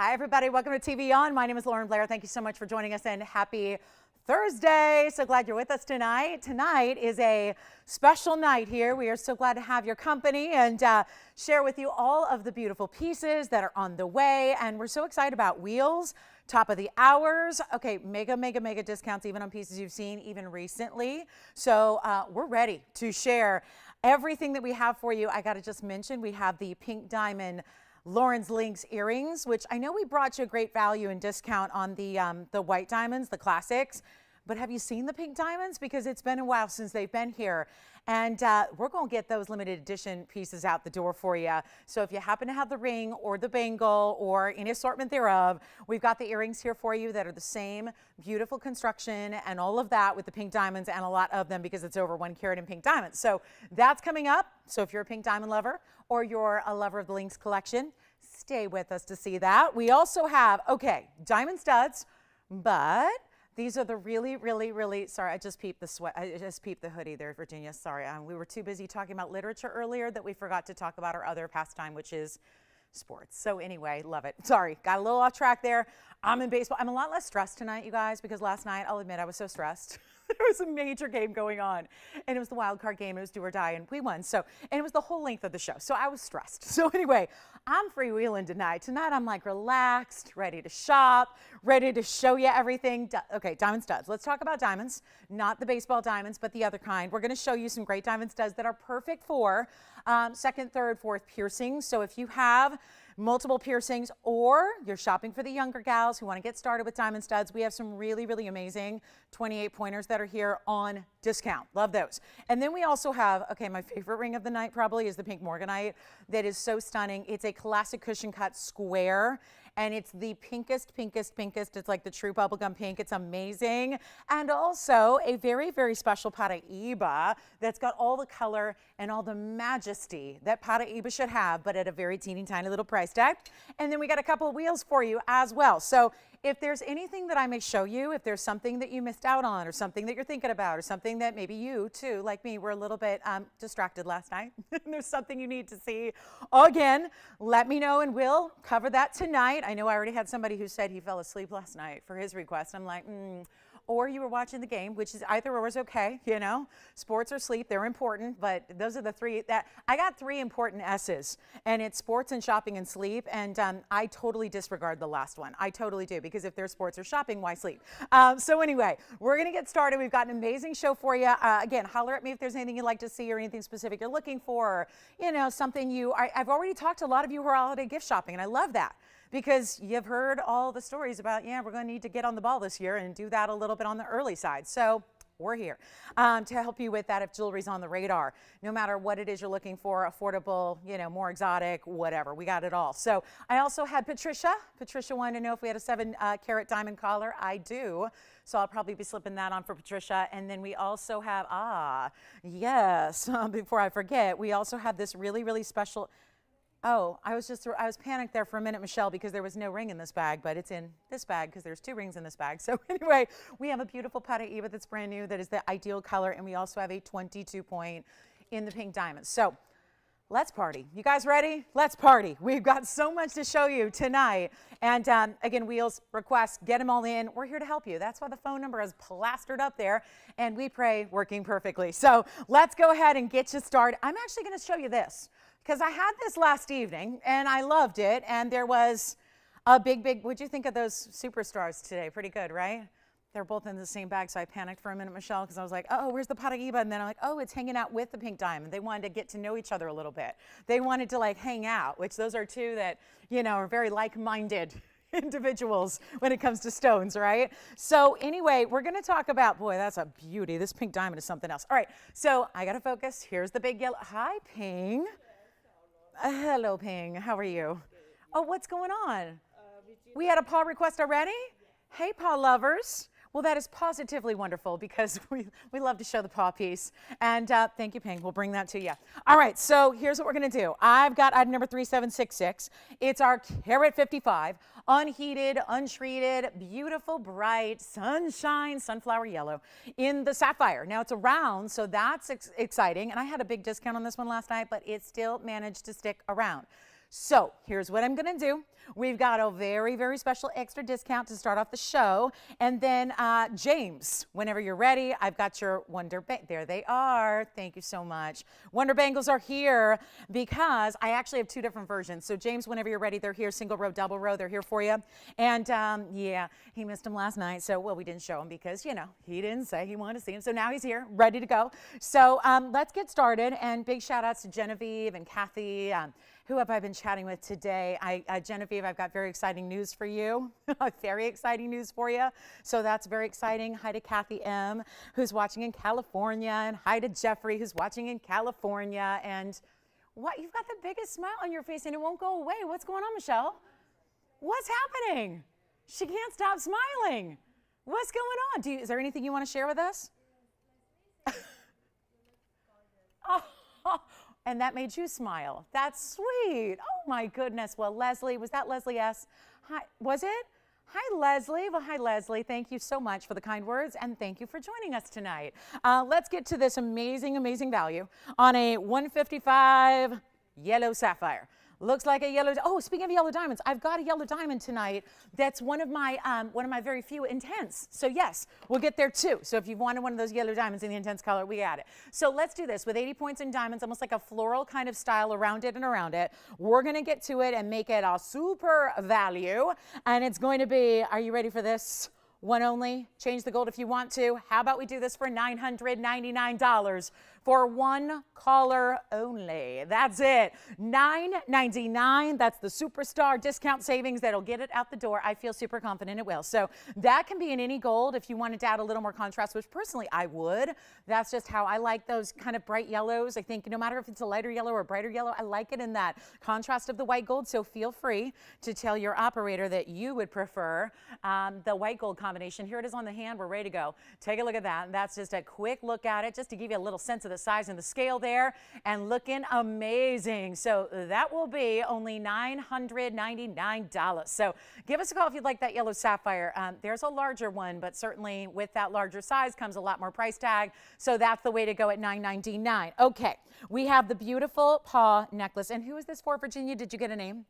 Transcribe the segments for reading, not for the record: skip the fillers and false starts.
Hi, everybody. Welcome to TVON. My name is Lauren Blair. Thank you so much for joining us, and happy Thursday. So glad you're with us tonight. Tonight is a special night here. We are so glad to have your company and share with you all of the beautiful pieces that are on the way. And we're so excited about wheels, top of the hours. Okay, mega discounts even on pieces you've seen even recently. So we're ready to share everything that we have for you. I got to just mention, we have the pink diamond Lauren's Links earrings, which I know we brought you a great value and discount on the white diamonds, the classics. But have you seen the pink diamonds? Because it's been a while since they've been here. And we're going to get those limited edition pieces out the door for you. So if you happen to have the ring or the bangle or any assortment thereof, we've got the earrings here for you that are the same beautiful construction and all of that with the pink diamonds, and a lot of them because it's over 1 carat in pink diamonds. So that's coming up. So if you're a pink diamond lover or you're a lover of the Links collection, stay with us to see that. We also have, okay, diamond studs, but these are the really, sorry, I just peeped the hoodie there, Virginia. Sorry, we were too busy talking about literature earlier that we forgot to talk about our other pastime, which is sports. So anyway, love it. Sorry, got a little off track there. I'm in baseball. I'm a lot less stressed tonight, you guys, because last night, I'll admit, I was so stressed. There was a major game going on, and it was the wild card game. It was do or die, and we won. So, and it was the whole length of the show. So I was stressed. So anyway, I'm freewheeling tonight. Tonight, I'm like relaxed, ready to shop, ready to show you everything. Okay, diamond studs. Let's talk about diamonds, not the baseball diamonds, but the other kind. We're going to show you some great diamond studs that are perfect for second, third, fourth piercings. So if you have multiple piercings or you're shopping for the younger gals who want to get started with diamond studs, we have some really amazing 28 pointers that are here on discount. Love those. And then we also have, okay, my favorite ring of the night probably is the pink morganite. That is so stunning. It's a classic cushion cut square, and it's the pinkest. It's like the true bubblegum pink. It's amazing. And also a very special Paraiba that's got all the color and all the majesty that Paraiba should have, but at a very teeny tiny little price tag. And then we got a couple of wheels for you as well. So if there's anything that I may show you, if there's something that you missed out on or something that you're thinking about or something that maybe you too, like me, were a little bit distracted last night, there's something you need to see again, let me know and we'll cover that tonight. I know I already had somebody who said he fell asleep last night for his request. I'm like, or you were watching the game, which is either or is okay, you know. Sports or sleep, they're important, but those are the three that I got. 3 important S's, and it's sports and shopping and sleep, and I totally disregard the last one. I totally do, because if there's sports or shopping, why sleep? So anyway, we're gonna get started. We've got an amazing show for you. Again, holler at me if there's anything you'd like to see or anything specific you're looking for, or, you know, something I've already talked to a lot of you who are holiday gift shopping, and I love that, because you've heard all the stories about, yeah, we're going to need to get on the ball this year and do that a little bit on the early side. So we're here to help you with that if jewelry's on the radar. No matter what it is you're looking for, affordable, you know, more exotic, whatever, we got it all. So I also had Patricia. Patricia wanted to know if we had a 7 carat diamond collar. I do. So I'll probably be slipping that on for Patricia. And then we also have, yes, before I forget, we also have this really special. Oh, I was panicked there for a minute, Michelle, because there was no ring in this bag, but it's in this bag because there's 2 rings in this bag. So anyway, we have a beautiful Paraiba that's brand new that is the ideal color, and we also have a 22 point in the pink diamonds. So let's party. You guys ready? Let's party. We've got so much to show you tonight. And again, wheels, requests, get them all in. We're here to help you. That's why the phone number is plastered up there, and we pray working perfectly. So let's go ahead and get you started. I'm actually going to show you this, because I had this last evening, and I loved it, and there was a big, what'd you think of those superstars today? Pretty good, right? They're both in the same bag, so I panicked for a minute, Michelle, because I was like, oh, where's the Paraiba? And then I'm like, oh, it's hanging out with the pink diamond. They wanted to get to know each other a little bit. They wanted to, like, hang out, which those are 2 that, you know, are very like-minded individuals when it comes to stones, right? So anyway, we're going to talk about, boy, that's a beauty. This pink diamond is something else. All right, so I got to focus. Here's the big yellow. Hi, Ping. Hello, Ping. How are you? Oh, what's going on? We had a paw request already? Hey, paw lovers. Well, that is positively wonderful, because we love to show the paw piece. And thank you, Ping. We'll bring that to you. All right, so here's what we're going to do. I've got item number 3766. It's our carat 55, unheated, untreated, beautiful, bright, sunshine, sunflower yellow in the sapphire. Now, it's a round, so that's exciting. And I had a big discount on this one last night, but it still managed to stick around. So here's what I'm going to do. We've got a very, very special extra discount to start off the show. And then James, whenever you're ready, I've got your Wonder Bangles. There they are. Thank you so much. Wonder Bangles are here because I actually have two different versions. So James, whenever you're ready, they're here. Single row, double row, they're here for you. And yeah, he missed them last night. So, well, we didn't show him because, you know, he didn't say he wanted to see him. So now he's here, ready to go. So let's get started. And big shout outs to Genevieve and Kathy. Who have I been chatting with today? Genevieve, I've got very exciting news for you. Very exciting news for you. So that's very exciting. Hi to Kathy M., who's watching in California, and hi to Jeffrey, who's watching in California. And what? You've got the biggest smile on your face, and it won't go away. What's going on, Michelle? What's happening? She can't stop smiling. What's going on? Is there anything you want to share with us? Oh. And that made you smile. That's sweet. Oh my goodness. Well, Leslie, was that Leslie S? Hi, was it? Hi, Leslie. Well, hi, Leslie. Thank you so much for the kind words, and thank you for joining us tonight. Let's get to this amazing, amazing value on a 155 yellow sapphire. Looks like a yellow. Oh, speaking of yellow diamonds, I've got a yellow diamond tonight. That's one of my very few intense. So yes, we'll get there too. So if you wanted one of those yellow diamonds in the intense color, we got it. So let's do this with 80 points in diamonds, almost like a floral kind of style around it and around it. We're gonna get to it and make it a super value, and it's going to be. Are you ready for this? One only. Change the gold if you want to. How about we do this for $999 for one caller only? That's it. $999. That's the superstar discount savings that'll get it out the door. I feel super confident it will. So that can be in any gold if you wanted to add a little more contrast, which personally I would. That's just how I like those kind of bright yellows. I think no matter if it's a lighter yellow or a brighter yellow, I like it in that contrast of the white gold. So feel free to tell your operator that you would prefer the white gold combination. Here it is on the hand. We're ready to go. Take a look at that. And that's just a quick look at it, just to give you a little sense of the size and the scale there, and looking amazing. So that will be only $999. So give us a call if you'd like that yellow sapphire. There's a larger one, but certainly with that larger size comes a lot more price tag. So that's the way to go at $999. Okay, we have the beautiful paw necklace. And who is this for, Virginia? Did you get a name?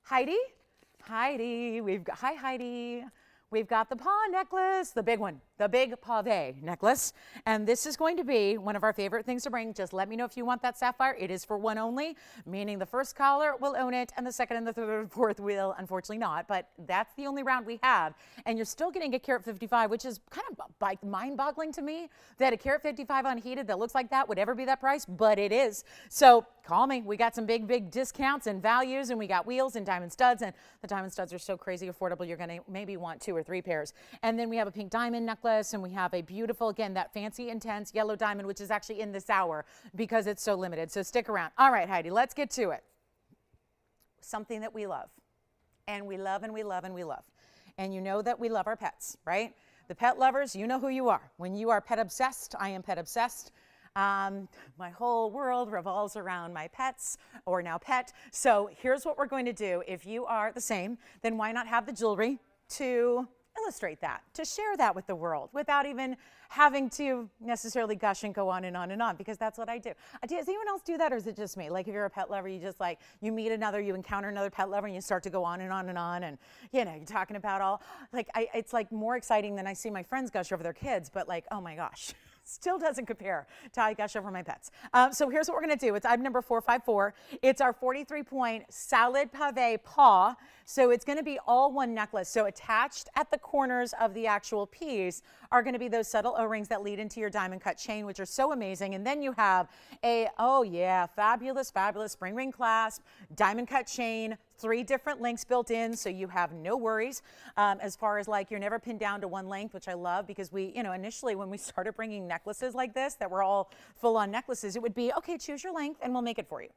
Heidi? Heidi, hi Heidi. We've got the paw necklace, the big one, the big Pave necklace. And this is going to be one of our favorite things to bring. Just let me know if you want that sapphire. It is for one only, meaning the first caller will own it, and the second and the third and fourth will unfortunately not. But that's the only round we have. And you're still getting a carat 55, which is kind of mind-boggling to me that a carat 55 unheated that looks like that would ever be that price, but it is. So call me. We got some big, big discounts and values, and we got wheels and diamond studs. And the diamond studs are so crazy affordable, you're going to maybe want 2 or 3 pairs. And then we have a pink diamond necklace, and we have a beautiful, again, that fancy intense yellow diamond, which is actually in this hour because it's so limited. So stick around. All right, Heidi, let's get to it. Something that we love, and we love, and we love, and we love. And you know that we love our pets, right? The pet lovers, you know who you are. When you are pet obsessed, I am pet obsessed. My whole world revolves around my pets, or now pet. So here's what we're going to do. If you are the same, then why not have the jewelry to illustrate that, to share that with the world without even having to necessarily gush and go on and on and on, because that's what I do. Does anyone else do that, or is it just me? Like if you're a pet lover, you just like, you meet another, you encounter another pet lover, and you start to go on and on and on, and you know, you're talking about all, like, it's like more exciting than I see my friends gush over their kids, but like, oh my gosh. Still doesn't compare to how I gush over my pets. So here's what we're going to do. It's item number 454. It's our 43-point solid pave paw. So it's going to be all one necklace. So attached at the corners of the actual piece are going to be those subtle O-rings that lead into your diamond cut chain, which are so amazing. And then you have a, oh yeah, fabulous, fabulous spring ring clasp, diamond cut chain, 3 different lengths built in, so you have no worries as far as like you're never pinned down to one length, which I love, because we, you know, initially when we started bringing necklaces like this that were all full-on necklaces, it would be, okay, choose your length and we'll make it for you.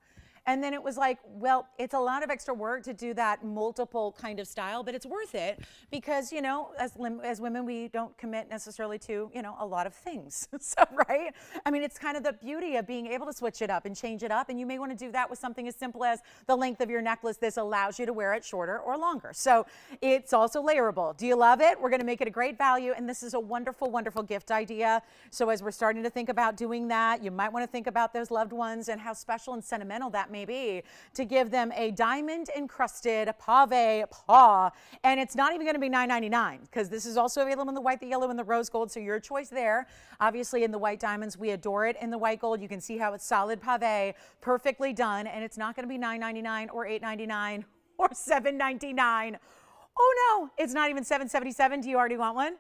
And then it was like, well, it's a lot of extra work to do that multiple kind of style, but it's worth it because, you know, as women, we don't commit necessarily to, you know, a lot of things. So, right? I mean, it's kind of the beauty of being able to switch it up and change it up. And you may want to do that with something as simple as the length of your necklace. This allows you to wear it shorter or longer. So it's also layerable. Do you love it? We're going to make it a great value. And this is a wonderful, wonderful gift idea. So as we're starting to think about doing that, you might want to think about those loved ones and how special and sentimental that may be to give them a diamond encrusted pave paw. And it's not even going to be $9.99 because this is also available in the white, the yellow, and the rose gold. So your choice there. Obviously in the white diamonds, we adore it. In the white gold, you can see how it's solid pave, perfectly done. And it's not going to be $9.99 or $8.99 or $7.99. Oh no, it's not even $7.77. Do you already want one?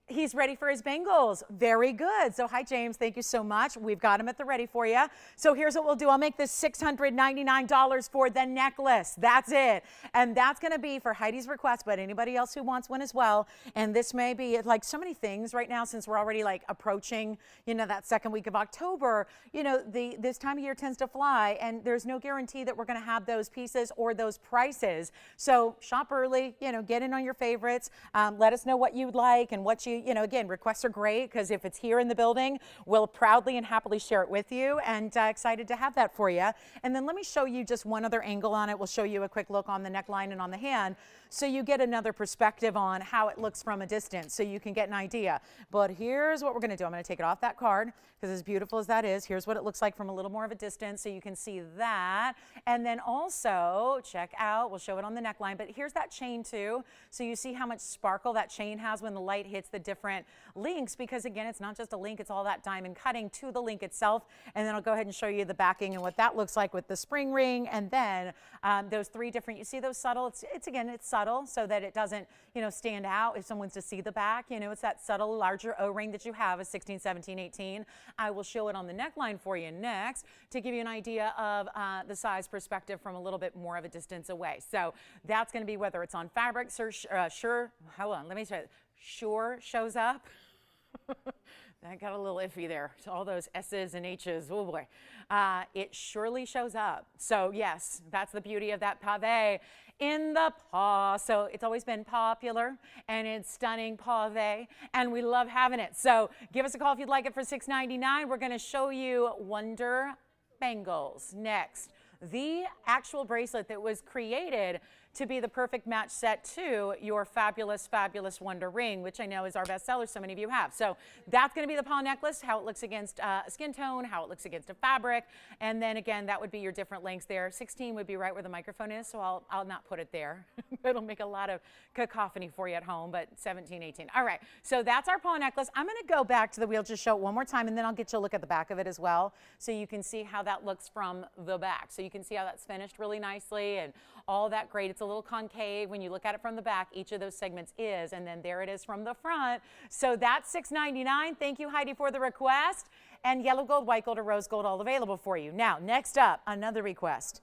He's ready for his bangles. Very good. So hi, James. Thank you so much. We've got him at the ready for you. So here's what we'll do. I'll make this $699 for the necklace. That's it. And that's going to be for Heidi's request, but anybody else who wants one as well. And this may be like so many things right now, since we're already like approaching, you know, that second week of October, you know, this time of year tends to fly and there's no guarantee that we're going to have those pieces or those prices. So shop early, you know, get in on your favorites. Let us know what you'd like and what you know, again, requests are great because if it's here in the building, we'll proudly and happily share it with you, and excited to have that for you. And then let me show you just one other angle on it. We'll show you a quick look on the neckline and on the hand so you get another perspective on how it looks from a distance so you can get an idea. But here's what we're going to do. I'm going to take it off that card because as beautiful as that is, here's what it looks like from a little more of a distance so you can see that. And then also check out, we'll show it on the neckline, but here's that chain too. So you see how much sparkle that chain has when the light hits the different links, because again, it's not just a link, it's all that diamond cutting to the link itself. And then I'll go ahead and show you the backing and what that looks like with the spring ring. And then those three different, you see those subtle, it's subtle so that it doesn't, you know, stand out if someone's to see the back. You know, it's that subtle larger O-ring that you have a 16, 17, 18. I will show it on the neckline for you next to give you an idea of the size perspective from a little bit more of a distance away. So that's going to be whether it's on fabric, sure, hold on, let me show you. Sure shows up. That got a little iffy there. So all those S's and H's, oh boy. It surely shows up. So yes, that's the beauty of that pave in the paw. So it's always been popular and it's stunning pave and we love having it. So give us a call if you'd like it for $6.99. We're going to show you Wonder Bangles next. The actual bracelet that was created to be the perfect match set to your fabulous, fabulous Wonder ring, which I know is our bestseller, so many of you have. So that's going to be the paw necklace, how it looks against a skin tone, how it looks against a fabric, and then again, that would be your different lengths there. 16 would be right where the microphone is, so I'll not put it there. It'll make a lot of cacophony for you at home, but 17, 18. All right, so that's our paw necklace. I'm going to go back to the wheel, just show it one more time, and then I'll get you a look at the back of it as well, so you can see how that looks from the back. So you can see how that's finished really nicely and all that great. It's a little concave when you look at it from the back. Each of those segments is, and then there it is from the front. So that's $6.99. Thank you, Heidi, for the request. And yellow gold, white gold, or rose gold, all available for you. Now, next up, another request.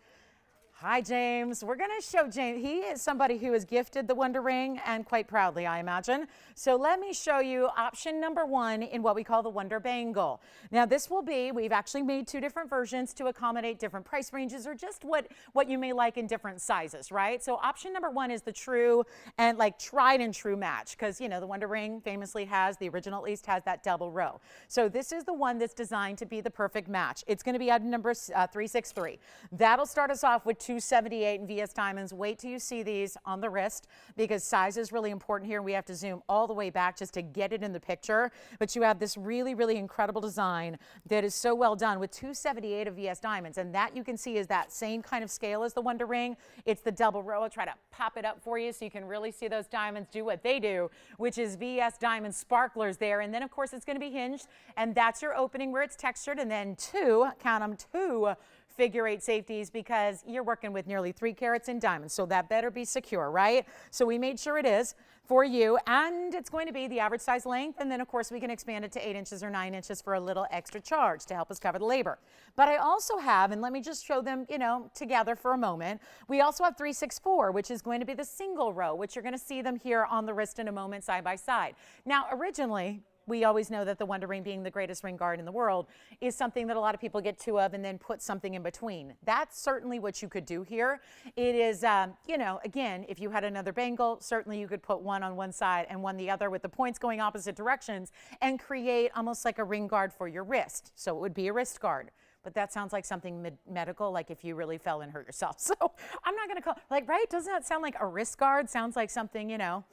Hi, James. We're going to show James. He is somebody who is gifted the Wonder Ring, and quite proudly, I imagine. So let me show you option number one in what we call the Wonder Bangle. Now, this will be, we've actually made two different versions to accommodate different price ranges or just what you may like in different sizes, right? So option number one is the true and like tried and true match because, you know, the Wonder Ring famously has, the original at least, has that double row. So this is the one that's designed to be the perfect match. It's going to be item number 363. That'll start us off with 278 in VS Diamonds. Wait till you see these on the wrist because size is really important here. We have to zoom all the way back just to get it in the picture. But you have this really, really incredible design that is so well done with 278 of VS Diamonds. And that you can see is that same kind of scale as the Wonder Ring. It's the double row. I'll try to pop it up for you so you can really see those diamonds do what they do, which is VS Diamond sparklers there. And then, of course, it's going to be hinged. And that's your opening where it's textured. And then two, count them, two figure eight safeties because you're working with nearly 3 carats in diamonds. So that better be secure, right? So we made sure it is for you, and it's going to be the average size length. And then of course we can expand it to 8 inches or 9 inches for a little extra charge to help us cover the labor. But I also have, and let me just show them, you know, together for a moment. We also have 364, which is going to be the single row, which you're going to see them here on the wrist in a moment side by side. Now, originally, we always know that the Wonder Ring, being the greatest ring guard in the world, is something that a lot of people get two of and then put something in between. That's certainly what you could do here. It is, you know, again, if you had another bangle, certainly you could put one on one side and one the other with the points going opposite directions and create almost like a ring guard for your wrist. So it would be a wrist guard. But that sounds like something medical, like if you really fell and hurt yourself. So I'm not going to call, like, right? Doesn't that sound like a wrist guard? Sounds like something, you know,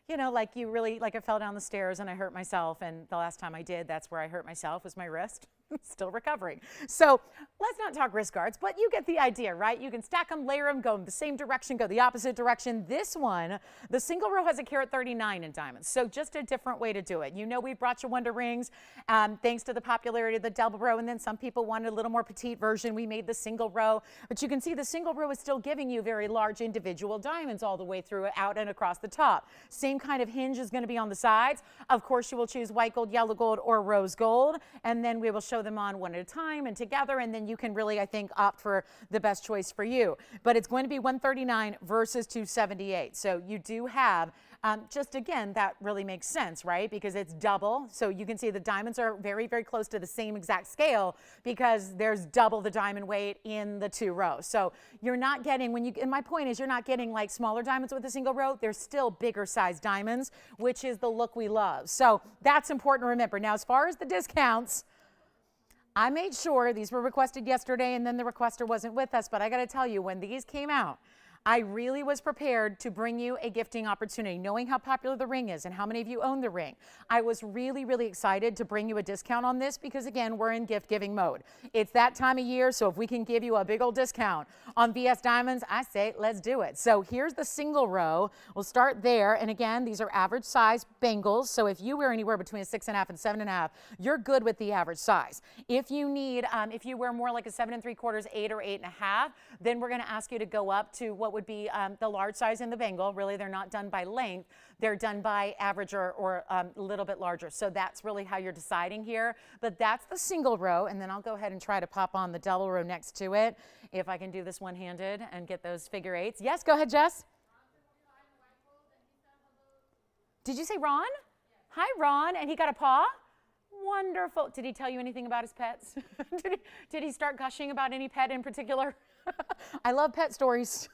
like you really, like I fell down the stairs and I hurt myself. And the last time I did, that's where I hurt myself, was my wrist. Still recovering. So let's not talk wrist guards, but you get the idea, right? You can stack them, layer them, go in the same direction, go the opposite direction. This one, the single row has a carat 39 in diamonds. So just a different way to do it. You know, we brought you Wonder Rings thanks to the popularity of the double row. And then some people wanted a little more petite version. We made the single row, but you can see the single row is still giving you very large individual diamonds all the way through, out and across the top. Same kind of hinge is going to be on the sides. Of course, you will choose white gold, yellow gold, or rose gold. And then we will show them on one at a time and together, and then you can really, I think, opt for the best choice for you. But it's going to be 139 versus 278. So you do have, just again, that really makes sense, right? Because it's double. So you can see the diamonds are very, very close to the same exact scale because there's double the diamond weight in the two rows. So you're not getting, and my point is, you're not getting like smaller diamonds with a single row. They're still bigger size diamonds, which is the look we love. So that's important to remember. Now, as far as the discounts, I made sure these were requested yesterday, and then the requester wasn't with us, but I got to tell you, when these came out, I really was prepared to bring you a gifting opportunity, knowing how popular the ring is and how many of you own the ring. I was really, really excited to bring you a discount on this because, again, we're in gift giving mode. It's that time of year, so if we can give you a big old discount on VS Diamonds, I say let's do it. So here's the single row. We'll start there, and again, these are average size bangles, so if you wear anywhere between a 6.5 and 7.5, you're good with the average size. If you need, if you wear more like a 7 3/4, 8 or 8.5, then we're going to ask you to go up to what would be the large size in the bangle. Really, they're not done by length. They're done by average or a little bit larger. So that's really how you're deciding here. But that's the single row. And then I'll go ahead and try to pop on the double row next to it, if I can do this one-handed and get those figure eights. Yes, go ahead, Jess. Did you say Ron? Yes. Hi, Ron. And he got a paw? Wonderful. Did he tell you anything about his pets? Did he start gushing about any pet in particular? I love pet stories.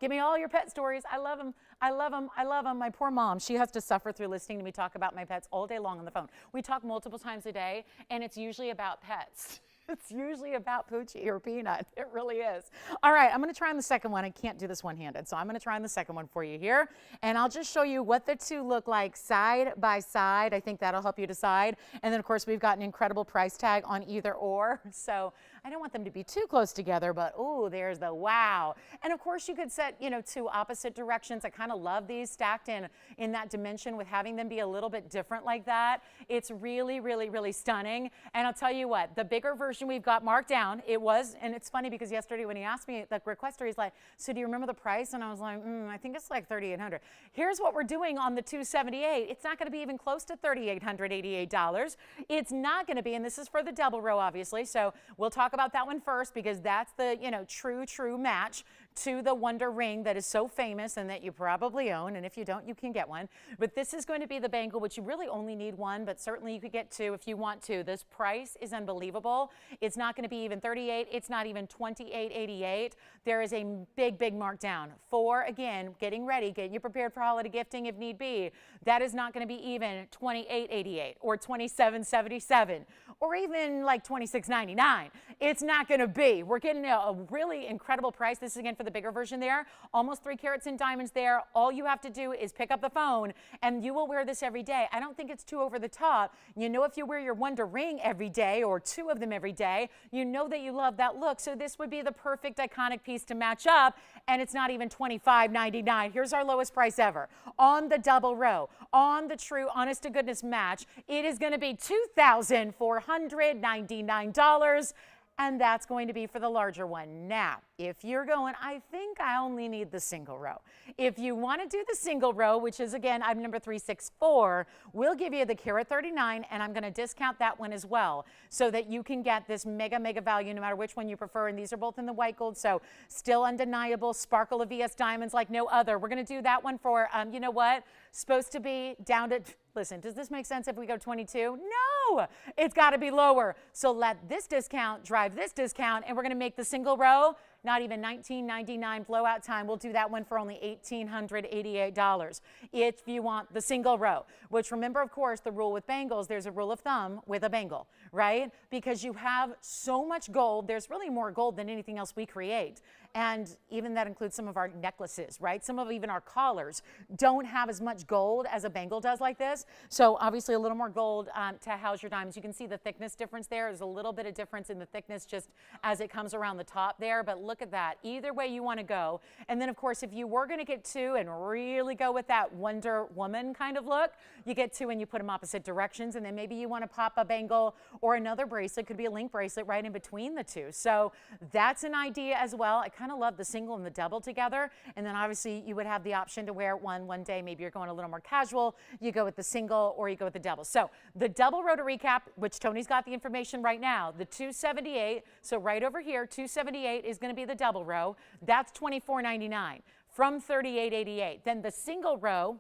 Give me all your pet stories. I love them. I love them. I love them. My poor mom, she has to suffer through listening to me talk about my pets all day long on the phone. We talk multiple times a day, and it's usually about pets. It's usually about Poochie or Peanut. It really is. All right, I'm going to try on the second one. I can't do this one-handed, so I'm going to try on the second one for you here. And I'll just show you what the two look like side by side. I think that'll help you decide. And then, of course, we've got an incredible price tag on either or. So I don't want them to be too close together, but, ooh, there's the wow. And, of course, you could set, you know, two opposite directions. I kind of love these stacked in that dimension with having them be a little bit different like that. It's really, really, really stunning. And I'll tell you what, the bigger version we've got marked down, it was, and it's funny because yesterday when he asked me, the requester, he's like, so do you remember the price? And I was like, I think it's like $3,800. Here's what we're doing on the 278. It's not going to be even close to $3,888. It's not going to be, and this is for the double row, obviously. So we'll talk about that one first because that's the, you know, true match to the Wonder Ring that is so famous and that you probably own, and if you don't, you can get one. But this is going to be the bangle, which you really only need one, but certainly you could get two if you want to. This price is unbelievable. It's not going to be even $38. It's not even $28.88. There is a big markdown for, again, getting ready, getting you prepared for holiday gifting if need be. That is not going to be even $28.88 or $27.77 or even like $26.99. It's not going to be. We're getting a really incredible price. This is again for the bigger version there. Almost 3 carats in diamonds there. All you have to do is pick up the phone and you will wear this every day. I don't think it's too over the top. You know, if you wear your Wonder Ring every day or 2 of them every day, you know that you love that look. So this would be the perfect iconic piece to match up, and it's not even $25.99. Here's our lowest price ever. On the double row, on the true honest to goodness match, it is going to be $2,499. And that's going to be for the larger one. Now, if you're going, I think I only need the single row. If you want to do the single row, which is again item number 364, we'll give you the carat 39, and I'm going to discount that one as well so that you can get this mega value no matter which one you prefer. And these are both in the white gold, so still undeniable sparkle of VS diamonds like no other. We're going to do that one for, you know what, supposed to be down to, listen, does this make sense if we go 22? No, it's got to be lower. So let this discount drive this discount, and we're going to make the single row not even $19.99 blowout time. We'll do that one for only $1,888 if you want the single row, which remember, of course, the rule with bangles, there's a rule of thumb with a bangle, right? Because you have so much gold, there's really more gold than anything else we create. And even that includes some of our necklaces, right? Some of even our collars don't have as much gold as a bangle does like this. So obviously a little more gold to house your diamonds. You can see the thickness difference there. There's a little bit of difference in the thickness just as it comes around the top there. But look at that. Either way you want to go. And then, of course, if you were going to get two and really go with that Wonder Woman kind of look, you get two and you put them opposite directions. And then maybe you want to pop a bangle or another bracelet. Could be a link bracelet right in between the two. So that's an idea as well. I kind of love the single and the double together. And then obviously you would have the option to wear one day. Maybe you're going a little more casual. You go with the single or you go with the double. So the double row to recap, which Tony's got the information right now, the 278. So right over here, 278 is going to be the double row. That's $24.99 from $38.88. Then the single row,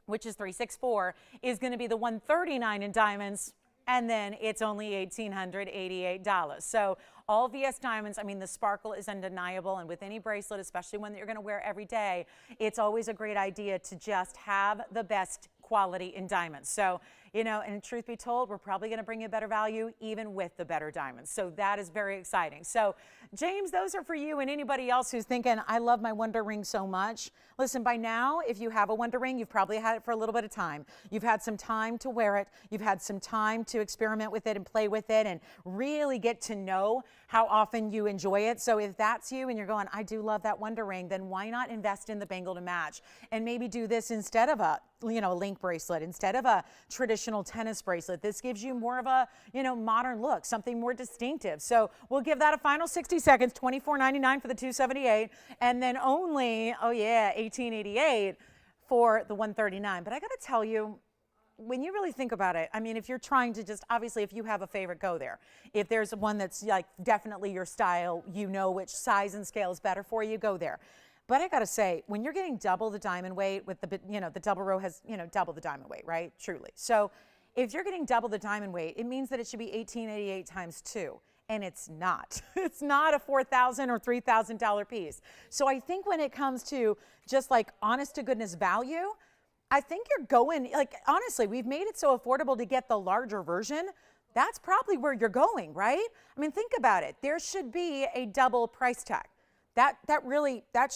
which is 364, is going to be the $139 in diamonds. And then it's only $1,888. So all VS diamonds, I mean, the sparkle is undeniable. And with any bracelet, especially one that you're going to wear every day, it's always a great idea to just have the best quality in diamonds. So, you know, and truth be told, we're probably going to bring you better value even with the better diamonds. So that is very exciting. So James, those are for you and anybody else who's thinking, I love my Wonder Ring so much. Listen, by now, if you have a Wonder Ring, you've probably had it for a little bit of time. You've had some time to wear it. You've had some time to experiment with it and play with it and really get to know how often you enjoy it. So if that's you and you're going, I do love that Wonder Ring, then why not invest in the bangle to match and maybe do this instead of a, you know, a link bracelet, instead of a traditional tennis bracelet. This gives you more of a, you know, modern look, something more distinctive. So we'll give that a final 60 seconds, $24.99 for the 278, and then only, oh yeah, $18.88 for the 139. But I got to tell you, when you really think about it, I mean, if you're trying to just, obviously, if you have a favorite, go there. If there's one that's like definitely your style, you know which size and scale is better for you, go there. But I got to say, when you're getting double the diamond weight with the, you know, the double row has, you know, double the diamond weight, right? Truly. So if you're getting double the diamond weight, it means that it should be $18.88 times 2. And it's not. It's not a $4,000 or $3,000 piece. So I think when it comes to just like honest to goodness value, I think you're going, like, honestly, we've made it so affordable to get the larger version. That's probably where you're going, right? I mean, think about it. There should be a double price tag. That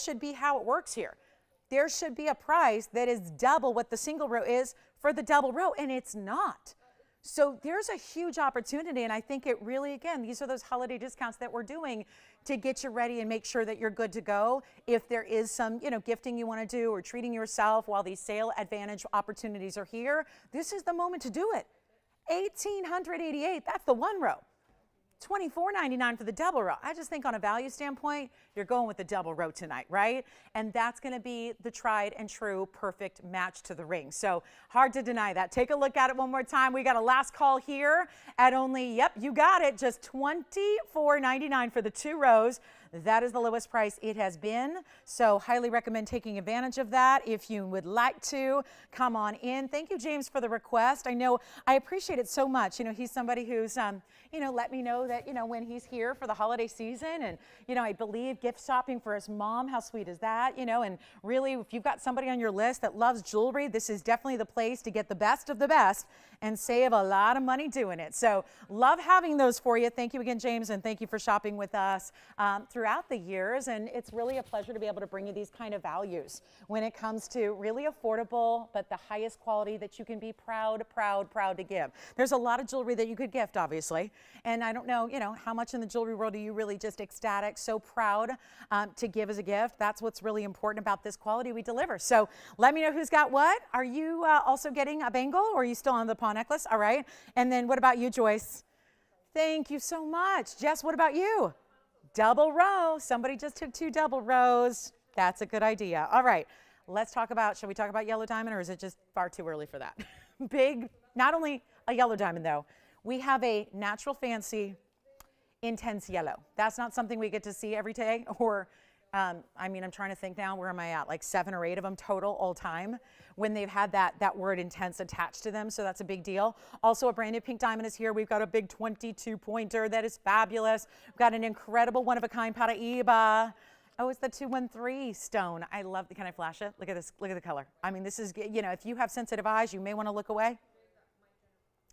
should be how it works here. There should be a price that is double what the single row is for the double row, and it's not. So there's a huge opportunity, and I think it really, again, these are those holiday discounts that we're doing to get you ready and make sure that you're good to go. If there is some, you know, gifting you want to do or treating yourself while these sale advantage opportunities are here, this is the moment to do it. $1,888, that's the one row. $24.99 for the double row. I just think on a value standpoint, you're going with the double row tonight, right? And that's going to be the tried and true perfect match to the ring. So hard to deny that. Take a look at it one more time. We got a last call here at only, yep, you got it, just $24.99 for the 2 rows. That is the lowest price it has been. So highly recommend taking advantage of that. If you would like to, come on in. Thank you, James, for the request. I know I appreciate it so much. You know, he's somebody who's, you know, let me know that, you know, when he's here for the holiday season and, you know, I believe gift shopping for his mom. How sweet is that? You know, and really, if you've got somebody on your list that loves jewelry, this is definitely the place to get the best of the best and save a lot of money doing it. So love having those for you. Thank you again, James, and thank you for shopping with us throughout the years. And it's really a pleasure to be able to bring you these kind of values when it comes to really affordable, but the highest quality that you can be proud to give. There's a lot of jewelry that you could gift, obviously. And I don't know, you know, how much in the jewelry world are you really just ecstatic, so proud to give as a gift? That's what's really important about this quality we deliver. So let me know who's got what. Are you also getting a bangle, or are you still on the pawn necklace? All right. And then what about you, Joyce? Thank you so much. Jess, what about you? Double row. Somebody just took 2 double rows. That's a good idea. All right. Let's talk about, shall we talk about yellow diamond, or is it just far too early for that? Big, not only a yellow diamond though, we have a natural fancy intense yellow. That's not something we get to see every day, or I mean, I'm trying to think now, where am I at? Like 7 or 8 of them total all time when they've had that word intense attached to them. So that's a big deal. Also, a brand new pink diamond is here. We've got a big 22 pointer that is fabulous. We've got an incredible one of a kind Paraiba. Oh, it's the 213 stone. I love the, can I flash it? Look at this, look at the color. I mean, this is, you know, if you have sensitive eyes, you may want to look away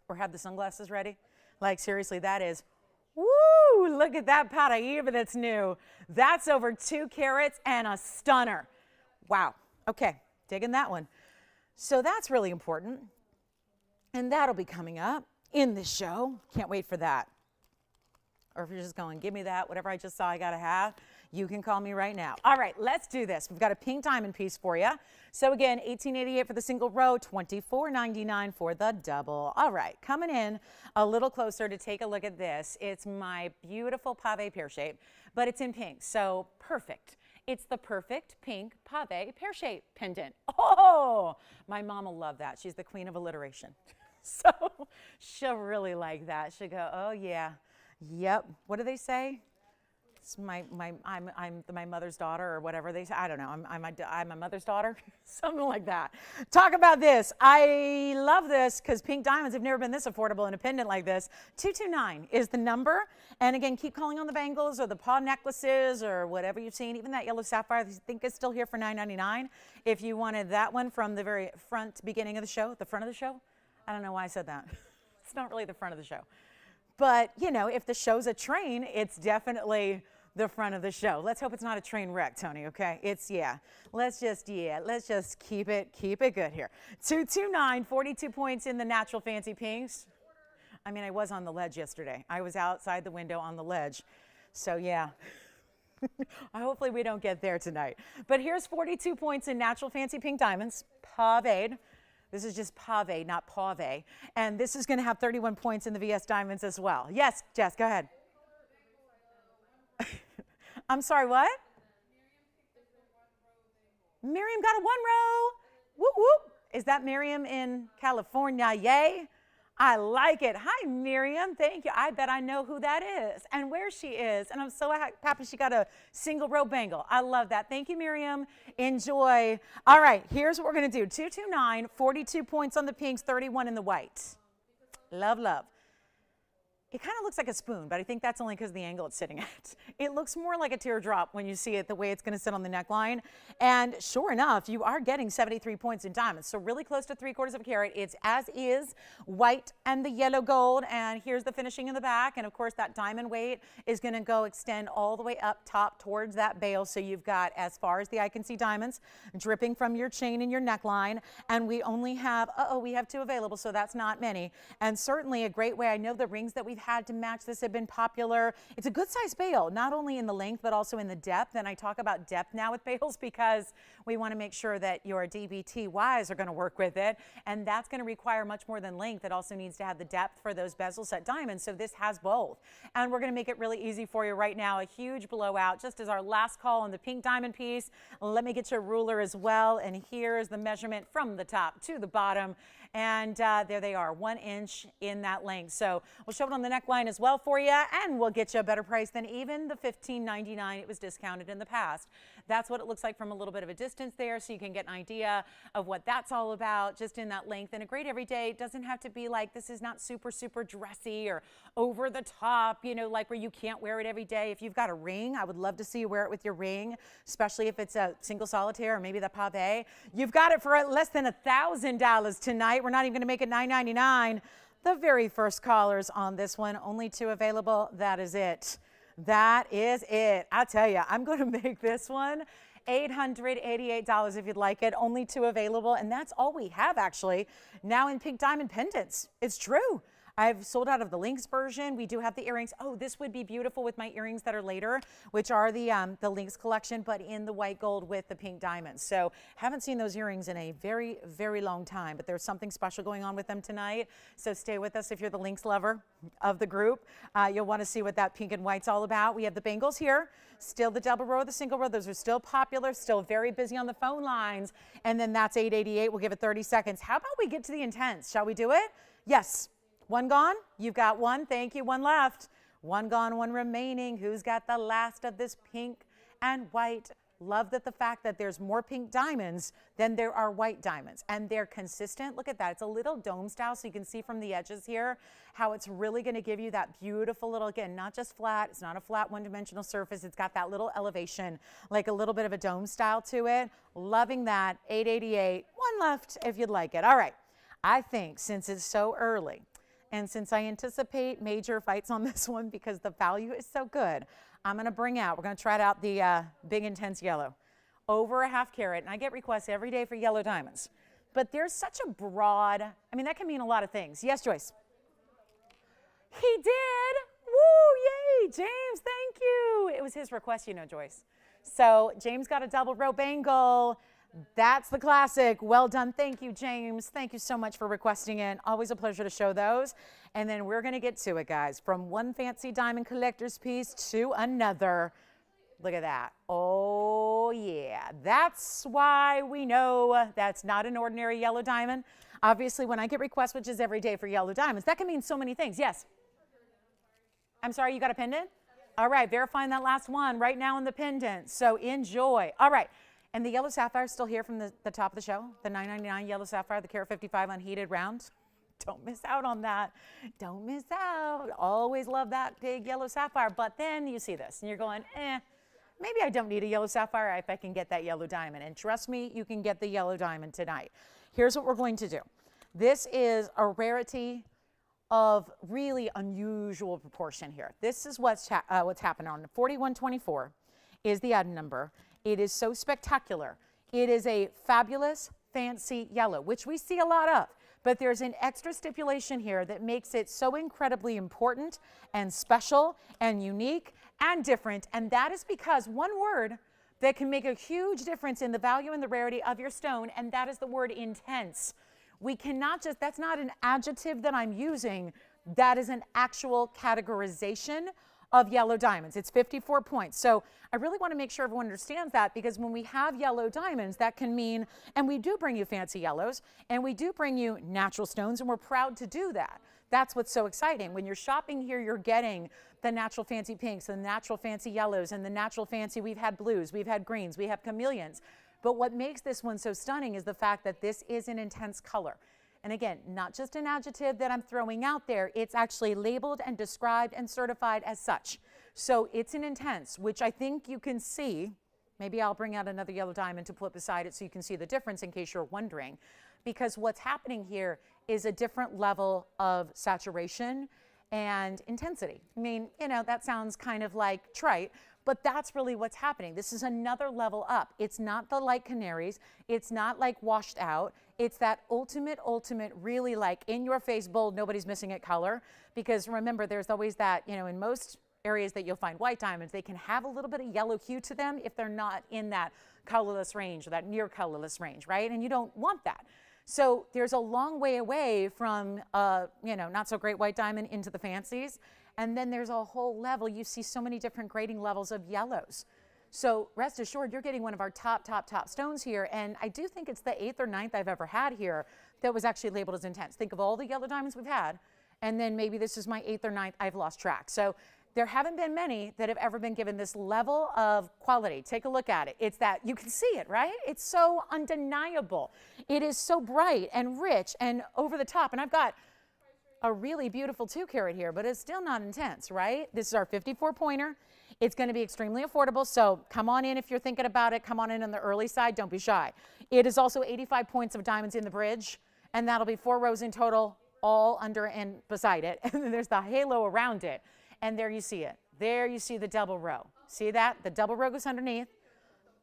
or have the sunglasses ready. Like seriously, that is, woo, look at that Paraiba that's new. That's over 2 carats and a stunner. Wow, okay, digging that one. So that's really important. And that'll be coming up in this show. Can't wait for that. Or if you're just going, give me that, whatever I just saw I gotta have, you can call me right now. All right, let's do this. We've got a pink diamond piece for you. So again, $18.88 for the single row, $24.99 for the double. All right, coming in a little closer to take a look at this. It's my beautiful Pave pear shape, but it's in pink, so perfect. It's the perfect pink Pave pear shape pendant. Oh, my mom will love that. She's the queen of alliteration. So she'll really like that. She'll go, oh yeah, yep. What do they say? It's I'm my mother's daughter, or whatever they say. I don't know. I'm a mother's daughter, something like that. Talk about this. I love this because pink diamonds have never been this affordable in a pendant like this. 229 is the number. And again, keep calling on the bangles or the paw necklaces or whatever you've seen. Even that yellow sapphire, I think is still here for $9.99. If you wanted that one from the very front beginning of the show, the front of the show. I don't know why I said that. It's not really the front of the show. But, you know, if the show's a train, it's definitely the front of the show. Let's hope it's not a train wreck, Tony, okay? It's, yeah. Let's just keep it good here. 229, 42 points in the natural fancy pinks. I mean, I was on the ledge yesterday. I was outside the window on the ledge. So, yeah. Hopefully we don't get there tonight. But here's 42 points in natural fancy pink diamonds. Pave. This is just Pave, not Pave. And this is going to have 31 points in the VS diamonds as well. Yes, Jess, go ahead. I'm sorry, what? Miriam got a 1 row. Whoop, whoop. Is that Miriam in California? Yay. I like it. Hi, Miriam. Thank you. I bet I know who that is and where she is. And I'm so happy she got a single row bangle. I love that. Thank you, Miriam. Enjoy. All right, here's what we're going to do. 229, 42 points on the pinks, 31 in the white. Love, love. It kind of looks like a spoon, but I think that's only because of the angle it's sitting at. It looks more like a teardrop when you see it, the way it's going to sit on the neckline. And sure enough, you are getting 73 points in diamonds. So really close to 3/4 of a carat. It's as is, white and the yellow gold. And here's the finishing in the back. And of course, that diamond weight is going to go extend all the way up top towards that bail. So you've got, as far as the eye can see, diamonds dripping from your chain and your neckline. And we only have, we have 2 available, so that's not many. And certainly a great way. I know the rings that we've had to match this have been popular. It's a good size bail, not only in the length, but also in the depth. And I talk about depth now with bails because we want to make sure that your DBTYs are going to work with it. And that's going to require much more than length. It also needs to have the depth for those bezel set diamonds. So this has both. And we're going to make it really easy for you right now. A huge blowout, just as our last call on the pink diamond piece. Let me get your ruler as well. And here's the measurement from the top to the bottom. And there they are, 1 inch in that length. So we'll show it on the neckline as well for you, and we'll get you a better price than even the $15.99 it was discounted in the past. That's what it looks like from a little bit of a distance there, so you can get an idea of what that's all about, just in that length. And a great everyday. It doesn't have to be like, this is not super, super dressy or over the top, you know, like where you can't wear it every day. If you've got a ring, I would love to see you wear it with your ring, especially if it's a single solitaire or maybe the Pave. You've got it for less than $1,000 tonight. We're not even going to make it $9.99. The very first callers on this one, only 2 available. That is it. That is it. I tell you, I'm going to make this one $888 if you'd like it. Only 2 available, and that's all we have actually now in pink diamond pendants. It's true. I've sold out of the Lynx version. We do have the earrings. Oh, this would be beautiful with my earrings that are later, which are the Lynx collection, but in the white gold with the pink diamonds. So haven't seen those earrings in a very, very long time, but there's something special going on with them tonight. So stay with us if you're the Lynx lover of the group. You'll want to see what that pink and white's all about. We have the bangles here, still the double row, the single row. Those are still popular, still very busy on the phone lines. And then that's $888. We'll give it 30 seconds. How about we get to the intense? Shall we do it? Yes. One gone? You've got one. Thank you. One left. One gone, one remaining. Who's got the last of this pink and white? Love that the fact that there's more pink diamonds than there are white diamonds, and they're consistent. Look at that. It's a little dome style, so you can see from the edges here how it's really going to give you that beautiful little, again, not just flat. It's not a flat one-dimensional surface. It's got that little elevation, like a little bit of a dome style to it. Loving that. $888. One left if you'd like it. All right. I think since it's so early, and since I anticipate major fights on this one because the value is so good, I'm going to bring out, we're going to try it out the big intense yellow. Over a half carat, and I get requests every day for yellow diamonds. But there's such a broad, I mean, that can mean a lot of things. Yes, Joyce? He did. Woo, yay. James, thank you. It was his request, you know, Joyce. So James got a double row bangle. That's the classic. Well done. Thank you, James. Thank you so much for requesting it. Always a pleasure to show those. And then we're going to get to it, guys. From one fancy diamond collector's piece to another. Look at that. Oh, yeah. That's why we know that's not an ordinary yellow diamond. Obviously, when I get requests, which is every day for yellow diamonds, that can mean so many things. Yes? I'm sorry, you got a pendant? All right, verifying that last one right now in the pendant. So enjoy. All right. And the yellow sapphire is still here from the top of the show. The $9.99 yellow sapphire, the carat 55 unheated round. Don't miss out on that. Don't miss out. Always love that big yellow sapphire. But then you see this and you're going, maybe I don't need a yellow sapphire if I can get that yellow diamond. And trust me, you can get the yellow diamond tonight. Here's what we're going to do. This is a rarity of really unusual proportion here. This is what's happened on 4124 is the item number. It is so spectacular. It is a fabulous, fancy yellow, which we see a lot of. But there's an extra stipulation here that makes it so incredibly important and special and unique and different. And that is because one word that can make a huge difference in the value and the rarity of your stone, and that is the word intense. We cannot just, that's not an adjective that I'm using. That is an actual categorization of yellow diamonds. It's 54 points. So I really want to make sure everyone understands that, because when we have yellow diamonds, that can mean, and we do bring you fancy yellows, and we do bring you natural stones, and we're proud to do that. That's what's so exciting. When you're shopping here, you're getting the natural fancy pinks, the natural fancy yellows, and the natural fancy, we've had blues, we've had greens, we have chameleons. But what makes this one so stunning is the fact that this is an intense color. And again, not just an adjective that I'm throwing out there, it's actually labeled and described and certified as such. So it's an intense, which I think you can see. Maybe I'll bring out another yellow diamond to put beside it so you can see the difference in case you're wondering. Because what's happening here is a different level of saturation and intensity. I mean, you know, that sounds kind of like trite, but that's really what's happening. This is another level up. It's not the light canaries. It's not like washed out. It's that ultimate, really like in your face, bold, nobody's missing it color. Because remember, there's always that, you know, in most areas that you'll find white diamonds, they can have a little bit of yellow hue to them if they're not in that colorless range or that near colorless range, right? And you don't want that. So there's a long way away from, you know, not so great white diamond into the fancies. And then there's a whole level. You see so many different grading levels of yellows. So rest assured, you're getting one of our top stones here. And I do think it's the 8th or 9th I've ever had here that was actually labeled as intense. Think of all the yellow diamonds we've had. And then maybe this is my 8th or 9th. I've lost track. So there haven't been many that have ever been given this level of quality. Take a look at it. It's that, you can see it, right? It's so undeniable. It is so bright and rich and over the top. And I've got a really beautiful 2 carat here, but it's still not intense, right? This is our 54 pointer. It's going to be extremely affordable. So come on in if you're thinking about it. Come on in on the early side. Don't be shy. It is also 85 points of diamonds in the bridge, and that'll be 4 rows in total, all under and beside it. And then there's the halo around it. And there you see it. There you see the double row. See that? The double row goes underneath.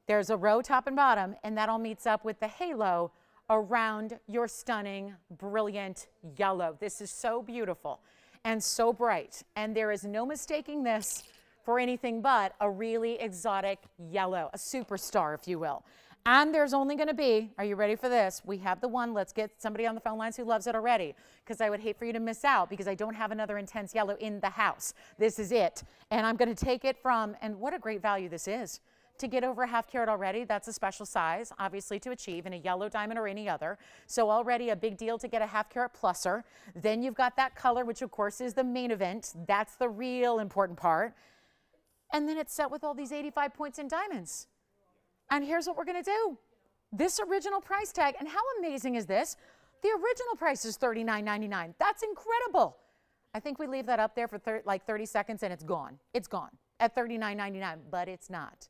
There's a row top and bottom, and that all meets up with the halo around your stunning, brilliant yellow. This is so beautiful and so bright, and there is no mistaking this for anything but a really exotic yellow, a superstar, if you will. And there's only going to be, are you ready for this? We have the one. Let's get somebody on the phone lines who loves it already, because I would hate for you to miss out, because I don't have another intense yellow in the house. This is it. And I'm going to take it from, and what a great value this is. To get over a ½ carat already, that's a special size, obviously, to achieve in a yellow diamond or any other. So already a big deal to get a ½ carat pluser. Then you've got that color, which of course is the main event. That's the real important part. And then it's set with all these 85 points in diamonds. And here's what we're going to do. This original price tag, and how amazing is this? The original price is $39.99. That's incredible. I think we leave that up there for like 30 seconds and it's gone. It's gone at $39.99, but it's not.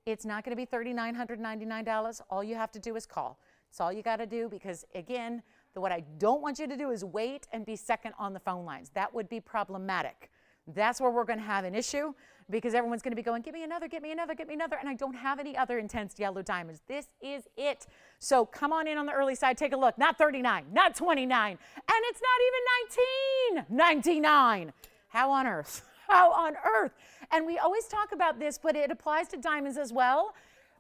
It's not going to be $3,999. All you have to do is call. It's all you got to do, because again, what I don't want you to do is wait and be second on the phone lines. That would be problematic. That's where we're going to have an issue, because everyone's going to be going, give me another, give me another, give me another, and I don't have any other intense yellow diamonds. This is it. So come on in on the early side, take a look. Not 39, not 29, and it's not even 19.99. How on earth? How on earth? And we always talk about this, but it applies to diamonds as well.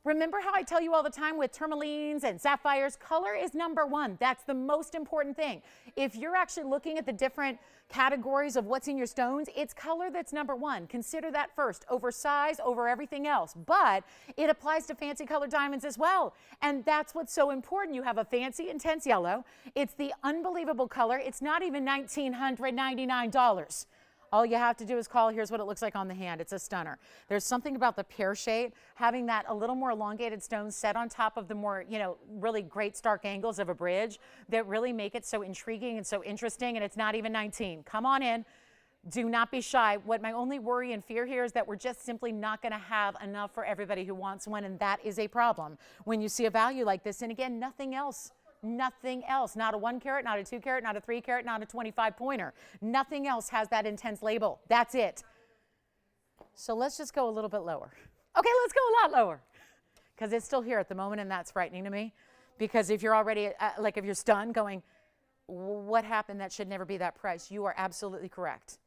Remember how I tell you all the time with tourmalines and sapphires, color is number one. That's the most important thing. If you're actually looking at the different categories of what's in your stones, it's color that's number one. Consider that first, over size, over everything else. But it applies to fancy colored diamonds as well. And that's what's so important. You have a fancy intense yellow. It's the unbelievable color. It's not even $1,999. All you have to do is call. Here's what it looks like on the hand. It's a stunner. There's something about the pear shape, having that a little more elongated stone set on top of the more, really great stark angles of a bridge that really make it so intriguing and so interesting, and it's not even 19. Come on in. Do not be shy. What my only worry and fear here is that we're just simply not going to have enough for everybody who wants one, and that is a problem when you see a value like this. And again, nothing else. Nothing else, not a 1 carat, not a 2 carat, not a 3 carat, not a 25 pointer. Nothing else has that intense label. That's it. So let's just go a little bit lower. Okay, let's go a lot lower, because it's still here at the moment, and that's frightening to me, because if you're already, if you're stunned going, what happened? That should never be that price. You are absolutely correct.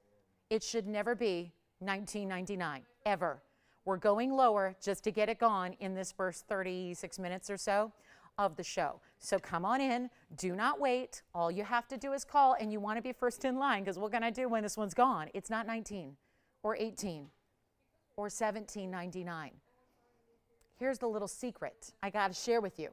It should never be $19.99, ever. We're going lower just to get it gone in this first 36 minutes or so of the show. So come on in. Do not wait. All you have to do is call, and you want to be first in line, because what we're going to do when this one's gone, it's not 19 or 18 or $17.99. Here's the little secret I got to share with you.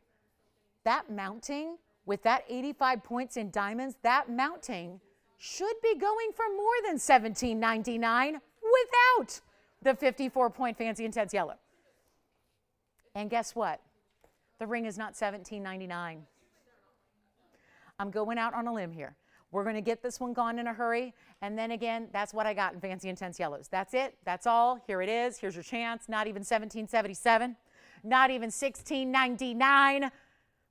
That mounting with that 85 points in diamonds, that mounting should be going for more than $17.99 without the 54-point fancy intense yellow. And guess what? The ring is not $17.99. I'm going out on a limb here. We're going to get this one gone in a hurry. And then again, that's what I got in fancy intense yellows. That's it. That's all. Here it is. Here's your chance. Not even $17.77. Not even $16.99.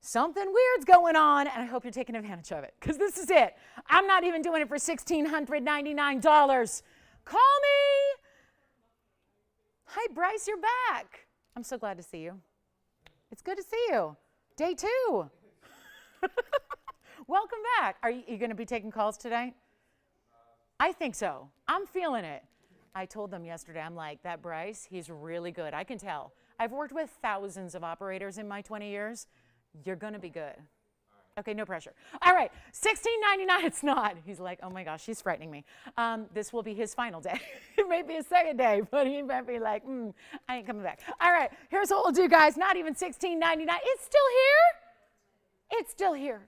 Something weird's going on, and I hope you're taking advantage of it, because this is it. I'm not even doing it for $1,699. Call me. Hi, Bryce, you're back. I'm so glad to see you. It's good to see you. Day 2. Welcome back. Are you going to be taking calls today? I think so. I'm feeling it. I told them yesterday, I'm like, that Bryce, he's really good. I can tell. I've worked with thousands of operators in my 20 years. You're going to be good. Okay, no pressure. All right, $16.99, it's not. He's like, oh my gosh, she's frightening me. This will be his final day. It may be his second day, but he might be like, I ain't coming back. All right, here's what we'll do, guys. Not even $16.99. It's still here. It's still here.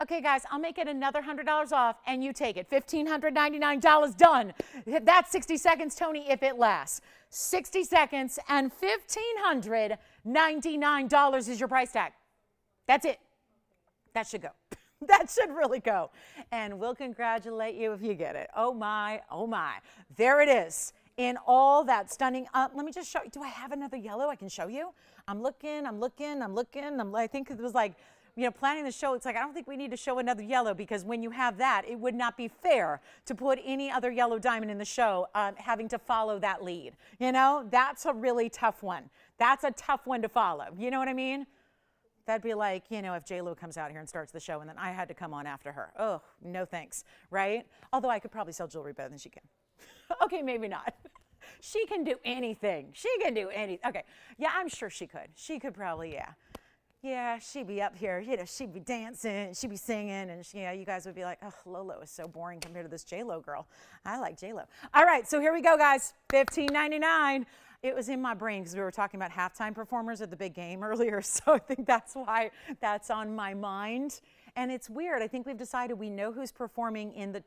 Okay, guys, I'll make it another $100 off, and you take it. $1,599 done. That's 60 seconds, Tony, if it lasts. 60 seconds, and $1,599 is your price tag. That's it. That should go. That should really go. And we'll congratulate you if you get it. Oh, my, oh, my. There it is in all that stunning. Let me just show you. Do I have another yellow I can show you? I'm looking. I think it was like, planning the show, it's like, I don't think we need to show another yellow, because when you have that, it would not be fair to put any other yellow diamond in the show having to follow that lead. That's a really tough one. That's a tough one to follow. You know what I mean? That'd be like, you know, if J-Lo comes out here and starts the show and then I had to come on after her. Oh, no thanks, right? Although I could probably sell jewelry better than she can. Okay, maybe not. She can do anything. She can do anything. Okay, yeah, I'm sure she could. She could probably, yeah. Yeah, she'd be up here, you know, she'd be dancing, she'd be singing, and yeah, you guys would be like, oh, Lolo is so boring compared to this J-Lo girl. I like J-Lo. All right, so here we go, guys, $15.99. It was in my brain because we were talking about halftime performers at the big game earlier, so I think that's why that's on my mind. And it's weird. I think we've decided we know who's performing in the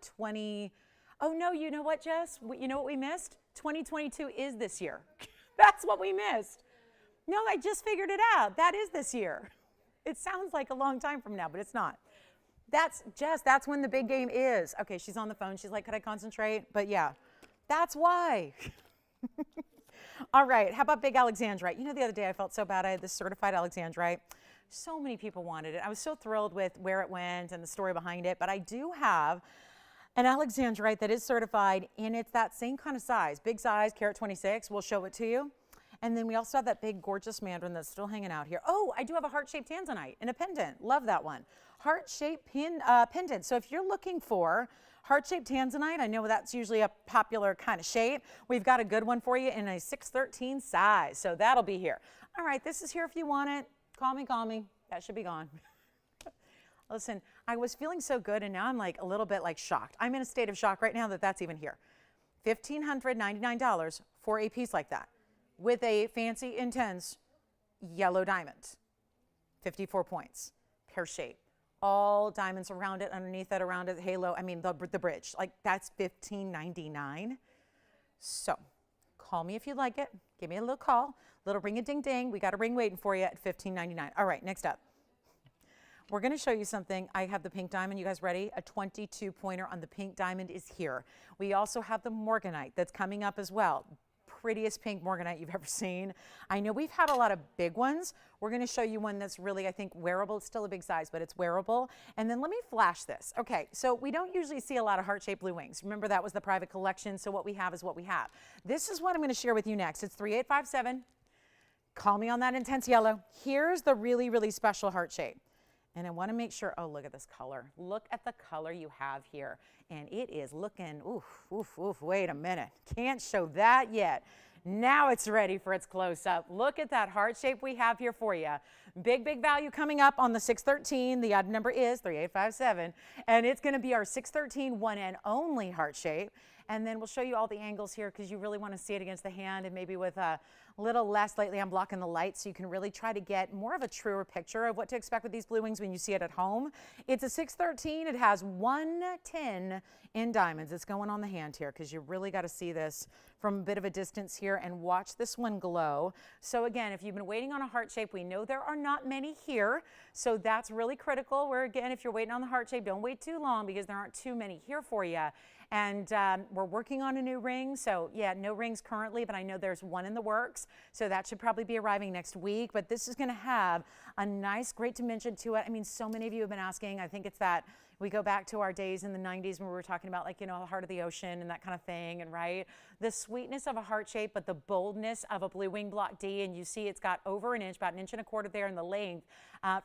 Oh, no, you know what, Jess? You know what we missed? 2022 is this year. That's what we missed. No, I just figured it out. That is this year. It sounds like a long time from now, but it's not. That's, Jess, that's when the big game is. Okay, she's on the phone. She's like, could I concentrate? But yeah, that's why. All right, how about big alexandrite? You know, the other day I felt so bad. I had this certified alexandrite. So many people wanted it. I was so thrilled with where it went and the story behind it, but I do have an alexandrite that is certified, and it's that same kind of size, big size, carat 26. We'll show it to you. And then we also have that big, gorgeous Mandarin that's still hanging out here. Oh, I do have a heart-shaped tanzanite in a pendant. Love that one. Heart-shaped pendant. So if you're looking for heart-shaped tanzanite, I know that's usually a popular kind of shape. We've got a good one for you in a 613 size. So that'll be here. All right, this is here if you want it. Call me, call me. That should be gone. Listen, I was feeling so good, and now I'm like a little bit like shocked. I'm in a state of shock right now that that's even here. $1,599 for a piece like that with a fancy, intense yellow diamond. 54 points, pear shape. All diamonds around it, underneath that, around it, halo, I mean the bridge. Like that's $1,599. So call me if you'd like it. Give me a little call, little ring-a-ding-ding. We got a ring waiting for you at $1,599. All right, next up. We're going to show you something. I have the pink diamond. You guys ready? A 22-pointer on the pink diamond is here. We also have the morganite that's coming up as well. Prettiest pink morganite you've ever seen. I know we've had a lot of big ones. We're going to show you one that's really, I think, wearable. It's still a big size, but it's wearable. And then let me flash this. Okay, so we don't usually see a lot of heart-shaped blue wings. Remember, that was the private collection, so what we have is what we have. This is what I'm going to share with you next. It's 3857. Call me on that intense yellow. Here's the really, really special heart shape. And I want to make sure, oh, look at this color. Look at the color you have here. And it is looking, oof, oof, oof, wait a minute. Can't show that yet. Now it's ready for its close-up. Look at that heart shape we have here for you. Big, big value coming up on the 613. The odd number is 3857. And it's going to be our 613 one and only heart shape. And then we'll show you all the angles here because you really want to see it against the hand and maybe with a little less. Lately I'm blocking the light so you can really try to get more of a truer picture of what to expect with these blue wings when you see it at home. It's a 613. It has 110 in diamonds. It's going on the hand here because you really got to see this from a bit of a distance here and watch this one glow. So again, if you've been waiting on a heart shape, we know there are not many here. So that's really critical. Where again, if you're waiting on the heart shape, don't wait too long because there aren't too many here for you. And we're working on a new ring. So yeah, no rings currently, but I know there's one in the works. So that should probably be arriving next week. But this is going to have a nice, great dimension to it. I mean, so many of you have been asking. I think it's that we go back to our days in the 90s when we were talking about, like, you know, the heart of the ocean and that kind of thing. And right, the sweetness of a heart shape, but the boldness of a blue wing block D. And you see it's got over an inch, about 1.25 inches there in the length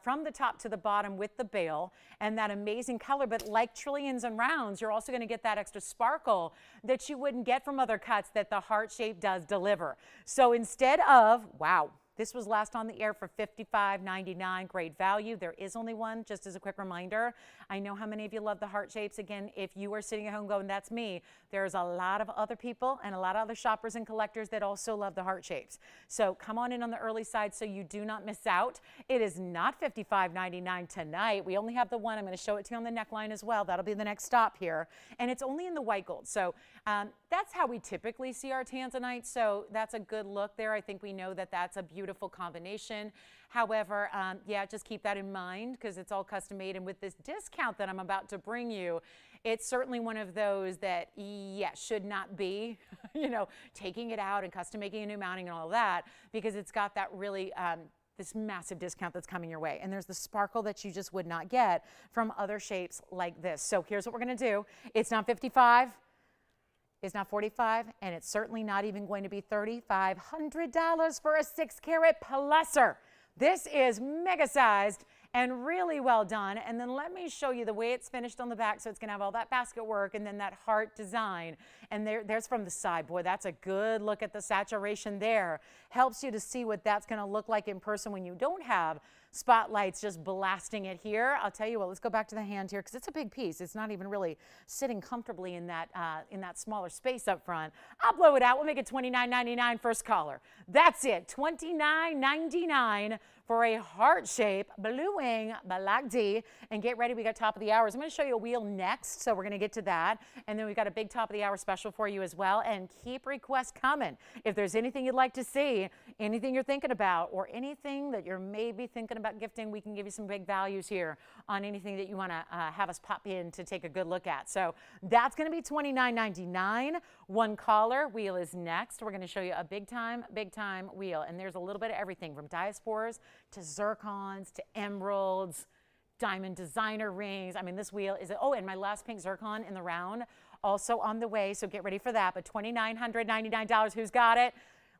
from the top to the bottom with the bail and that amazing color. But like trillions and rounds, you're also going to get that extra sparkle that you wouldn't get from other cuts that the heart shape does deliver. So instead of, wow, this was last on the air for $55.99, great value. There is only one, just as a quick reminder. I know how many of you love the heart shapes. Again, if you are sitting at home going, that's me, there's a lot of other people and a lot of other shoppers and collectors that also love the heart shapes. So come on in on the early side so you do not miss out. It is not $55.99 tonight. We only have the one. I'm going to show it to you on the neckline as well. That'll be the next stop here. And it's only in the white gold. So that's how we typically see our tanzanite. So that's a good look there. I think we know that that's a beautiful combination. However, yeah, just keep that in mind because it's all custom made. And with this discount that I'm about to bring you, it's certainly one of those that, yeah, should not be, you know, taking it out and custom making a new mounting and all of that because it's got that really this massive discount that's coming your way. And there's the sparkle that you just would not get from other shapes like this. So here's what we're going to do. It's not 55. It's not 45, and it's certainly not even going to be $3,500 for a 6-carat pluser. This is mega sized and really well done. And then let me show you the way it's finished on the back. So it's going to have all that basket work and then that heart design. And there's from the side. Boy, that's a good look at the saturation there. Helps you to see what that's going to look like in person when you don't have spotlights just blasting it here. I'll tell you what, let's go back to the hand here because it's a big piece. It's not even really sitting comfortably in that smaller space up front. I'll blow it out. We'll make it $29.99 first caller. That's it, $29.99 for a heart shape blue wing black D. And get ready, we got top of the hours. I'm going to show you a wheel next, so we're going to get to that. And then we've got a big top of the hour special for you as well. And keep requests coming. If there's anything you'd like to see, anything you're thinking about, or anything that you're maybe thinking about gifting, we can give you some big values here on anything that you want to have us pop in to take a good look at. So that's going to be $29.99. One caller. Wheel is next. We're going to show you a big time wheel. And there's a little bit of everything from diasporas to zircons to emeralds, diamond designer rings. I mean, this wheel is, oh, and my last pink zircon in the round also on the way. So get ready for that. But $2,999. Who's got it?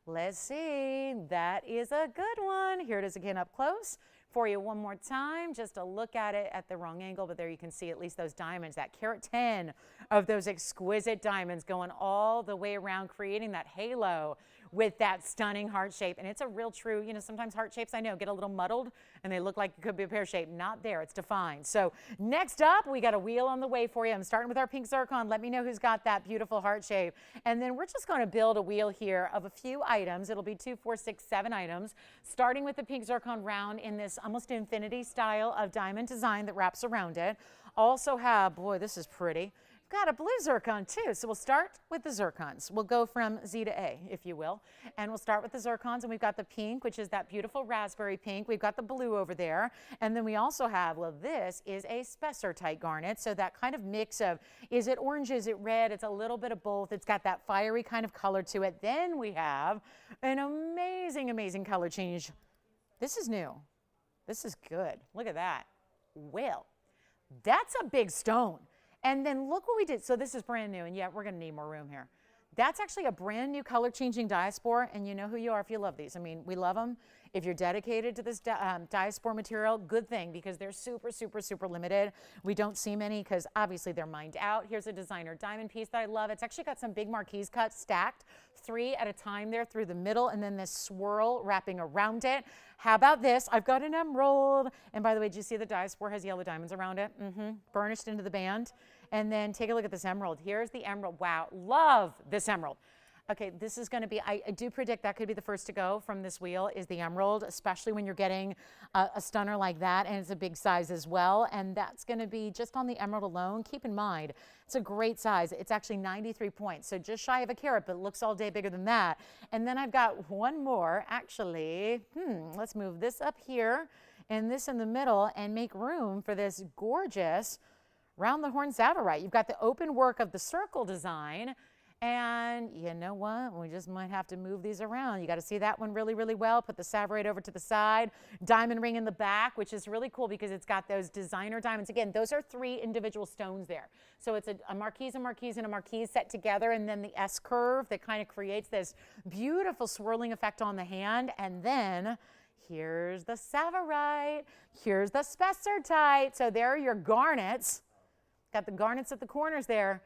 Let's see. That is a good one. Here it is again up close for you one more time. Just a look at it at the wrong angle, but there you can see at least those diamonds, that carat 10 of those exquisite diamonds going all the way around, creating that halo with that stunning heart shape. And it's a real true, you know, sometimes heart shapes, I know, get a little muddled and they look like it could be a pear shape. Not there, it's defined. So next up, we got a wheel on the way for you. I'm starting with our pink zircon. Let me know who's got that beautiful heart shape. And then we're just going to build a wheel here of a few items. It'll be 2, 4, 6, 7 items, starting with the pink zircon round in this almost infinity style of diamond design that wraps around it. Also have, boy, this is pretty. Got a blue zircon too. So we'll start with the zircons. We'll go from Z to A, if you will. And we'll start with the zircons, and we've got the pink, which is that beautiful raspberry pink. We've got the blue over there. And then we also have, well, this is a spessartite garnet. So that kind of mix of, is it orange, is it red? It's a little bit of both. It's got that fiery kind of color to it. Then we have an amazing, amazing color change. This is new. This is good. Look at that. Well, that's a big stone. And then look what we did. So this is brand new, and yeah, we're going to need more room here. That's actually a brand new color changing diaspora, and you know who you are if you love these. I mean, we love them. If you're dedicated to this diaspora material, good thing, because they're super, super, super limited. We don't see many because obviously they're mined out. Here's a designer diamond piece that I love. It's actually got some big marquise cuts stacked 3 at a time there through the middle, and then this swirl wrapping around it. How about this? I've got an emerald. And by the way, do you see the diaspora has yellow diamonds around it? Burnished into the band. And then take a look at this emerald. Here's the emerald. Wow, love this emerald. Okay, this is going to be, I do predict that could be the first to go from this wheel is the emerald, especially when you're getting a stunner like that, and it's a big size as well. And that's going to be just on the emerald alone. Keep in mind, it's a great size. It's actually 93 points, so just shy of a carat, but it looks all day bigger than that. And then I've got one more, actually. Let's move this up here and this in the middle and make room for this gorgeous round the horn sapphire. You've got the open work of the circle design. And you know what? We just might have to move these around. You got to see that one really, really well. Put the sapphire over to the side. Diamond ring in the back, which is really cool because it's got those designer diamonds. Again, those are 3 individual stones there. So it's a marquise, a marquise, and a marquise set together, and then the S curve that kind of creates this beautiful swirling effect on the hand. And then here's the sapphire. Here's the spessartite. So there are your garnets. Got the garnets at the corners there.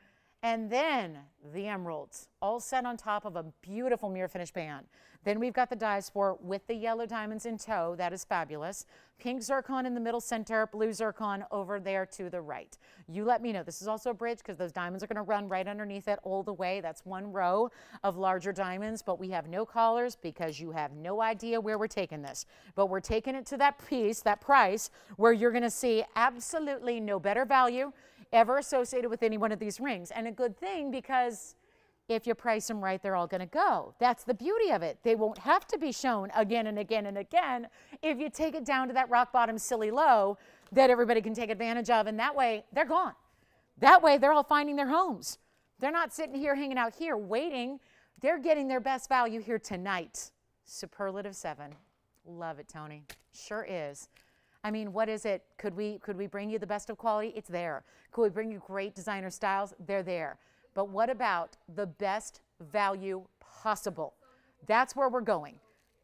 And then the emeralds, all set on top of a beautiful mirror finish band. Then we've got the diaspora with the yellow diamonds in tow. That is fabulous. Pink zircon in the middle center, blue zircon over there to the right. You let me know. This is also a bridge because those diamonds are going to run right underneath it all the way. That's one row of larger diamonds, but we have no collars because you have no idea where we're taking this. But we're taking it to that piece, that price, where you're going to see absolutely no better value ever associated with any one of these rings. And a good thing, because if you price them right, they're all going to go. That's the beauty of it. They won't have to be shown again and again and again if you take it down to that rock bottom silly low that everybody can take advantage of. And that way, they're gone. That way, they're all finding their homes. They're not sitting here, hanging out here, waiting. They're getting their best value here tonight. Superlative 7. Love it, Tony. Sure is. I mean, what is it? Could we bring you the best of quality? It's there. Could we bring you great designer styles? They're there. But what about the best value possible? That's where we're going.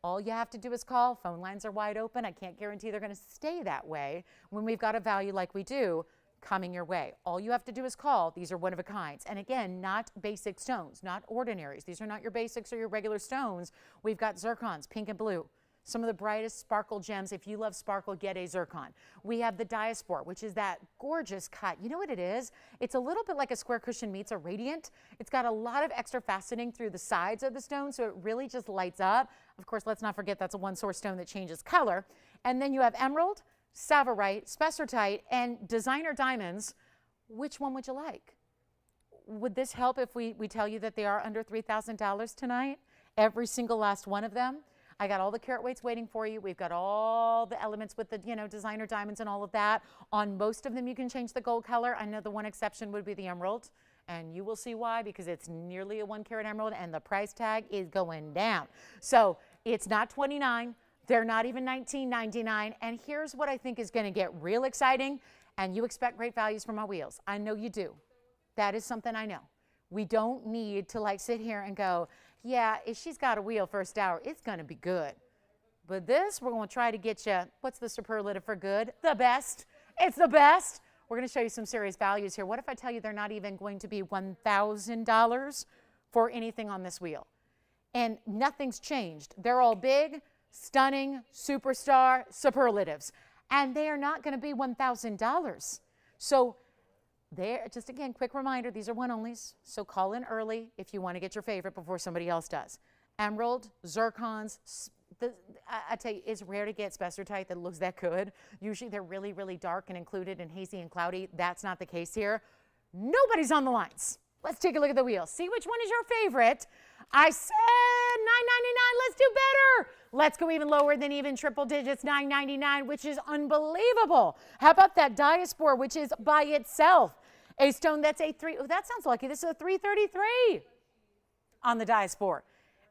All you have to do is call. Phone lines are wide open. I can't guarantee they're going to stay that way when we've got a value like we do coming your way. All you have to do is call. These are one of a kinds. And again, not basic stones, not ordinaries. These are not your basics or your regular stones. We've got zircons, pink and blue. Some of the brightest sparkle gems. If you love sparkle, get a zircon. We have the diaspore, which is that gorgeous cut. You know what it is? It's a little bit like a square cushion meets a radiant. It's got a lot of extra faceting through the sides of the stone, so it really just lights up. Of course, let's not forget that's a one-source stone that changes color. And then you have emerald, sapphire, spessartite, and designer diamonds. Which one would you like? Would this help if we tell you that they are under $3,000 tonight? Every single last one of them. I got all the carat weights waiting for you. We've got all the elements with the, designer diamonds and all of that. On most of them, you can change the gold color. I know the one exception would be the emerald, and you will see why, because it's nearly a 1 carat emerald, and the price tag is going down. So it's not $29. They're not even $19.99. And here's what I think is going to get real exciting, and you expect great values from our wheels. I know you do. That is something I know. We don't need to sit here and go, yeah, if she's got a wheel first hour, it's going to be good. But this, we're going to try to get you, what's the superlative for good? The best. It's the best. We're going to show you some serious values here. What if I tell you they're not even going to be $1,000 for anything on this wheel? And nothing's changed. They're all big, stunning, superstar superlatives. And they are not going to be $1,000. So there, just again, quick reminder, these are one-onlys, so call in early if you want to get your favorite before somebody else does. Emerald, zircons, I tell you, it's rare to get spessartite that looks that good. Usually they're really, really dark and included and hazy and cloudy. That's not the case here. Nobody's on the lines. Let's take a look at the wheel. See which one is your favorite. I said $9.99. Let's do better. Let's go even lower than even triple digits, $9.99, which is unbelievable. How about that diaspore, which is by itself a stone that's a 3. Oh, that sounds lucky. This is a 333 on the diaspore.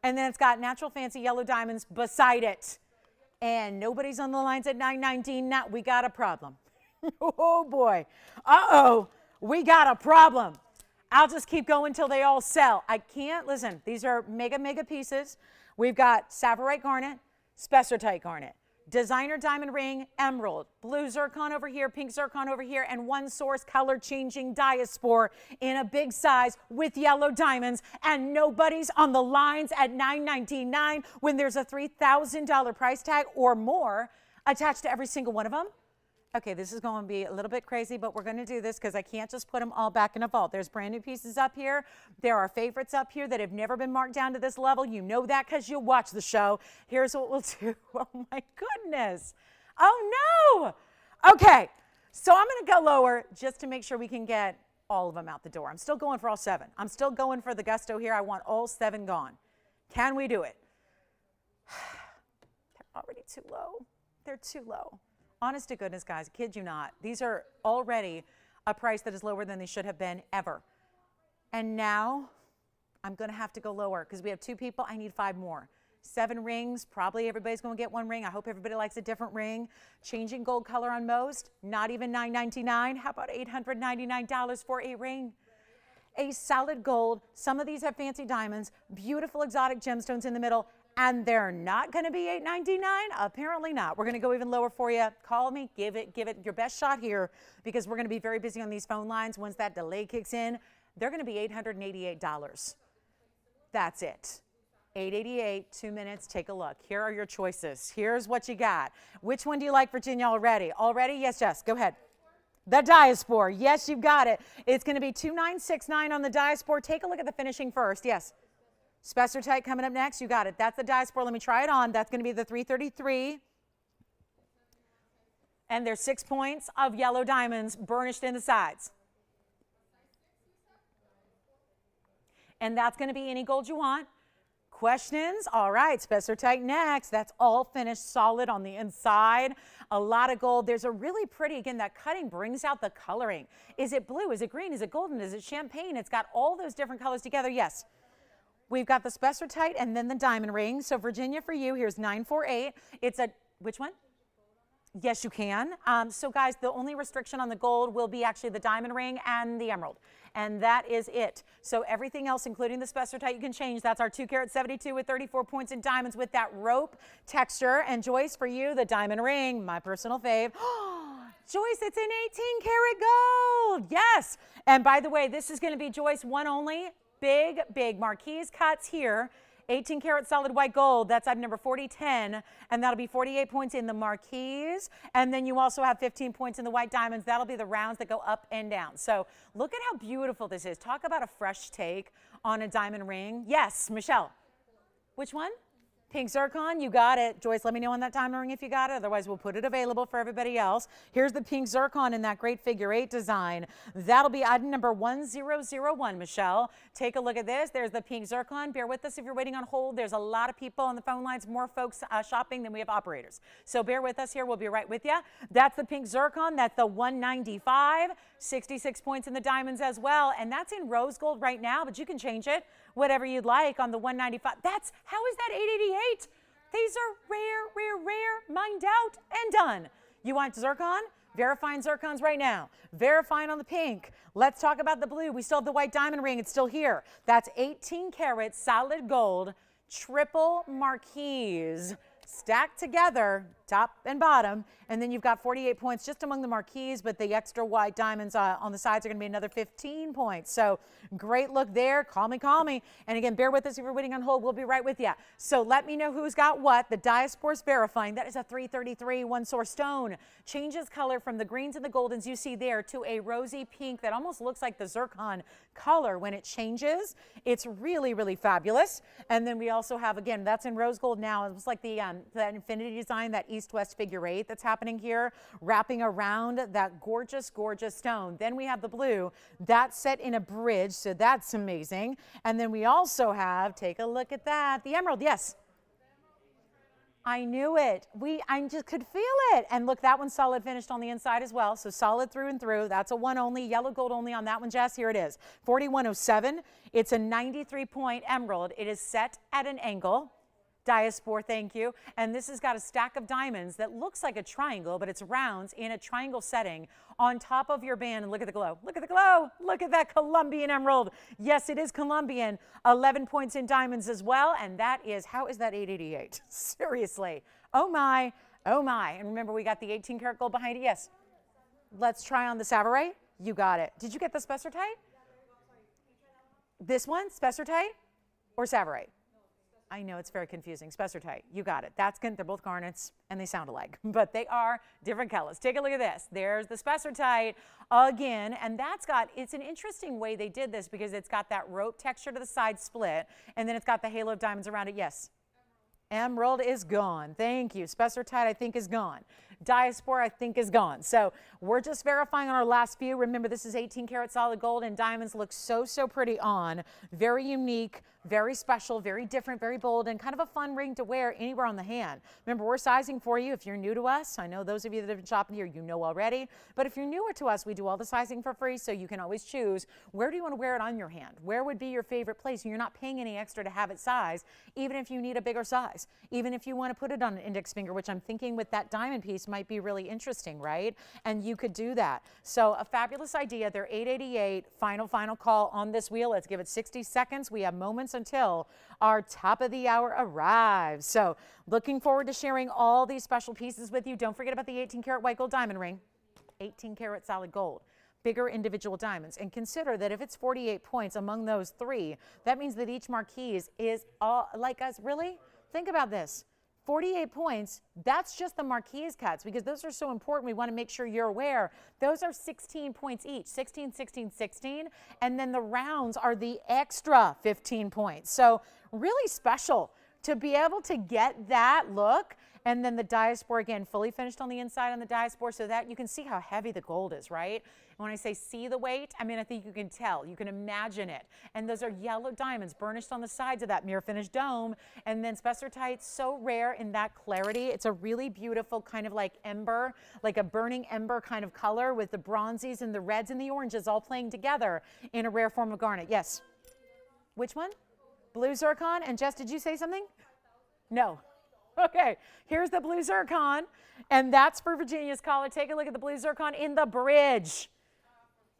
And then it's got natural fancy yellow diamonds beside it. And nobody's on the lines at $9.19. Now we got a problem. Oh, boy. Uh-oh. We got a problem. I'll just keep going until they all sell. I can't, listen, these are mega, mega pieces. We've got sapphire garnet, spessartite garnet, designer diamond ring, emerald, blue zircon over here, pink zircon over here, and one source color changing diaspore in a big size with yellow diamonds. And nobody's on the lines at $9.99 when there's a $3,000 price tag or more attached to every single one of them. Okay, this is going to be a little bit crazy, but we're going to do this because I can't just put them all back in a vault. There's brand new pieces up here. There are favorites up here that have never been marked down to this level. You know that because you watch the show. Here's what we'll do. Oh, my goodness. Oh, no. Okay, so I'm going to go lower just to make sure we can get all of them out the door. I'm still going for all 7. I'm still going for the gusto here. I want all 7 gone. Can we do it? They're already too low. They're too low. Honest to goodness, guys, kid you not. These are already a price that is lower than they should have been ever. And now I'm going to have to go lower because we have 2 people. I need 5 more. 7 rings. Probably everybody's going to get 1 ring. I hope everybody likes a different ring. Changing gold color on most. Not even $9.99. How about $899 for a ring? A solid gold. Some of these have fancy diamonds. Beautiful exotic gemstones in the middle. And they're not going to be $8.99? Apparently not. We're going to go even lower for you. Call me. Give it your best shot here because we're going to be very busy on these phone lines. Once that delay kicks in, they're going to be $888. That's it. $888, 2 minutes. Take a look. Here are your choices. Here's what you got. Which one do you like, Virginia, already? Already? Yes, Jess. Go ahead. The diaspore. Yes, you've got it. It's going to be $2,969 on the diaspore. Take a look at the finishing first. Yes. Spessartite coming up next. You got it. That's the diaspore. Let me try it on. That's going to be the 333. And there's 6 points of yellow diamonds burnished in the sides. And that's going to be any gold you want. Questions? All right, spessartite next. That's all finished solid on the inside. A lot of gold. There's a really pretty, again, that cutting brings out the coloring. Is it blue? Is it green? Is it golden? Is it champagne? It's got all those different colors together. Yes. We've got the spessartite and then the diamond ring. So Virginia, for you, here's 948. It's a, which one? Yes, you can. So guys, the only restriction on the gold will be actually the diamond ring and the emerald. And that is it. So everything else, including the spessartite, you can change. That's our 2 carat 72 with 34 points in diamonds with that rope texture. And Joyce, for you, the diamond ring, my personal fave. Joyce, it's in 18 karat gold. Yes. And by the way, this is going to be Joyce one only. Big, big marquise cuts here. 18 karat solid white gold, that's item number 4010, and that'll be 48 points in the marquise. And then you also have 15 points in the white diamonds. That'll be the rounds that go up and down. So look at how beautiful this is. Talk about a fresh take on a diamond ring. Yes, Michelle. Which one? Pink zircon, you got it. Joyce, let me know on that diamond ring if you got it. Otherwise, we'll put it available for everybody else. Here's the pink zircon in that great figure 8 design. That'll be item number 1001, Michelle. Take a look at this. There's the pink zircon. Bear with us if you're waiting on hold. There's a lot of people on the phone lines, more folks shopping than we have operators. So bear with us here. We'll be right with you. That's the pink zircon. That's the 195. 66 points in the diamonds as well. And that's in rose gold right now, but you can change it whatever you'd like on the 195. How is that 888? These are rare, mined out and done. You want zircon? Verifying zircons right now. Verifying on the pink. Let's talk about the blue. We still have the white diamond ring. It's still here. That's 18 karat solid gold, triple marquise. Stacked together, top and bottom, and then you've got 48 points just among the marquise, but the extra white diamonds on the sides are going to be another 15 points. So great look there. Call me. And again, bear with us if you're waiting on hold. We'll be right with you. So let me know who's got what. The Diaspor's verifying. That is a 333 one source stone. Changes color from the greens and the goldens you see there to a rosy pink that almost looks like the zircon color when it changes. It's really, really fabulous. And then we also have, again, that's in rose gold now. It was like that infinity design, that east-west figure 8 that's happening here, wrapping around that gorgeous, gorgeous stone. Then we have the blue. That's set in a bridge, so that's amazing. And then we also have, take a look at that, the emerald, yes. I knew it. I just could feel it. And look, that one's solid finished on the inside as well. So solid through and through. That's a 1 only, yellow gold only on that one, Jess. Here it is, 4107. It's a 93-point emerald. It is set at an angle. Diaspor, thank you. And this has got a stack of diamonds that looks like a triangle, but it's rounds in a triangle setting on top of your band. And look at the glow. Look at the glow. Look at that Colombian emerald. Yes, it is Colombian. 11 points in diamonds as well. And that is, how is that 888? Seriously. Oh my, oh my. And remember, we got the 18 karat gold behind it. Yes. Let's try on the sapphire. You got it. Did you get the spessartite? This one, spessartite or sapphire? I know it's very confusing. Spessartite, you got it. That's good. They're both garnets and they sound alike, but they are different colors. Take a look at this. There's the spessartite again, and it's an interesting way they did this because it's got that rope texture to the side split, and then it's got the halo of diamonds around it. Yes. Emerald is gone. Thank you. Spessartite, I think, is gone. Diaspora, I think, is gone. So we're just verifying on our last few. Remember, this is 18 karat solid gold, and diamonds look so, so pretty on. Very unique, very special, very different, very bold, and kind of a fun ring to wear anywhere on the hand. Remember, we're sizing for you if you're new to us. I know those of you that have been shopping here, you know already. But if you're newer to us, we do all the sizing for free, so you can always choose where do you want to wear it on your hand. Where would be your favorite place? And you're not paying any extra to have it sized, even if you need a bigger size. Even if you want to put it on an index finger, which I'm thinking with that diamond piece might be really interesting, right? And you could do that. So a fabulous idea. They're 888. Final call on this wheel. Let's give it 60 seconds. We have moments until our top of the hour arrives. So looking forward to sharing all these special pieces with you. Don't forget about the 18 karat white gold diamond ring, 18 karat solid gold. Bigger individual diamonds, and consider that if it's 48 points among those three, that means that each marquise is all like us. Really? Think about this. 48 points, that's just the marquise cuts, because those are so important. We want to make sure you're aware. Those are 16 points each, 16, 16, 16, and then the rounds are the extra 15 points. So really special to be able to get that look. And then the diaspora, again, fully finished on the inside on the diaspora, so that you can see how heavy the gold is, right? And when I say see the weight, I mean, I think you can tell. You can imagine it. And those are yellow diamonds burnished on the sides of that mirror finished dome. And then spessartite, so rare in that clarity. It's a really beautiful kind of like ember, like a burning ember kind of color with the bronzies and the reds and the oranges all playing together in a rare form of garnet. Yes. Which one? Blue zircon. And Jess, did you say something? No. Okay, here's the blue zircon, and that's for Virginia's collar. Take a look at the blue zircon in the bridge.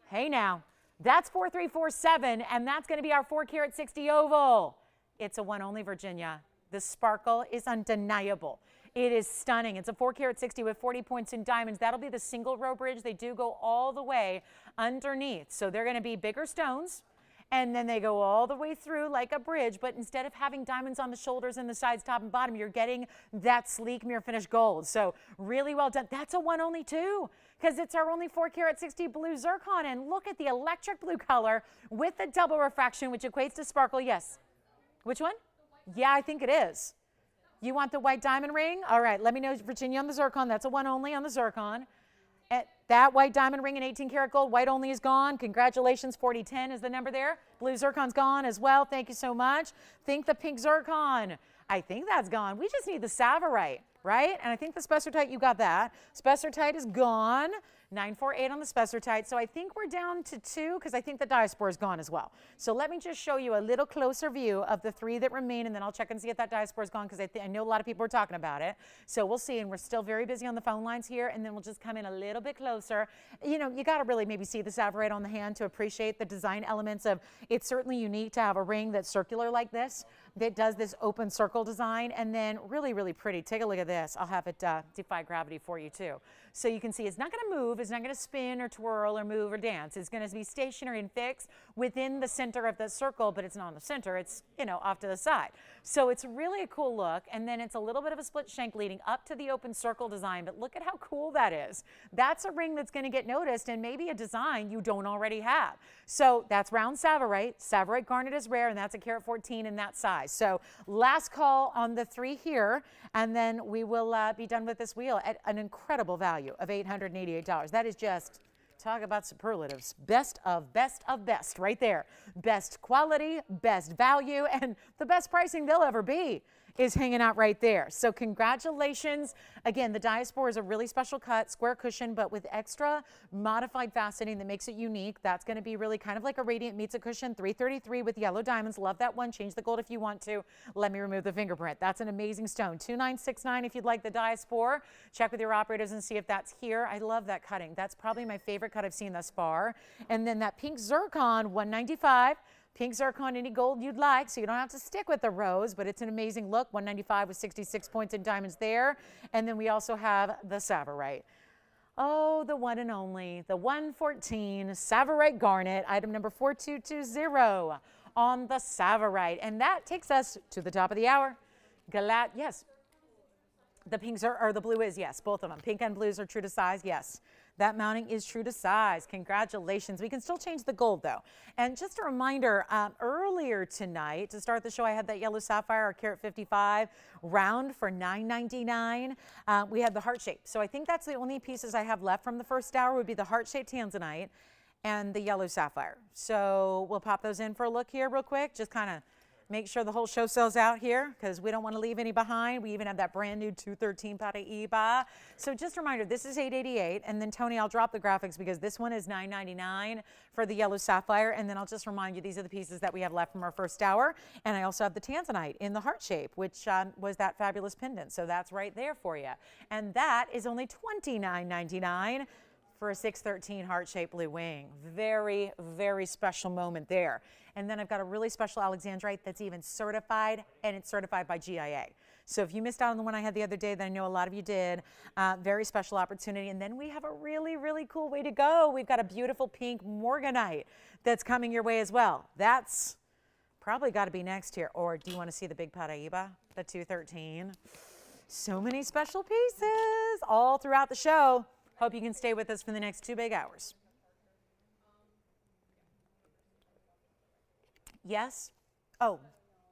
Hey now, that's 4347, and that's going to be our 4 carat 60 oval. It's a one only, Virginia. The sparkle is undeniable. It is stunning. It's a 4 carat 60 with 40 points in diamonds. That'll be the single row bridge. They do go all the way underneath. So they're going to be bigger stones. And then they go all the way through like a bridge, but instead of having diamonds on the shoulders and the sides, top and bottom, you're getting that sleek mirror finish gold. So really well done. That's a one only too, because it's our only 4 carat 60 blue zircon. And look at the electric blue color with the double refraction, which equates to sparkle. Yes. Which one? Yeah, I think it is. You want the white diamond ring? All right, let me know, Virginia, on the zircon. That's a one only on the zircon. That white diamond ring in 18 karat gold, white only is gone. Congratulations, 4010 is the number there. Blue zircon's gone as well. Thank you so much. Think the pink zircon. I think that's gone. We just need the sapphire, right? And I think the spessartite, you got that. Spessartite is gone. 948 on the spessartite. So I think we're down to 2 because I think the diaspora is gone as well. So let me just show you a little closer view of the 3 that remain, and then I'll check and see if that diaspora is gone because I know a lot of people are talking about it. So we'll see, and we're still very busy on the phone lines here, and then we'll just come in a little bit closer. You know, you got to really maybe see the sapphire on the hand to appreciate the design elements of, it's certainly unique to have a ring that's circular like this, that does this open circle design, and then really, really pretty. Take a look at this. I'll have it defy gravity for you too. So you can see it's not going to move, it's not going to spin or twirl or move or dance. It's going to be stationary and fixed within the center of the circle, but it's not in the center, it's, you know, off to the side. So it's really a cool look, and then it's a little bit of a split shank leading up to the open circle design, but look at how cool that is. That's a ring that's going to get noticed and maybe a design you don't already have. So that's round Tsavorite. Tsavorite garnet is rare, and that's a carat 14 in that size. So last call on the 3 here, and then we will be done with this wheel at an incredible value of $888. That is just, talk about superlatives. Best of best of best right there. Best quality, best value, and the best pricing they'll ever be is hanging out right there. So congratulations. Again, the diaspora is a really special cut, square cushion, but with extra modified faceting that makes it unique. That's going to be really kind of like a radiant meets a cushion. 333 with yellow diamonds. Love that one. Change the gold if you want to. Let me remove the fingerprint. That's an amazing stone. 2969 if you'd like the diaspora. Check with your operators and see if that's here. I love that cutting. That's probably my favorite cut I've seen thus far. And then that pink zircon, 195. Pink zircon, any gold you'd like, so you don't have to stick with the rose, but it's an amazing look. 195 with 66 points in diamonds there. And then we also have the Tsavorite. Oh, the one and only, the 114 Tsavorite garnet, item number 4220 on the Tsavorite. And that takes us to the top of the hour. Yes. The pinks are, or the blue is, yes, both of them. Pink and blues are true to size, yes. That mounting is true to size. Congratulations. We can still change the gold though. And just a reminder, earlier tonight to start the show, I had that yellow sapphire, our carat 55 round for $9.99. We had the heart shape. So I think that's the only pieces I have left from the first hour would be the heart shaped tanzanite and the yellow sapphire. So we'll pop those in for a look here real quick. Just kind of make sure the whole show sells out here because we don't want to leave any behind. We even have that brand new 213 Paraiba. So just a reminder, this is $888. And then Tony, I'll drop the graphics because this one is $9.99 for the yellow sapphire. And then I'll just remind you, these are the pieces that we have left from our first hour. And I also have the tanzanite in the heart shape, which was that fabulous pendant. So that's right there for you. And that is only $29.99 for a 613 heart-shaped blue wing. Very, very special moment there. And then I've got a really special alexandrite that's even certified, and it's certified by GIA. So if you missed out on the one I had the other day that I know a lot of you did, very special opportunity. And then we have a really, really cool way to go. We've got a beautiful pink morganite that's coming your way as well. That's probably got to be next here. Or do you want to see the big Paraiba, the 213? So many special pieces all throughout the show. Hope you can stay with us for the next 2 big hours. Yes? Oh,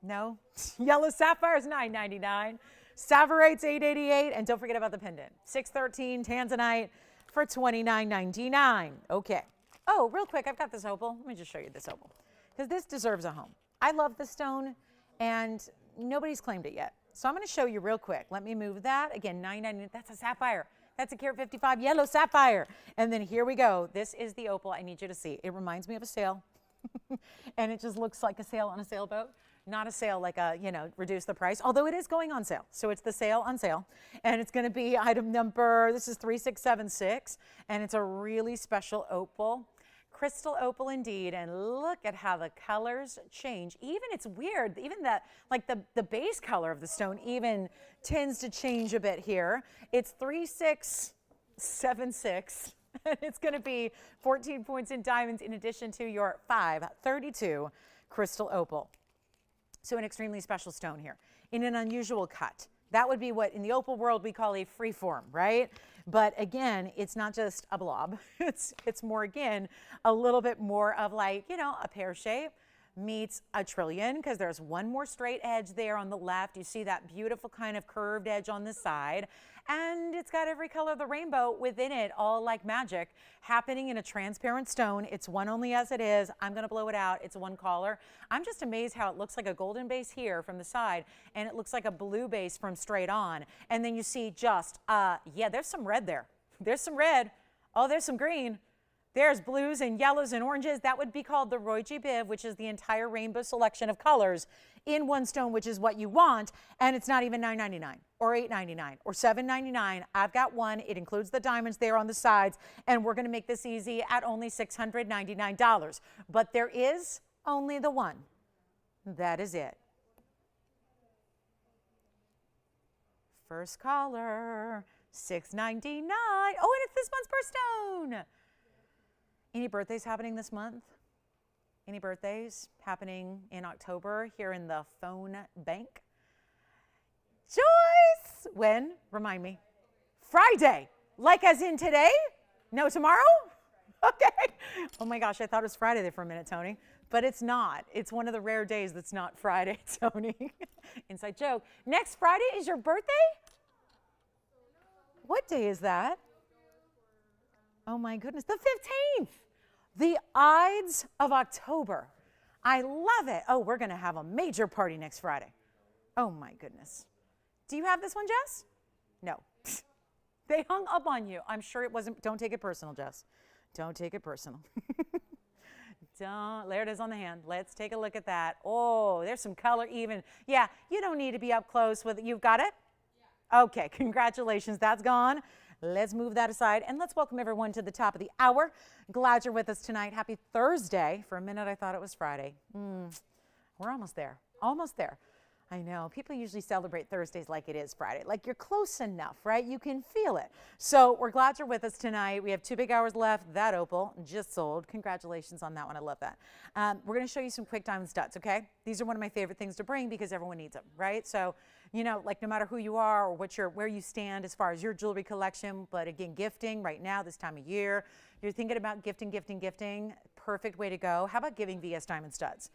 no? Yellow sapphire is $9.99. Tsavorite's $8.88. And don't forget about the pendant. 613 tanzanite for $29.99. Okay. Oh, real quick, I've got this opal. Let me just show you this opal because this deserves a home. I love the stone, and nobody's claimed it yet. So I'm going to show you real quick. Let me move that. Again, $9.99. That's a sapphire. That's a carat 55 yellow sapphire. And then here we go. This is the opal I need you to see. It reminds me of a sail. And it just looks like a sail on a sailboat. Not a sale like a, reduce the price, although it is going on sale. So it's the sale on sale. And it's going to be item number, this is 3676, and it's a really special opal. Crystal opal indeed, and look at how the colors change. Even, it's weird, even that, like the base color of the stone even tends to change a bit here. It's 3676, and it's going to be 14 points in diamonds in addition to your 532 crystal opal. So an extremely special stone here in an unusual cut. That would be what in the opal world we call a free form, right? But again, it's not just a blob. It's more, again, a little bit more of like, a pear shape meets a trillion, because there's one more straight edge there on the left. You see that beautiful kind of curved edge on the side. And it's got every color of the rainbow within it, all like magic, happening in a transparent stone. It's one only as it is. I'm going to blow it out. It's one color. I'm just amazed how it looks like a golden base here from the side, and it looks like a blue base from straight on. And then you see just, yeah, there's some red there. There's some red. Oh, there's some green. There's blues and yellows and oranges. That would be called the Roy G. Biv, which is the entire rainbow selection of colors in one stone, which is what you want. And it's not even $9.99 or $8.99 or $7.99. I've got one. It includes the diamonds there on the sides. And we're going to make this easy at only $699. But there is only the one. That is it. First caller, $6.99. Oh, and it's this month's birthstone. Any birthdays happening this month? Any birthdays happening in October here in the phone bank? Joyce! When? Remind me. Friday. Like as in today? No, tomorrow? Okay. Oh my gosh, I thought it was Friday there for a minute, Tony. But it's not. It's one of the rare days that's not Friday, Tony. Inside joke. Next Friday is your birthday? What day is that? Oh my goodness, the 15th. The Ides of October. I love it. Oh, we're going to have a major party next Friday. Oh my goodness. Do you have this one, Jess? No. They hung up on you. I'm sure it wasn't. Don't take it personal, Jess. Don't take it personal. There it is on the hand. Let's take a look at that. Oh, there's some color even. Yeah, you don't need to be up close with it. You've got it? Yeah. Okay, congratulations. That's gone. Let's move that aside, and let's welcome everyone to the top of the hour. Glad you're with us tonight. Happy Thursday. For a minute, I thought it was Friday. We're almost there. Almost there. I know. People usually celebrate Thursdays like it is Friday. Like you're close enough, right? You can feel it. So we're glad you're with us tonight. We have 2 big hours left. That opal just sold. Congratulations on that one. I love that. We're going to show you some quick diamond studs, okay? These are one of my favorite things to bring because everyone needs them, right? So, like no matter who you are or where you stand as far as your jewelry collection, but again, gifting right now, this time of year, you're thinking about gifting, perfect way to go. How about giving VS Diamond Studs?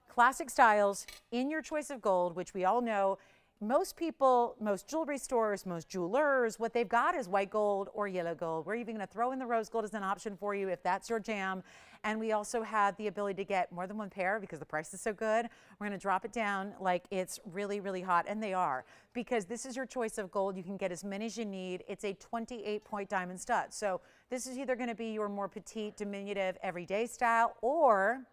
Classic styles in your choice of gold, which we all know most people, most jewelry stores, most jewelers, what they've got is white gold or yellow gold. We're even going to throw in the rose gold as an option for you if that's your jam. And we also have the ability to get more than one pair because the price is so good. We're going to drop it down like it's really, really hot. And they are, because this is your choice of gold. You can get as many as you need. It's a 28-point diamond stud. So this is either going to be your more petite, diminutive, everyday style, or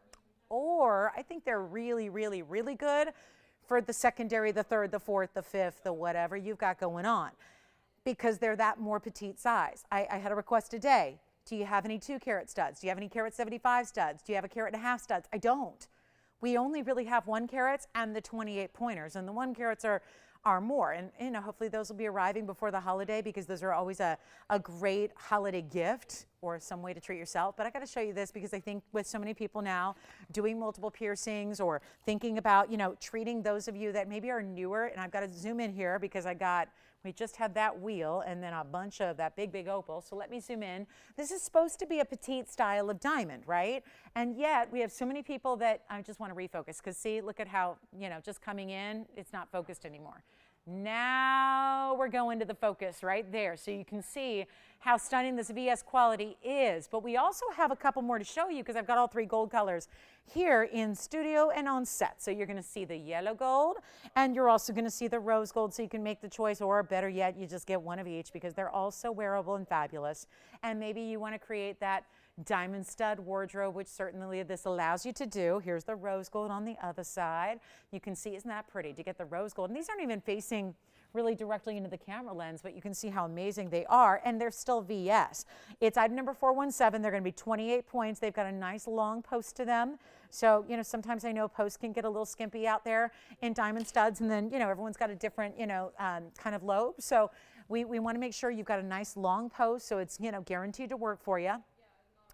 I think they're really, really, really good for the secondary, the third, the fourth, the fifth, the whatever you've got going on, because they're that more petite size. I had a request today. Do you have any 2-carat studs? Do you have any carat 75 studs? Do you have a 1.5-carat studs? I don't. We only really have 1 carats and the 28 pointers, and the 1 carats are more. And hopefully those will be arriving before the holiday, because those are always a great holiday gift or some way to treat yourself. But I got to show you this because I think with so many people now doing multiple piercings or thinking about, treating those of you that maybe are newer, and I've got to zoom in here because we just had that wheel and then a bunch of that big, big opal. So let me zoom in. This is supposed to be a petite style of diamond, right? And yet we have so many people that I just want to refocus, because see, look at how, just coming in, it's not focused anymore. Now we're going to the focus right there. So you can see how stunning this VS quality is. But we also have a couple more to show you because I've got all 3 gold colors here in studio and on set. So you're going to see the yellow gold, and you're also going to see the rose gold, so you can make the choice, or better yet, you just get one of each because they're all so wearable and fabulous. And maybe you want to create that diamond stud wardrobe, which certainly this allows you to do. Here's the rose gold on the other side. You can see, isn't that pretty to get the rose gold? And these aren't even facing really directly into the camera lens, but you can see how amazing they are, and they're still VS. It's item number 417. They're going to be 28 points. They've got a nice long post to them. So, you know, sometimes I know posts can get a little skimpy out there in diamond studs, and then, you know, everyone's got a different, you know, kind of lobe. So we want to make sure you've got a nice long post, so it's, you know, guaranteed to work for you.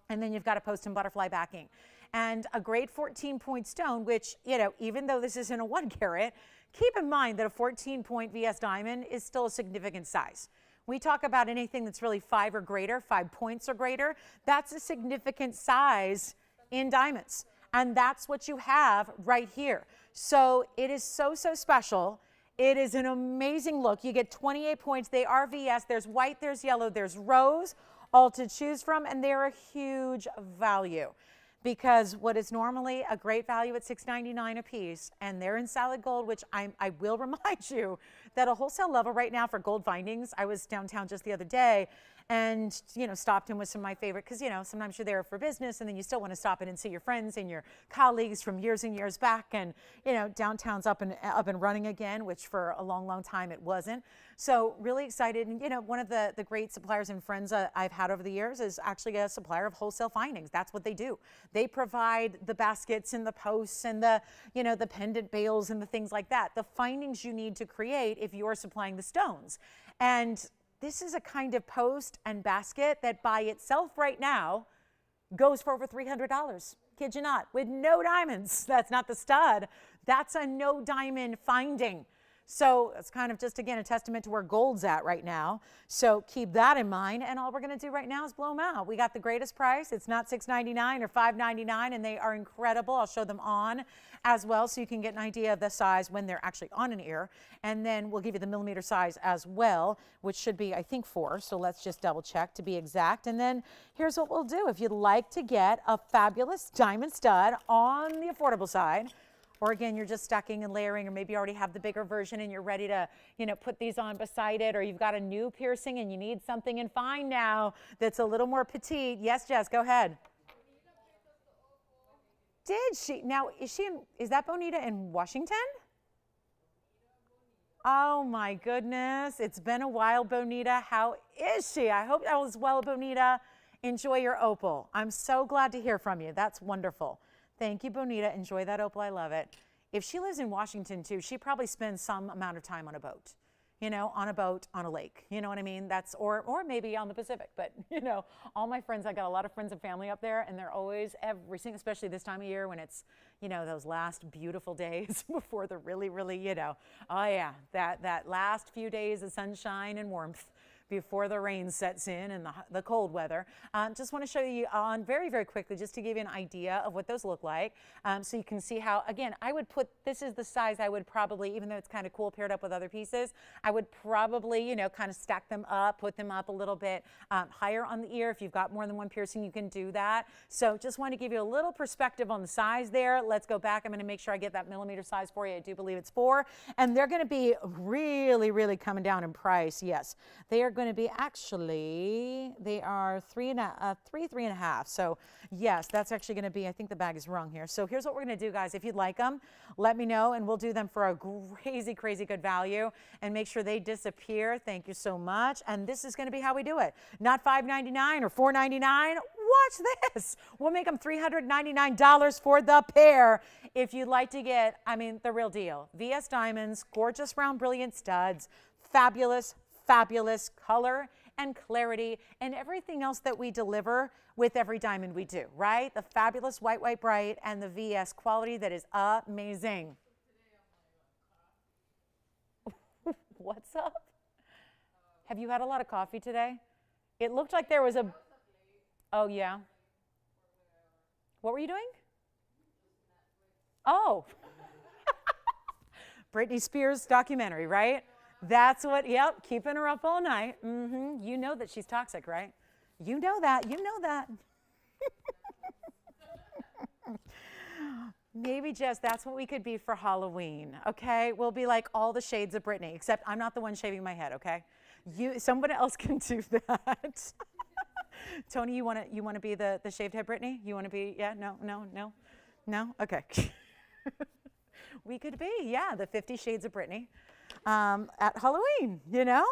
And then you've got a post and butterfly backing. And a great 14-point stone, which, you know, even though this isn't a 1 carat, keep in mind that a 14-point VS diamond is still a significant size. We talk about anything that's really 5 or greater, 5 points or greater. That's a significant size in diamonds. And that's what you have right here. So it is so, so special. It is an amazing look. You get 28 points. They are VS. There's white, there's yellow, there's rose, all to choose from. And they're a huge value, because what is normally a great value at $6.99 a piece, and they're in solid gold, which I will remind you that a wholesale level right now for gold findings, I was downtown just the other day and, you know, stopped in with some of my favorite, because, you know, sometimes you're there for business and then you still want to stop in and see your friends and your colleagues from years and years back. And, you know, downtown's up and running again, which for a long, long time it wasn't. So really excited. And, you know, one of the great suppliers and friends I've had over the years is actually a supplier of wholesale findings. That's what they do. They provide the baskets and the posts and the, you know, the pendant bales and the things like that, the findings you need to create if you're supplying the stones. And this is a kind of post and basket that by itself right now goes for over $300. Kid you not, with no diamonds. That's not the stud. That's a no diamond finding. So it's kind of just, again, a testament to where gold's at right now. So keep that in mind. And all we're going to do right now is blow them out. We got the greatest price. It's not $6.99 or $5.99, and they are incredible. I'll show them on as well so you can get an idea of the size when they're actually on an ear. And then we'll give you the millimeter size as well, which should be, I think, 4. So let's just double check to be exact. And then here's what we'll do. If you'd like to get a fabulous diamond stud on the affordable side, or again, you're just stacking and layering, or maybe you already have the bigger version and you're ready to, you know, put these on beside it, or you've got a new piercing and you need something in fine now that's a little more petite. Yes, Jess, go ahead. Did she? Now, is that Bonita in Washington? Oh my goodness, it's been a while, Bonita. How is she? I hope all is well, Bonita. Enjoy your opal. I'm so glad to hear from you. That's wonderful. Thank you, Bonita. Enjoy that opal. I love it. If she lives in Washington too, she probably spends some amount of time on a boat, you know, on a boat, on a lake. You know what I mean? That's, or maybe on the Pacific. But, you know, all my friends, I got a lot of friends and family up there, and they're always, especially this time of year when it's, you know, those last beautiful days before the really, really, you know, oh yeah, that last few days of sunshine and warmth before the rain sets in and the cold weather. Just want to show you on very, very quickly, just to give you an idea of what those look like. So you can see how, again, I would put, this is the size I would probably, even though it's kind of cool paired up with other pieces, I would probably, you know, kind of stack them up, put them up a little bit higher on the ear. If you've got more than one piercing, you can do that. So just want to give you a little perspective on the size there. Let's go back. I'm going to make sure I get that millimeter size for you. I do believe it's 4. And they're going to be really, really coming down in price. Yes, they are going to be actually, they are 3.5. So yes, that's actually going to be, I think the bag is wrong here. So here's what we're going to do, guys. If you'd like them, let me know and we'll do them for a crazy, crazy good value and make sure they disappear. Thank you so much. And this is going to be how we do it. Not $5.99 or $4.99. Watch this. We'll make them $399 for the pair. If you'd like to get, I mean, the real deal. VS diamonds, gorgeous round brilliant studs, fabulous, fabulous color and clarity and everything else that we deliver with every diamond we do, right? The fabulous white, white, bright, and the VS quality that is amazing. What's up? Have you had a lot of coffee today? It looked like there was a... Oh, yeah. What were you doing? Oh. Britney Spears documentary, right? That's what, yep, keeping her up all night. You know that she's toxic, right? You know that, you know that. Maybe just that's what we could be for Halloween, okay? We'll be like all the shades of Britney, except I'm not the one shaving my head, okay? Someone else can do that. Tony, you want to be the shaved head Brittany? You want to be, yeah, no? Okay. We could be, yeah, the 50 Shades of Brittany at Halloween, you know?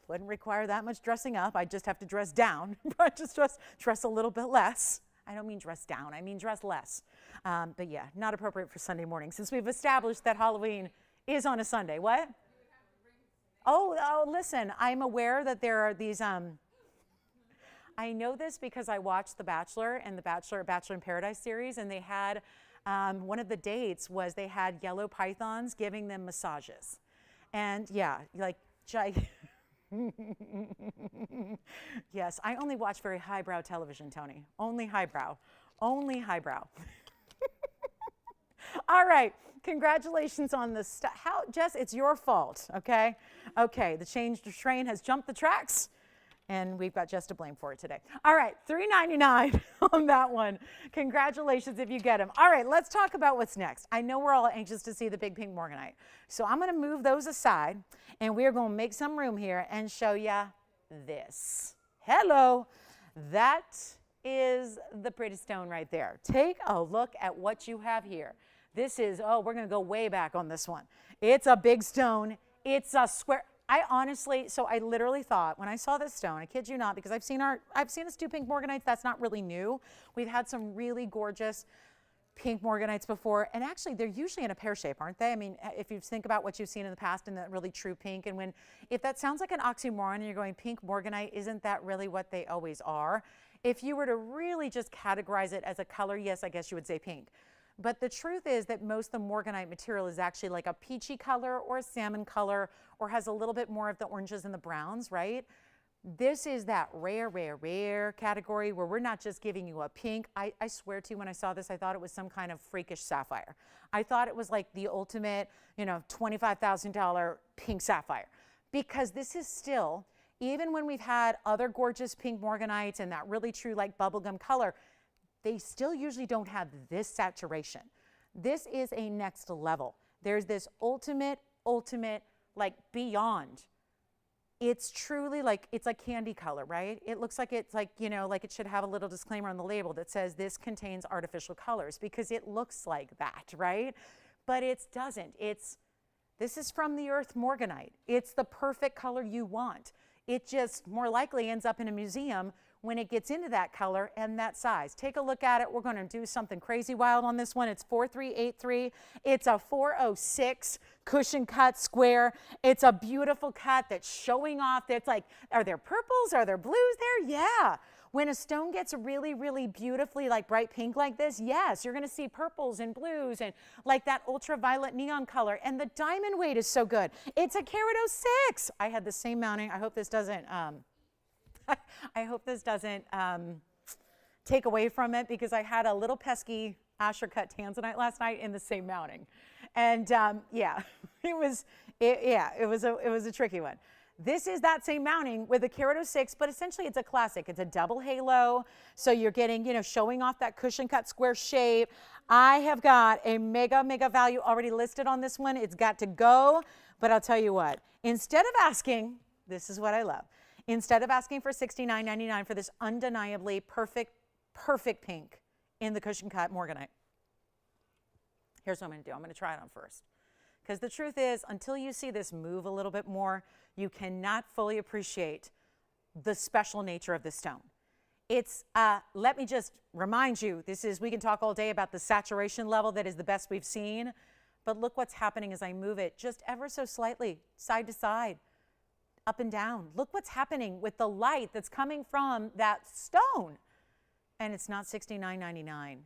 Wouldn't require that much dressing up. I'd just have to dress down, but just dress a little bit less. I don't mean dress down, I mean dress less. But yeah, not appropriate for Sunday morning since we've established that Halloween is on a Sunday. What? Oh, listen, I'm aware that there are these, I know this because I watched The Bachelor and the Bachelor in Paradise series, and they had, one of the dates was they had yellow pythons giving them massages. And yeah, like, yes, I only watch very highbrow television, Tony. Only highbrow. Only highbrow. All right, congratulations on this. Jess, it's your fault, okay? Okay, the train has jumped the tracks, and we've got Jess to blame for it today. All right, $3.99 on that one. Congratulations if you get them. All right, let's talk about what's next. I know we're all anxious to see the big pink morganite, so I'm going to move those aside, and we are going to make some room here and show you this. Hello, that is the pretty stone right there. Take a look at what you have here. This is, oh, we're going to go way back on this one. It's a big stone. It's a square. I literally thought when I saw this stone, I kid you not, because I've seen us do pink morganites. That's not really new. We've had some really gorgeous pink morganites before, and actually they're usually in a pear shape, aren't they? I mean, if you think about what you've seen in the past in that really true pink, and if that sounds like an oxymoron and you're going pink morganite, isn't that really what they always are? If you were to really just categorize it as a color, yes, I guess you would say pink. But the truth is that most of the morganite material is actually like a peachy color or a salmon color, or has a little bit more of the oranges and the browns, right? This is that rare category where we're not just giving you a pink. I swear to you, when I saw this, I thought it was some kind of freakish sapphire. I thought it was like the ultimate, $25,000 pink sapphire. Because this is still, even when we've had other gorgeous pink morganites and that really true like bubblegum color, they still usually don't have this saturation. This is a next level. There's this ultimate, like beyond. It's truly like, it's like candy color, right? It looks like it's like, like it should have a little disclaimer on the label that says this contains artificial colors, because it looks like that, right? But it doesn't. This is from the earth morganite. It's the perfect color you want. It just more likely ends up in a museum when it gets into that color and that size. Take a look at it. We're going to do something crazy wild on this one. It's 4383. It's a 406 cushion cut square. It's a beautiful cut that's showing off. It's like, are there purples? Are there blues there? Yeah. When a stone gets really beautifully like bright pink like this, yes, you're going to see purples and blues and like that ultraviolet neon color. And the diamond weight is so good. It's a carat 06. I had the same mounting. I hope this doesn't take away from it, because I had a little pesky Asher cut tanzanite last night in the same mounting, and yeah, it was a tricky one. This is that same mounting with a carat 06, but essentially it's a classic. It's a double halo, so you're getting showing off that cushion cut square shape. I have got a mega value already listed on this one. It's got to go, but I'll tell you what. Instead of asking, this is what I love. Instead of asking for $69.99 for this undeniably perfect pink in the cushion cut morganite, here's what I'm going to do. I'm going to try it on first. Because the truth is, until you see this move a little bit more, you cannot fully appreciate the special nature of this stone. It's, let me just remind you, we can talk all day about the saturation level that is the best we've seen, but look what's happening as I move it just ever so slightly, side to side, up and down. Look what's happening with the light that's coming from that stone. And it's not $69.99.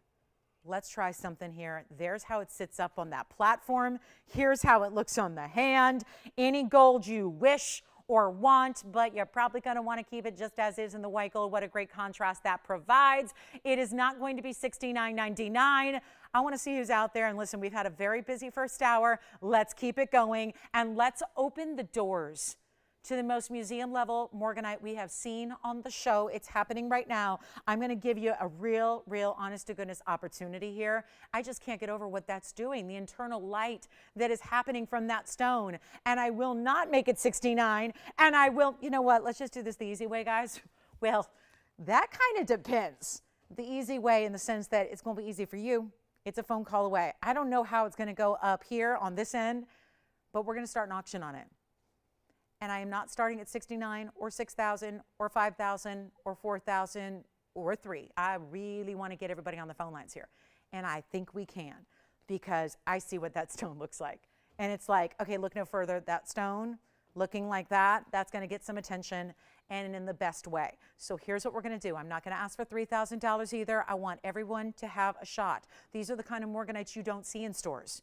Let's try something here. There's how it sits up on that platform. Here's how it looks on the hand. Any gold you wish or want, but you're probably going to want to keep it just as is in the white gold. What a great contrast that provides. It is not going to be $69.99. I want to see who's out there. And listen, we've had a very busy first hour. Let's keep it going, and let's open the doors to the most museum level morganite we have seen on the show. It's happening right now. I'm going to give you a real honest to goodness opportunity here. I just can't get over what that's doing, the internal light that is happening from that stone. And I will not make it 69. And I will, you know what, let's just do this the easy way, guys. Well, That kind of depends. The easy way in the sense that it's going to be easy for you. It's a phone call away. I don't know how it's going to go up here on this end, but we're going to start an auction on it. And I am not starting at 69 or 6,000 or 5,000 or 4,000 or 3. I really want to get everybody on the phone lines here. And I think we can, because I see what that stone looks like. And it's like, okay, look no further. That stone looking like that, that's going to get some attention, and in the best way. So here's what we're going to do. I'm not going to ask for $3,000 either. I want everyone to have a shot. These are the kind of morganites you don't see in stores.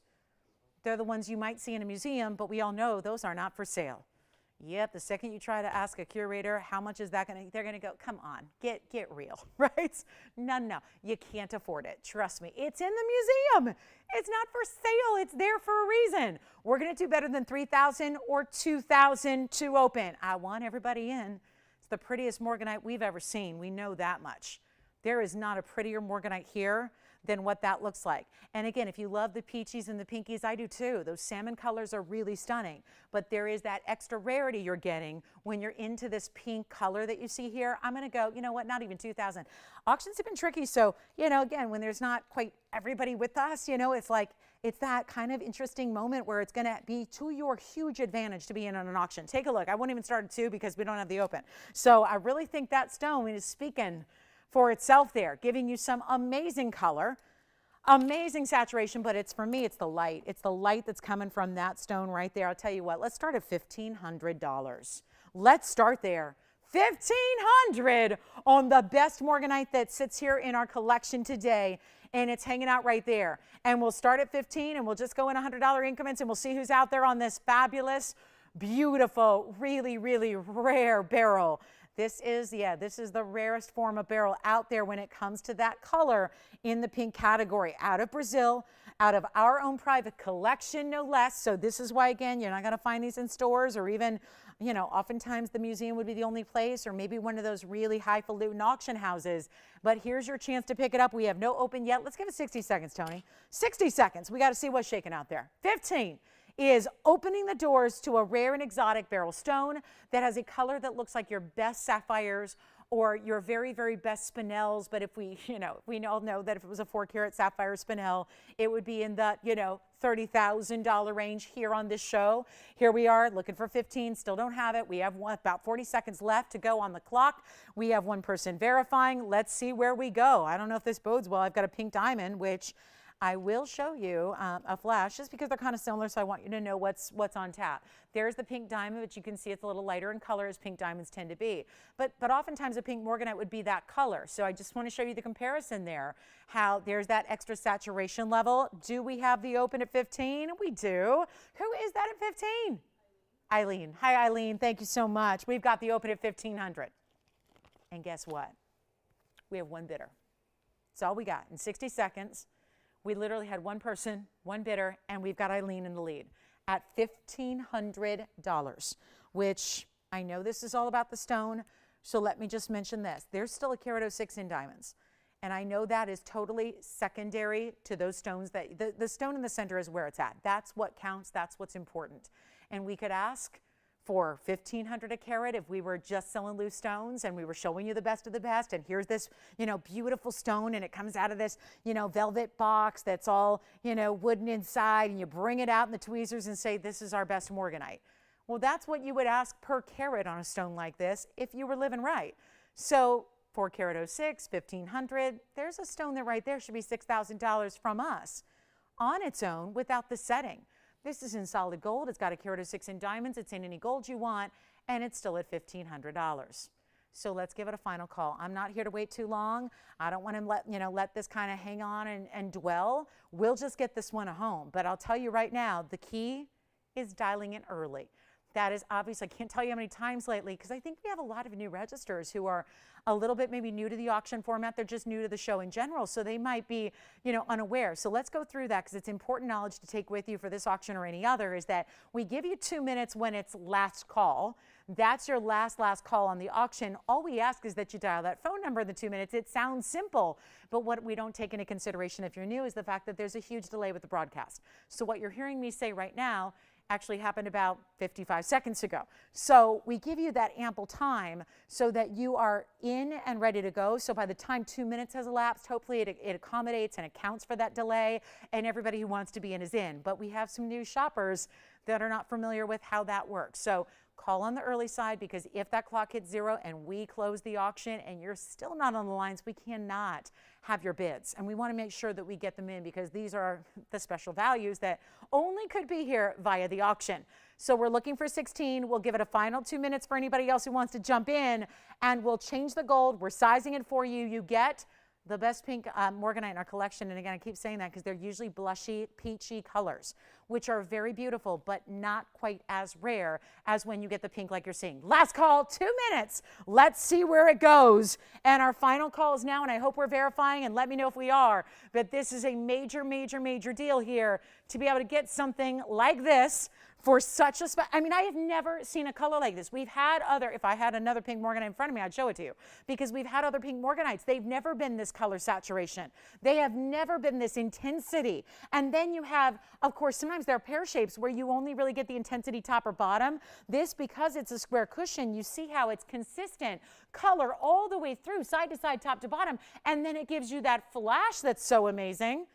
They're the ones you might see in a museum, but we all know those are not for sale. Yep, the second you try to ask a curator, how much is that going to, they're going to go, come on, get real, right? No, you can't afford it. Trust me, it's in the museum. It's not for sale. It's there for a reason. We're going to do better than 3,000 or 2,000 to open. I want everybody in. It's the prettiest morganite we've ever seen. We know that much. There is not a prettier morganite here than what that looks like. And again, if you love the peachies and the pinkies, I do too. Those salmon colors are really stunning. But there is that extra rarity you're getting when you're into this pink color that you see here. I'm going to go, you know what, not even 2,000. Auctions have been tricky. So, you know, again, when there's not quite everybody with us, you know, it's like, it's that kind of interesting moment where it's going to be to your huge advantage to be in on an auction. Take a look. I won't even start at 2 because we don't have the open. So I really think that stone is speaking for itself there, giving you some amazing color, amazing saturation, but it's, for me, it's the light. It's the light that's coming from that stone right there. I'll tell you what, let's start at $1,500. Let's start there. $1,500 on the best morganite that sits here in our collection today, and it's hanging out right there. And we'll start at 15, and we'll just go in $100 increments, and we'll see who's out there on this fabulous, beautiful, really, really rare beryl. This is the rarest form of beryl out there when it comes to that color in the pink category. Out of Brazil, out of our own private collection, no less. So this is why, again, you're not going to find these in stores, or even, you know, oftentimes the museum would be the only place, or maybe one of those really highfalutin auction houses. But here's your chance to pick it up. We have no open yet. Let's give it 60 seconds, Tony. 60 seconds. We got to see what's shaking out there. 15. Is opening the doors to a rare and exotic beryl stone that has a color that looks like your best sapphires or your very, very best spinels. But if we, you know, we all know that if it was a 4-carat sapphire spinel, it would be in the, you know, $30,000 range here on this show. Here we are looking for 15, still don't have it. We have about 40 seconds left to go on the clock. We have one person verifying. Let's see where we go. I don't know if this bodes well. I've got a pink diamond, which I will show you a flash just because they're kind of similar, so I want you to know what's on tap. There's the pink diamond, but you can see it's a little lighter in color as pink diamonds tend to be. But oftentimes a pink morganite would be that color. So I just want to show you the comparison there, how there's that extra saturation level. Do we have the open at 15? We do. Who is that at 15? Eileen. Hi, Eileen. Thank you so much. We've got the open at 1,500. And guess what? We have one bidder. That's all we got in 60 seconds. We literally had one person, one bidder, and we've got Eileen in the lead at $1,500, which I know this is all about the stone, so let me just mention this. There's still a carat 06 in diamonds, and I know that is totally secondary to those stones. That the stone in the center is where it's at. That's what counts. That's what's important. And we could ask for $1,500 a carat if we were just selling loose stones and we were showing you the best of the best, and here's this, you know, beautiful stone, and it comes out of this, you know, velvet box that's all, you know, wooden inside, and you bring it out in the tweezers and say, this is our best morganite. Well, that's what you would ask per carat on a stone like this if you were living right. So 4 carat 06, $1,500, there's a stone that right there should be $6,000 from us on its own without the setting. This is in solid gold. It's got a carat 06 in diamonds. It's in any gold you want, and it's still at $1,500. So let's give it a final call. I'm not here to wait too long. I don't want to let this kind of hang on and dwell. We'll just get this one home. But I'll tell you right now, the key is dialing in early. That is obvious. I can't tell you how many times lately, because I think we have a lot of new registers who are a little bit maybe new to the auction format. They're just new to the show in general, so they might be, you know, unaware. So let's go through that, because it's important knowledge to take with you for this auction or any other, is that we give you 2 minutes when it's last call. That's your last call on the auction. All we ask is that you dial that phone number in the 2 minutes. It sounds simple, but what we don't take into consideration if you're new is the fact that there's a huge delay with the broadcast. So what you're hearing me say right now actually happened about 55 seconds ago. So we give you that ample time so that you are in and ready to go. So by the time 2 minutes has elapsed, hopefully it accommodates and accounts for that delay, and everybody who wants to be in is in. But we have some new shoppers that are not familiar with how that works. So call on the early side, because if that clock hits 0 and we close the auction and you're still not on the lines, we cannot have your bids. And we want to make sure that we get them in, because these are the special values that only could be here via the auction. So we're looking for 16. We'll give it a final 2 minutes for anybody else who wants to jump in, and we'll change the gold. We're sizing it for you. You get the best pink morganite in our collection. And again, I keep saying that because they're usually blushy, peachy colors, which are very beautiful, but not quite as rare as when you get the pink like you're seeing. Last call, 2 minutes. Let's see where it goes. And our final call is now, and I hope we're verifying, and let me know if we are. But this is a major, major, major deal here to be able to get something like this for such a I mean, I have never seen a color like this. We've had other, if I had another pink morganite in front of me, I'd show it to you, because we've had other pink morganites. They've never been this color saturation. They have never been this intensity. And then you have, of course, sometimes there are pear shapes where you only really get the intensity top or bottom. This, because it's a square cushion, you see how it's consistent color all the way through, side to side, top to bottom, and then it gives you that flash that's so amazing.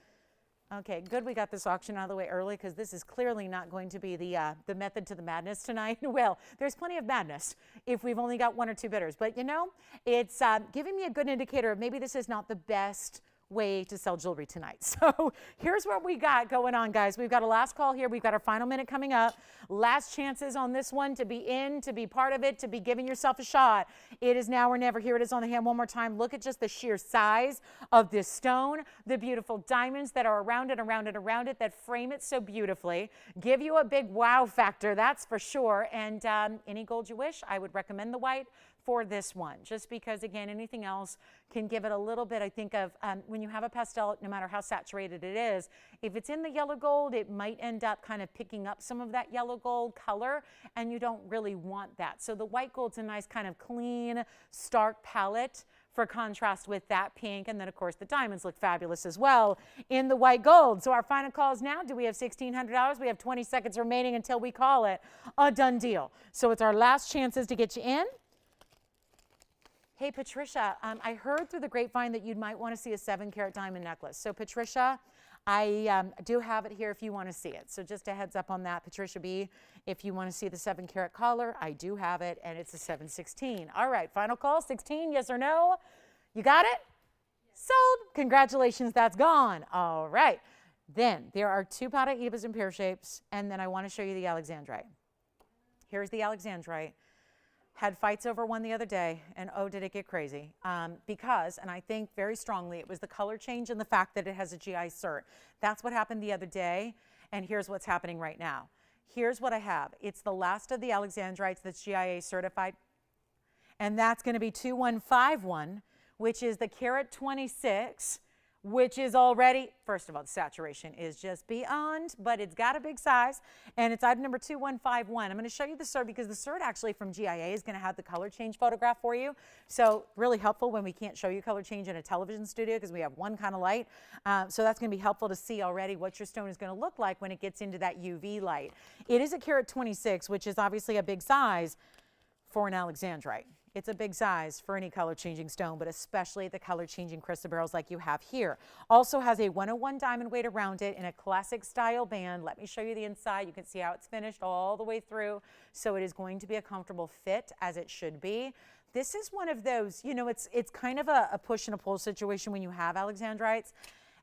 Okay, good we got this auction out of the way early, because this is clearly not going to be the method to the madness tonight. Well, there's plenty of madness if we've only got 1 or 2 bidders. But, you know, it's giving me a good indicator of maybe this is not the best way to sell jewelry tonight. So here's what we got going on, guys. We've got a last call here. We've got our final minute coming up. Last chances on this one to be in, to be part of it, to be giving yourself a shot. It is now or never. Here it is on the hand one more time. Look at just the sheer size of this stone, the beautiful diamonds that are around it, around it, around it, that frame it so beautifully. Give you a big wow factor, that's for sure. And any gold you wish, I would recommend the white for this one, just because, again, anything else can give it a little bit, I think, of when you have a pastel, no matter how saturated it is, if it's in the yellow gold, it might end up kind of picking up some of that yellow gold color, and you don't really want that. So the white gold's a nice kind of clean, stark palette for contrast with that pink. And then, of course, the diamonds look fabulous as well in the white gold. So our final call is now. Do we have $1,600? We have 20 seconds remaining until we call it a done deal. So it's our last chances to get you in. Hey, Patricia, I heard through the grapevine that you might want to see a 7-carat diamond necklace. So, Patricia, I do have it here if you want to see it. So just a heads up on that, Patricia B. If you want to see the 7-carat collar, I do have it, and it's a 7/16. All right, final call, 16, yes or no? You got it? Sold. Congratulations, that's gone. All right. Then there are 2 Paraibas in pear shapes, and then I want to show you the alexandrite. Here's the alexandrite. Had fights over one the other day, and oh, did it get crazy. Because, and I think very strongly, it was the color change and the fact that it has a GI cert. That's what happened the other day, and here's what's happening right now. Here's what I have. It's the last of the alexandrites that's GIA certified, and that's going to be 2151, which is the carat 26, which is already, first of all, the saturation is just beyond, but it's got a big size, and it's item number 2151. I'm going to show you the cert, because the cert actually from GIA is going to have the color change photograph for you. So really helpful when we can't show you color change in a television studio because we have one kind of light. So that's going to be helpful to see already what your stone is going to look like when it gets into that UV light. It is a carat 26, which is obviously a big size for an alexandrite. It's a big size for any color changing stone, but especially the color changing chrysoberyls like you have here. Also has a 101 diamond weight around it in a classic style band. Let me show you the inside. You can see how it's finished all the way through. So it is going to be a comfortable fit, as it should be. This is one of those, you know, it's kind of a push and a pull situation when you have alexandrites.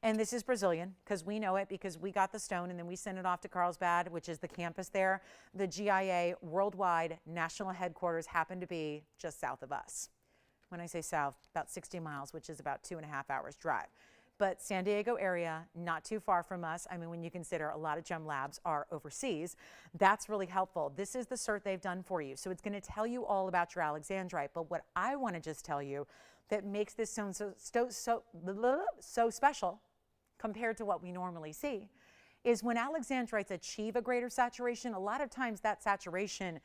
And this is Brazilian, because we know it, because we got the stone and then we sent it off to Carlsbad, which is the campus there. The GIA worldwide national headquarters happen to be just south of us. When I say south, about 60 miles, which is about 2.5 hours drive. But San Diego area, not too far from us. I mean, when you consider a lot of gem labs are overseas, that's really helpful. This is the cert they've done for you. So it's going to tell you all about your alexandrite. But what I want to just tell you that makes this stone so special compared to what we normally see is when alexandrites achieve a greater saturation, a lot of times that saturation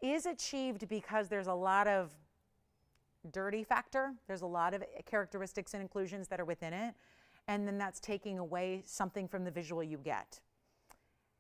is achieved because there's a lot of dirty factor. There's a lot of characteristics and inclusions that are within it, and then that's taking away something from the visual you get.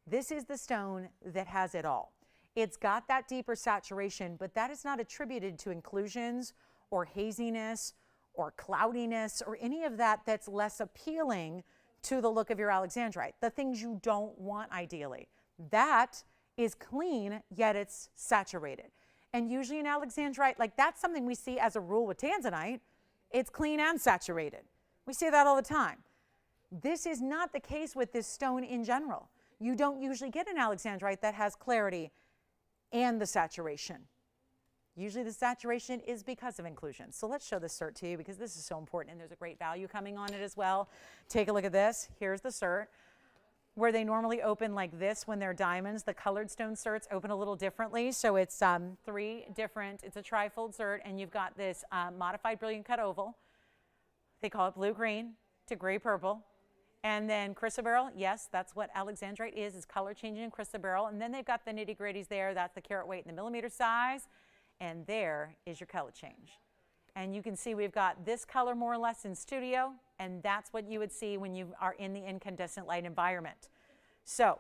This is the stone that has it all. It's got that deeper saturation, but that is not attributed to inclusions or haziness or cloudiness or any of that that's less appealing to the look of your alexandrite, the things you don't want ideally. That is clean, yet it's saturated. And usually in alexandrite, like that's something we see as a rule with tanzanite, it's clean and saturated. We see that all the time. This is not the case with this stone in general. You don't usually get an alexandrite that has clarity and the saturation. Usually the saturation is because of inclusion. So let's show this cert to you because this is so important and there's a great value coming on it as well. Take a look at this. Here's the cert. Where they normally open like this when they're diamonds, the colored stone certs open a little differently. So it's three different, it's a trifold cert, and you've got this modified brilliant cut oval. They call it blue-green to gray-purple. And then chrysoberyl, yes, that's what alexandrite is color changing in chrysoberyl. And then they've got the nitty-gritties there. That's the carat weight and the millimeter size. And there is your color change. And you can see we've got this color more or less in studio, and that's what you would see when you are in the incandescent light environment. So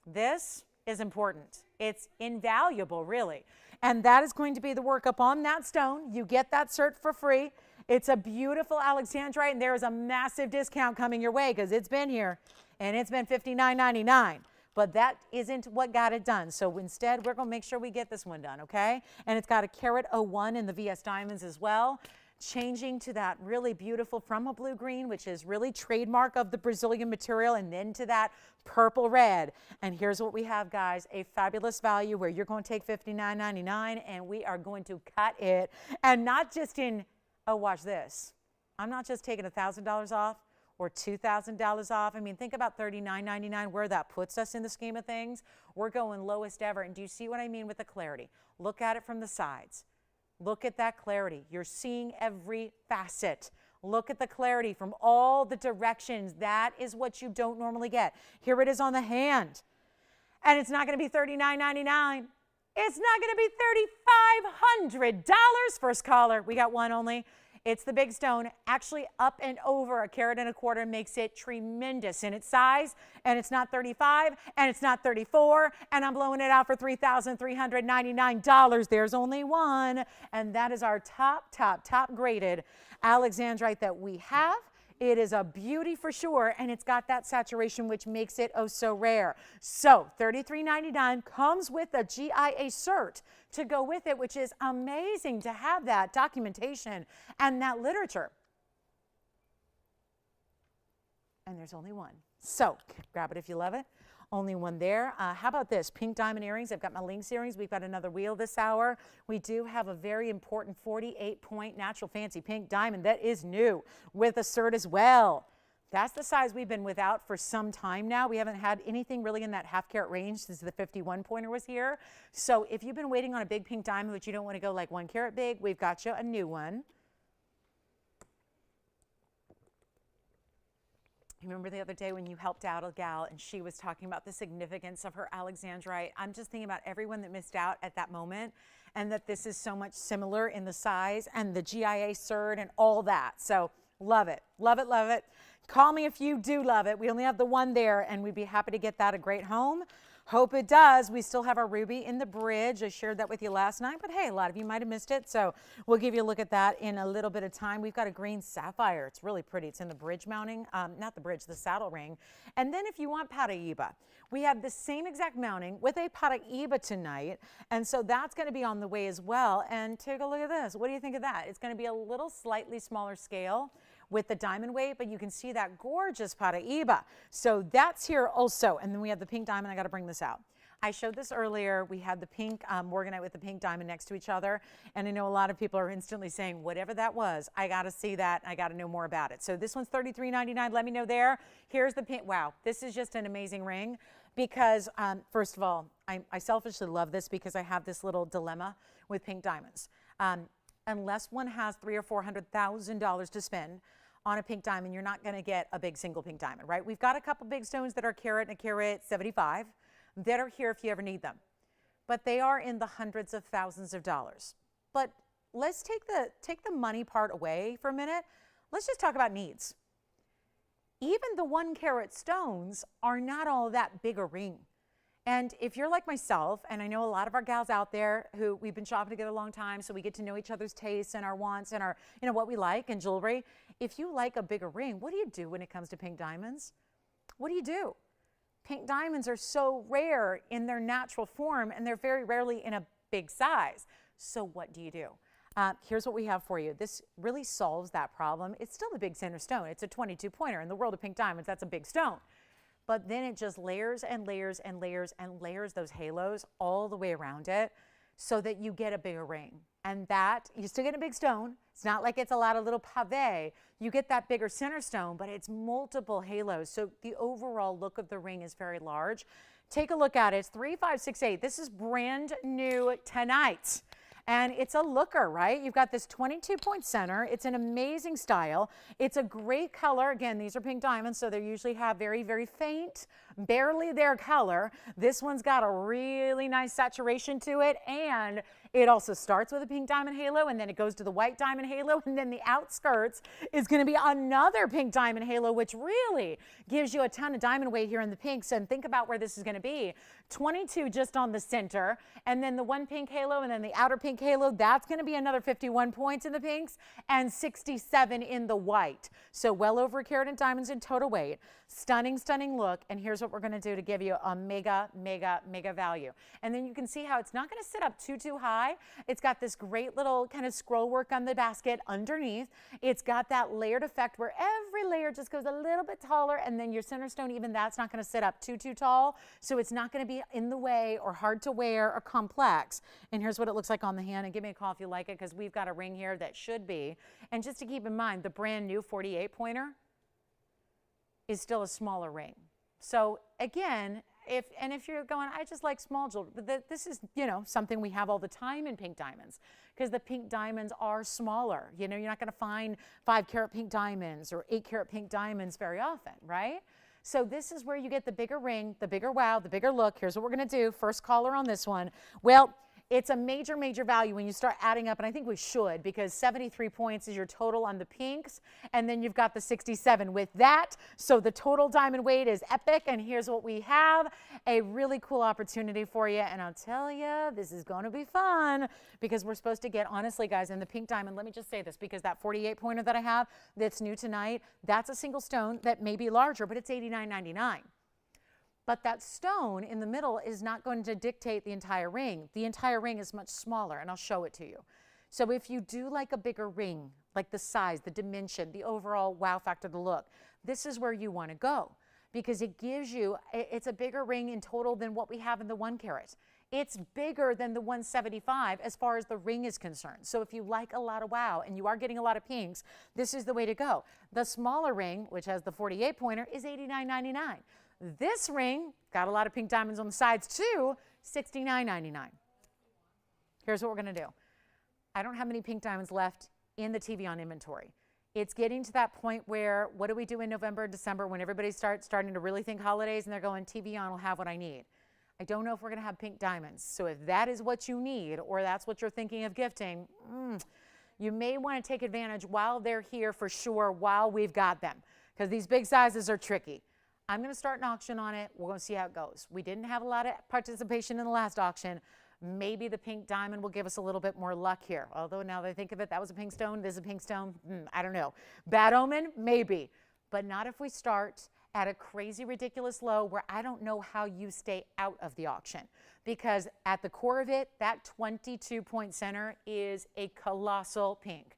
this is important. It's invaluable, really. And that is going to be the work up on that stone. You get that cert for free. It's a beautiful alexandrite, and there is a massive discount coming your way because it's been here, and it's been $59.99. But that isn't what got it done. So instead, we're going to make sure we get this one done, okay? And it's got a carat 01 in the VS diamonds as well, changing to that really beautiful from a blue-green, which is really trademark of the Brazilian material, and then to that purple red. And here's what we have, guys, a fabulous value where you're going to take $59.99, and we are going to cut it. And not just in, oh, watch this. I'm not just taking $1,000 off. Or $2,000 off. I mean, think about $39.99, where that puts us in the scheme of things. We're going lowest ever. And do you see what I mean with the clarity? Look at it from the sides. Look at that clarity. You're seeing every facet. Look at the clarity from all the directions. That is what you don't normally get. Here it is on the hand. And it's not going to be $39.99. It's not going to be $3,500. First caller. We got one only. It's the big stone, actually up and over a carat and a quarter makes it tremendous in its size, and it's not 35, and it's not 34, and I'm blowing it out for $3,399. There's only one, and that is our top graded alexandrite that we have. It is a beauty for sure, and it's got that saturation, which makes it oh so rare. So $33.99 comes with a GIA cert to go with it, which is amazing to have that documentation and that literature. And there's only one. So grab it if you love it. Only one there. How about this? Pink diamond earrings. I've got my Lynx earrings. We've got another wheel this hour. We do have a very important 48-point natural fancy pink diamond that is new with a cert as well. That's the size we've been without for some time now. We haven't had anything really in that half carat range since the 51 pointer was here. So if you've been waiting on a big pink diamond, but you don't want to go like 1 carat big, we've got you a new one. Remember the other day when you helped out a gal and she was talking about the significance of her alexandrite? I'm just thinking about everyone that missed out at that moment, and that this is so much similar in the size and the GIA cert and all that. So love it, love it, love it. Call me if you do love it. We only have the one there, and we'd be happy to get that a great home. Hope it does. We still have our ruby in the bridge. I shared that with you last night, but hey, a lot of you might have missed it, so we'll give you a look at that in a little bit of time. We've got a green sapphire. It's really pretty. It's in the bridge mounting, not the bridge, the saddle ring. And then if you want Paraiba, we have the same exact mounting with a Paraiba tonight, and so that's going to be on the way as well. And take a look at this. What do you think of that? It's going to be a little slightly smaller scale with the diamond weight, but you can see that gorgeous Paraiba. So that's here also. And then we have the pink diamond. I got to bring this out. I showed this earlier. We had the pink morganite with the pink diamond next to each other. And I know a lot of people are instantly saying, whatever that was, I got to see that. I got to know more about it. So this one's $33.99. Let me know there. Here's the pink. Wow, this is just an amazing ring because, first of all, I selfishly love this because I have this little dilemma with pink diamonds. Unless one has $300,000 or $400,000 to spend on a pink diamond, you're not going to get a big single pink diamond, right? We've got a couple big stones that are carat and a carat 75 that are here if you ever need them, but they are in the hundreds of thousands of dollars. But let's take the money part away for a minute. Let's just talk about needs. Even the 1 carat stones are not all that big a ring. And if you're like myself, and I know a lot of our gals out there who we've been shopping together a long time, so we get to know each other's tastes and our wants and our, what we like in jewelry. If you like a bigger ring, what do you do when it comes to pink diamonds? What do you do? Pink diamonds are so rare in their natural form, and they're very rarely in a big size. So what do you do? Here's what we have for you. This really solves that problem. It's still a big center stone. It's a 22 pointer. In the world of pink diamonds, that's a big stone. But then it just layers and layers and layers and layers those halos all the way around it so that you get a bigger ring. And that, you still get a big stone. It's not like it's a lot of little pave. You get that bigger center stone, but it's multiple halos. So the overall look of the ring is very large. Take a look at it. It's 3568. This is brand new tonight. And it's a looker, right? You've got this 22-point center. It's an amazing style. It's a great color. Again, these are pink diamonds, so they usually have very, very faint, barely their color. This one's got a really nice saturation to it, and it also starts with a pink diamond halo, and then it goes to the white diamond halo, and then the outskirts is going to be another pink diamond halo, which really gives you a ton of diamond weight here in the pinks. And think about where this is going to be. 22 just on the center, and then the one pink halo, and then the outer pink halo. That's going to be another 51 points in the pinks and 67 in the white. So well over a carat in diamonds in total weight. Stunning, stunning look. And here's what we're going to do to give you a mega, mega, mega value. And then you can see how it's not going to sit up too high. It's got this great little kind of scroll work on the basket underneath. It's got that layered effect where every layer just goes a little bit taller, and then your center stone, even that's not going to sit up too tall. So it's not going to be in the way or hard to wear or complex. And here's what it looks like on the hand. And give me a call if you like it, because we've got a ring here that should be. And just to keep in mind, the brand new 48 pointer is still a smaller ring. So again, if you're going, I just like small jewelry, but this is, something we have all the time in pink diamonds, because the pink diamonds are smaller. You're not going to find 5-carat pink diamonds or 8-carat pink diamonds very often, right? So this is where you get the bigger ring, the bigger wow, the bigger look. Here's what we're going to do. First caller on this one. Well, it's a major, major value when you start adding up, and I think we should, because 73 points is your total on the pinks, and then you've got the 67 with that. So the total diamond weight is epic, and here's what we have. A really cool opportunity for you, and I'll tell you, this is going to be fun, because we're supposed to get, honestly, guys, in the pink diamond, let me just say this, because that 48 pointer that I have that's new tonight, that's a single stone that may be larger, but it's $89.99. But that stone in the middle is not going to dictate the entire ring. The entire ring is much smaller, and I'll show it to you. So if you do like a bigger ring, like the size, the dimension, the overall wow factor, the look, this is where you want to go, because it gives you, it's a bigger ring in total than what we have in the 1 carat. It's bigger than the 175 as far as the ring is concerned. So if you like a lot of wow and you are getting a lot of pinks, this is the way to go. The smaller ring, which has the 48 pointer, is $89.99. This ring, got a lot of pink diamonds on the sides too, $69.99. Here's what we're going to do. I don't have many pink diamonds left in the TVON inventory. It's getting to that point where, what do we do in November and December when everybody starting to really think holidays, and they're going, TVON will have what I need. I don't know if we're going to have pink diamonds. So if that is what you need, or that's what you're thinking of gifting, you may want to take advantage while they're here for sure, while we've got them, because these big sizes are tricky. I'm going to start an auction on it. We're going to see how it goes. We didn't have a lot of participation in the last auction. Maybe the pink diamond will give us a little bit more luck here. Although now that I think of it, that was a pink stone, this is a pink stone. I don't know. Bad omen? Maybe. But not if we start at a crazy, ridiculous low where I don't know how you stay out of the auction. Because at the core of it, that 22-point center is a colossal pink.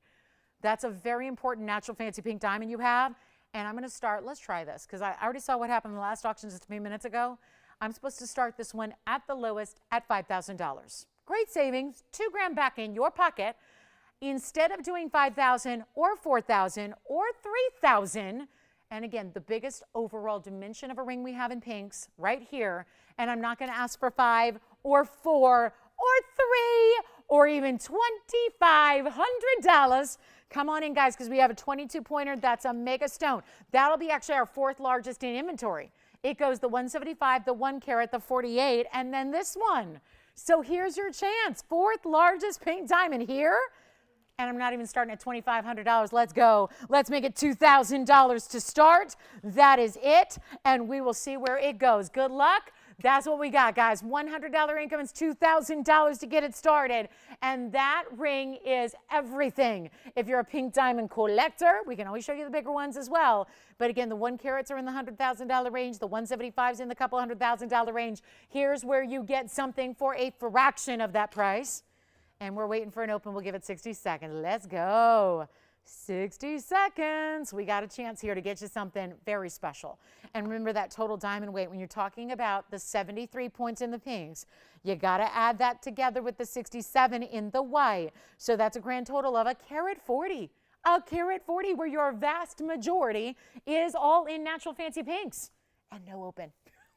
That's a very important natural fancy pink diamond you have. And I'm going to start, let's try this, because I already saw what happened in the last auction just a few minutes ago. I'm supposed to start this one at the lowest at $5,000. Great savings, 2 grand back in your pocket. Instead of doing $5,000 or $4,000 or $3,000, and again, the biggest overall dimension of a ring we have in pinks right here, and I'm not going to ask for 5 or 4 or 3 or even $2,500. Come on in, guys, because we have a 22-pointer. That's a mega stone. That'll be actually our 4th largest in inventory. It goes the 175, the 1 carat, the 48, and then this one. So here's your chance. 4th largest pink diamond here. And I'm not even starting at $2,500. Let's go. Let's make it $2,000 to start. That is it. And we will see where it goes. Good luck. That's what we got, guys. $100 increments, $2,000 to get it started. And that ring is everything. If you're a pink diamond collector, we can always show you the bigger ones as well. But again, the 1 carats are in the $100,000 range. The 175s in the couple $100,000 range. Here's where you get something for a fraction of that price. And we're waiting for an open. We'll give it 60 seconds. Let's go. 60 seconds. We got a chance here to get you something very special. And remember that total diamond weight. When you're talking about the 73 points in the pinks, you got to add that together with the 67 in the white. So that's a grand total of a carat 40. A carat 40, where your vast majority is all in natural fancy pinks and no open.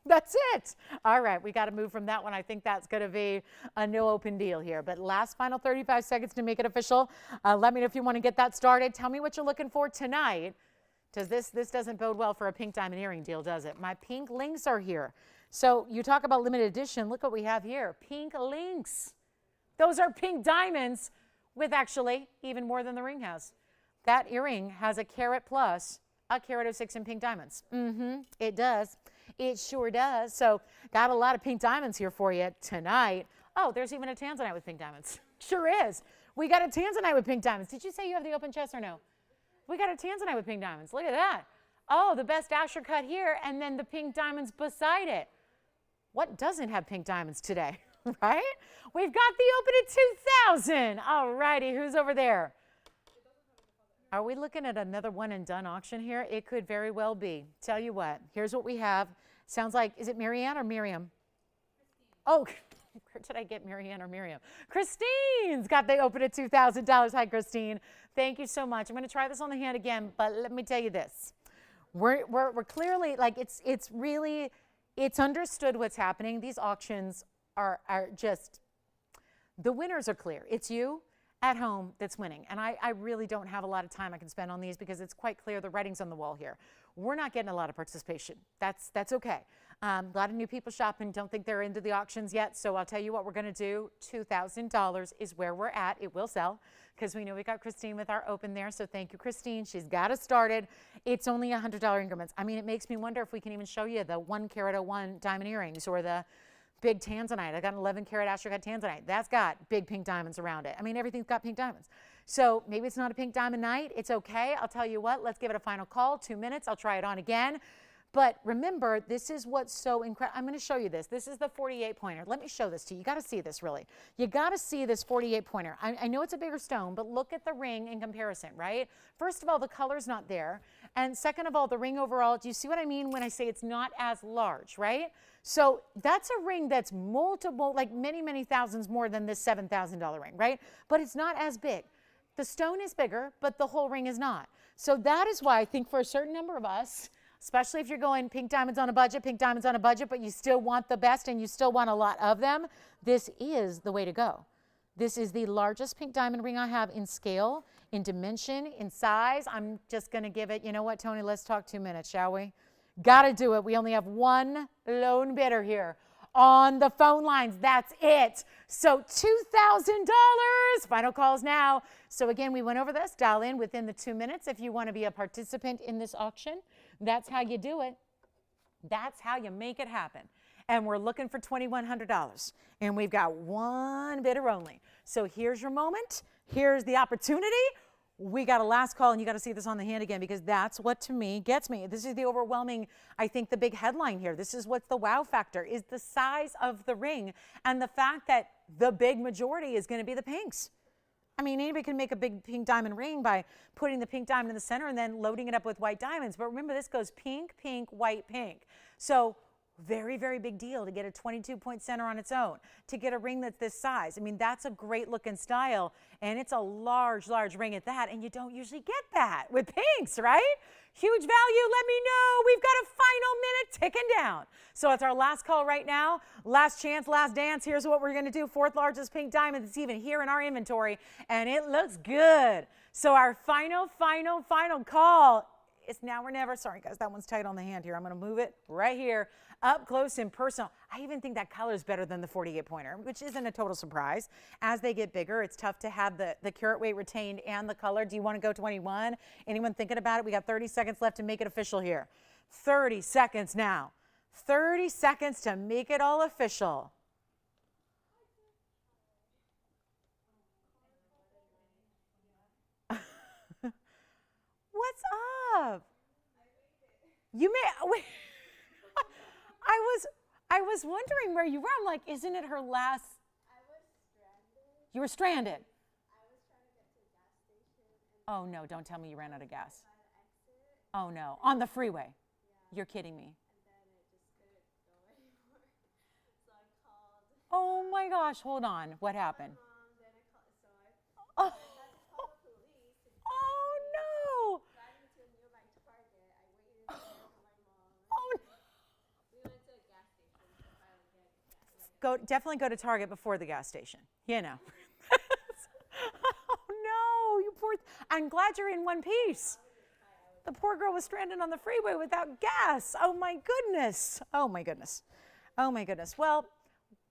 That's it. All right, we got to move from that one. I think that's going to be a no open deal here. But last final 35 seconds to make it official. Let me know if you want to get that started. Tell me what you're looking for tonight. Does this doesn't bode well for a pink diamond earring deal, does it? My pink links are here. So you talk about limited edition. Look what we have here. Pink links. Those are pink diamonds with actually even more than the ring has. That earring has a carat plus a carat of 6 in pink diamonds. It does. It sure does. So got a lot of pink diamonds here for you tonight. Oh, there's even a tanzanite with pink diamonds. Sure is. We got a tanzanite with pink diamonds. Did you say you have the open chest or no? We got a tanzanite with pink diamonds. Look at that. Oh, the best Asher cut here, and then the pink diamonds beside it. What doesn't have pink diamonds today, right? We've got the open at 2,000. All righty, who's over there? Are we looking at another one and done auction here? It could very well be. Tell you what, here's what we have. Sounds like, is it Marianne or Miriam? Christine. Oh, where did I get Marianne or Miriam? Christine's got the open at $2,000. Hi, Christine. Thank you so much. I'm going to try this on the hand again, but let me tell you this. We're clearly, like, it's really, it's understood what's happening. These auctions are just, the winners are clear. It's you at home that's winning. And I really don't have a lot of time I can spend on these because it's quite clear the writing's on the wall here. We're not getting a lot of participation. That's okay. A lot of new people shopping, don't think they're into the auctions yet. So I'll tell you what we're going to do. $2,000 is where we're at. It will sell because we know we got Christine with our open there. So thank you, Christine. She's got us started. It's only $100 increments. I mean, it makes me wonder if we can even show you the 1 carat 01 diamond earrings or the big tanzanite. I got an 11 karat Asher cut tanzanite. That's got big pink diamonds around it. I mean, everything's got pink diamonds. So maybe it's not a pink diamond night. It's okay. I'll tell you what, let's give it a final call. 2 minutes. I'll try it on again. But remember, this is what's so incredible. I'm going to show you this. This is the 48 pointer. Let me show this to you. You got to see this really. You got to see this 48 pointer. I know it's a bigger stone, but look at the ring in comparison, right? First of all, the color's not there. And second of all, the ring overall, do you see what I mean when I say it's not as large, right? So that's a ring that's multiple, like many, many thousands more than this $7,000 ring, right? But it's not as big. The stone is bigger, but the whole ring is not. So that is why I think for a certain number of us, especially if you're going pink diamonds on a budget, but you still want the best and you still want a lot of them, this is the way to go. This is the largest pink diamond ring I have in scale, in dimension, in size. I'm just going to give it, you know what, Tony, let's talk 2 minutes, shall we? Got to do it. We only have one lone bidder here on the phone lines. That's it. So $2,000. Final calls now. So again, we went over this. Dial in within the 2 minutes if you want to be a participant in this auction. That's how you do it. That's how you make it happen. And we're looking for $2,100. And we've got one bidder only. So here's your moment. Here's the opportunity. We got a last call, and you got to see this on the hand again because that's what, to me, gets me. This is the overwhelming, I think, the big headline here. This is what's the wow factor, is the size of the ring and the fact that the big majority is going to be the pinks. I mean, anybody can make a big pink diamond ring by putting the pink diamond in the center and then loading it up with white diamonds. But remember, this goes pink, pink, white, pink. So very, very big deal to get a 22-point center on its own, to get a ring that's this size. I mean, that's a great looking style, and it's a large, large ring at that, and you don't usually get that with pinks, right? Huge value. Let me know. We've got a final minute ticking down. So it's our last call right now. Last chance, last dance. Here's what we're going to do. 4th largest pink diamond that's even here in our inventory, and it looks good. So our final call is now or never. Sorry, guys, that one's tight on the hand here. I'm going to move it right here, up close and personal. I even think that color is better than the 48 pointer, which isn't a total surprise. As they get bigger, it's tough to have the carat weight retained and the color. Do you want to go 21? Anyone thinking about it? We got 30 seconds left to make it official here. 30 seconds now. 30 seconds to make it all official. What's up? You may wait. I was wondering where you were. I'm like, isn't it her last? I was stranded. You were stranded. I was trying to get to a gas station. Oh no, don't tell me you ran out of gas. By the exit. Oh no, on the freeway. Yeah. You're kidding me. And then I just couldn't go anymore. So I called. Oh my gosh, hold on. What happened? My mom. Then I called. So I Oh, had to call the police. oh no. Driving to a nearby Target. I waited there for my mom. Oh no. We went to a gas station to finally get gas. Definitely go to Target before the gas station. You know. Oh no, you poor. I'm glad you're in one piece. The poor girl was stranded on the freeway without gas. Oh my goodness. Oh my goodness. Oh my goodness. Well,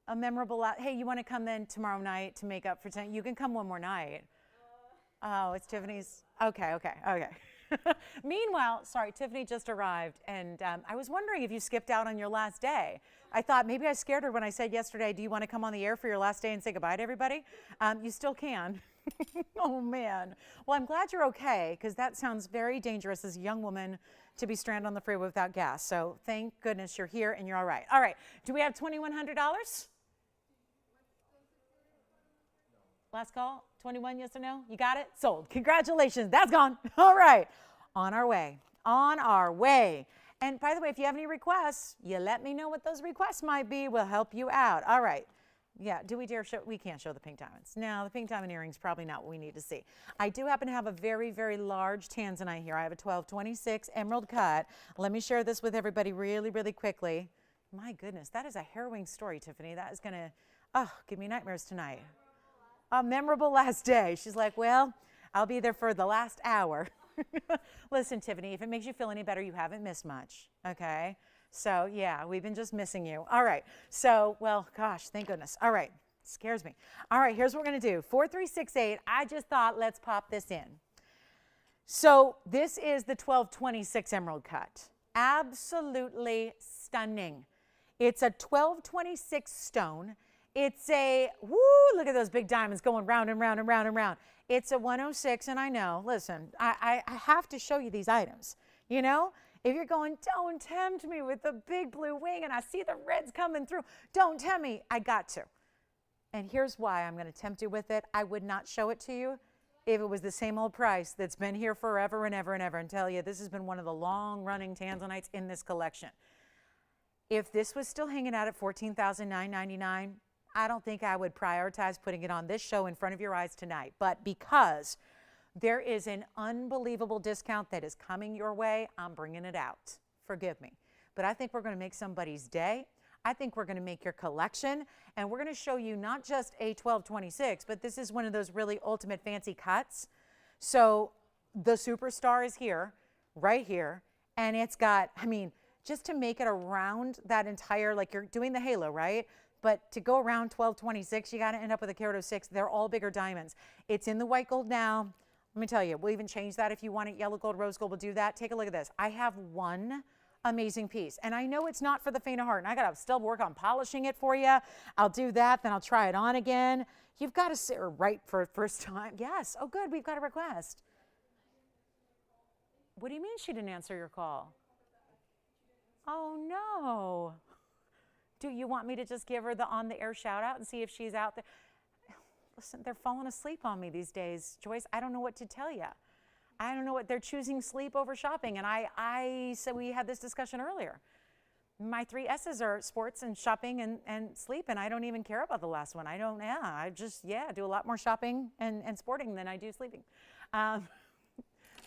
a memorable. Hey, you want to come then tomorrow night to make up for tonight? You can come one more night. Oh, it's Tiffany's. Okay. Meanwhile, sorry, Tiffany just arrived, and I was wondering if you skipped out on your last day. I thought maybe I scared her when I said yesterday, do you want to come on the air for your last day and say goodbye to everybody? You still can. Oh, man. Well, I'm glad you're okay, because that sounds very dangerous as a young woman to be stranded on the freeway without gas. So thank goodness you're here and you're all right. All right. Do we have $2,100? Last call? 21, yes or no? You got it? Sold. Congratulations. That's gone. All right. On our way. On our way. And by the way, if you have any requests, you let me know what those requests might be. We'll help you out. All right. Yeah, do we dare show? We can't show the pink diamonds. No, the pink diamond earrings probably not what we need to see. I do happen to have a very, very large tanzanite here. I have a 1226 emerald cut. Let me share this with everybody really, really quickly. My goodness, that is a harrowing story, Tiffany. That is going to, give me nightmares tonight. A memorable last day. She's like, well, I'll be there for the last hour. Listen, Tiffany, if it makes you feel any better, you haven't missed much, okay? So, yeah, we've been just missing you. All right. So, well, gosh, thank goodness. All right. Scares me. All right, here's what we're going to do. 4368, I just thought let's pop this in. So, this is the 1226 emerald cut. Absolutely stunning. It's a 1226 stone. It's a, woo, look at those big diamonds going round and round and round and round. It's a 106, and I know, listen, I have to show you these items. You know, if you're going, don't tempt me with the big blue wing, and I see the reds coming through, don't tempt me, I got to. And here's why I'm going to tempt you with it. I would not show it to you if it was the same old price that's been here forever and ever and ever, and tell you this has been one of the long-running tanzanites in this collection. If this was still hanging out at $14,999, I don't think I would prioritize putting it on this show in front of your eyes tonight. But because there is an unbelievable discount that is coming your way, I'm bringing it out. Forgive me. But I think we're going to make somebody's day. I think we're going to make your collection. And we're going to show you not just a 1226, but this is one of those really ultimate fancy cuts. So the superstar is here, right here. And it's got, I mean, just to make it around that entire, like you're doing the halo, right? But to go around 1226, you got to end up with a carat 06. They're all bigger diamonds. It's in the white gold now. Let me tell you, we'll even change that if you want it. Yellow gold, rose gold, we'll do that. Take a look at this. I have one amazing piece. And I know it's not for the faint of heart. And I got to still work on polishing it for you. I'll do that. Then I'll try it on again. You've got to sit right for first time. Yes. Oh, good. We've got a request. What do you mean she didn't answer your call? Oh, no. Do you want me to just give her the on-the-air shout-out and see if she's out there? Listen, they're falling asleep on me these days, Joyce. I don't know what to tell you. I don't know what they're choosing sleep over shopping. And I said we had this discussion earlier. My 3 S's are sports and shopping and sleep, and I don't even care about the last one. I just do a lot more shopping and sporting than I do sleeping.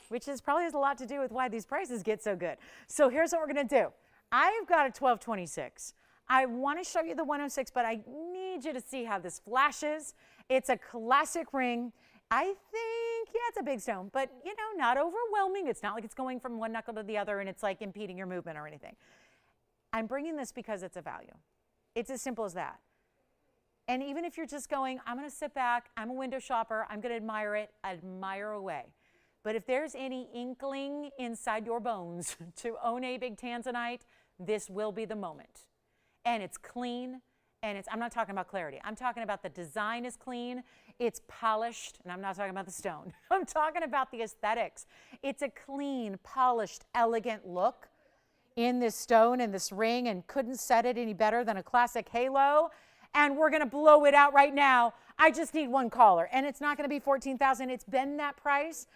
Which probably has a lot to do with why these prices get so good. So here's what we're going to do. I've got a 1226. I want to show you the 106, but I need you to see how this flashes. It's a classic ring. I think, yeah, it's a big stone, but, you know, not overwhelming. It's not like it's going from one knuckle to the other and it's like impeding your movement or anything. I'm bringing this because it's a value. It's as simple as that. And even if you're just going, I'm going to sit back, I'm a window shopper, I'm going to admire it, admire away. But if there's any inkling inside your bones to own a big tanzanite, this will be the moment. And it's clean, and I'm not talking about clarity. I'm talking about the design is clean, it's polished, and I'm not talking about the stone. I'm talking about the aesthetics. It's a clean, polished, elegant look in this stone and this ring, and couldn't set it any better than a classic halo. And we're going to blow it out right now. I just need one caller, and it's not going to be $14,000. It's been that price.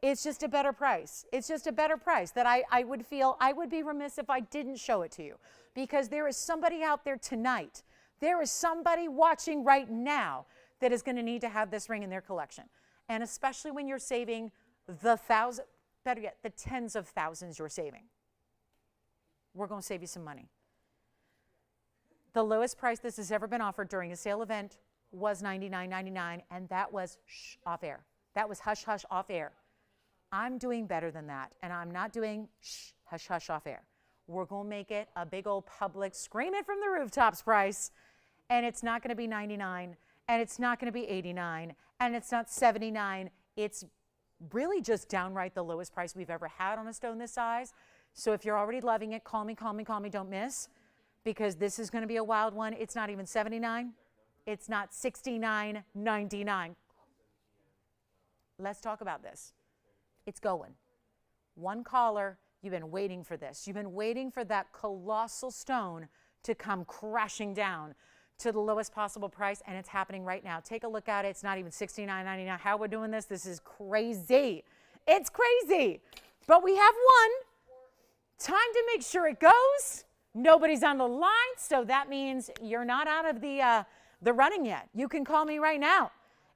It's just a better price. It's just a better price that I would feel I would be remiss if I didn't show it to you, because there is somebody out there tonight. There is somebody watching right now that is going to need to have this ring in their collection. And especially when you're saving the thousand, better yet, the tens of thousands you're saving. We're going to save you some money. The lowest price this has ever been offered during a sale event was $99.99, and that was off air. That was hush hush off air. I'm doing better than that, and I'm not doing hush hush off air. We're going to make it a big old public scream it from the rooftops price, and it's not going to be $99, and it's not going to be $89, and it's not $79. It's really just downright the lowest price we've ever had on a stone this size. So if you're already loving it, call me, don't miss, because this is going to be a wild one. It's not even $79. It's not $69.99. Let's talk about this. It's going. One caller, you've been waiting for this. You've been waiting for that colossal stone to come crashing down to the lowest possible price, and it's happening right now. Take a look at it. It's not even $69.99. How we're doing this is crazy. It's crazy. But we have one. Time to make sure it goes. Nobody's on the line, so that means you're not out of the running yet. You can call me right now,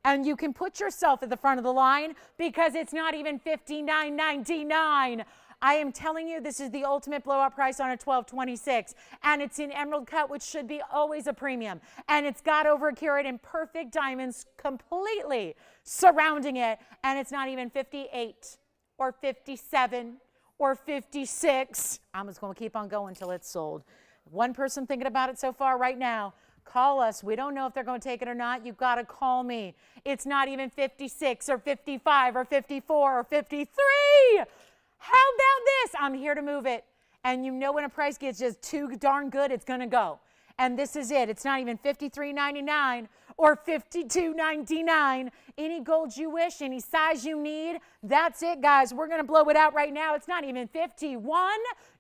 and you can put yourself at the front of the line, because it's not even $59.99. I am telling you, this is the ultimate blowout price on a 1226, and it's in emerald cut, which should be always a premium, and it's got over a carat in perfect diamonds completely surrounding it, and it's not even 58 or 57 or 56. I'm just going to keep on going until it's sold. One person thinking about it so far right now. Call us. We don't know if they're going to take it or not. You've got to call me. It's not even 56 or 55 or 54 or 53. How about this? I'm here to move it. And you know when a price gets just too darn good, it's going to go. And this is it. It's not even $53.99 or $52.99. Any gold you wish, any size you need, that's it, guys. We're going to blow it out right now. It's not even 51.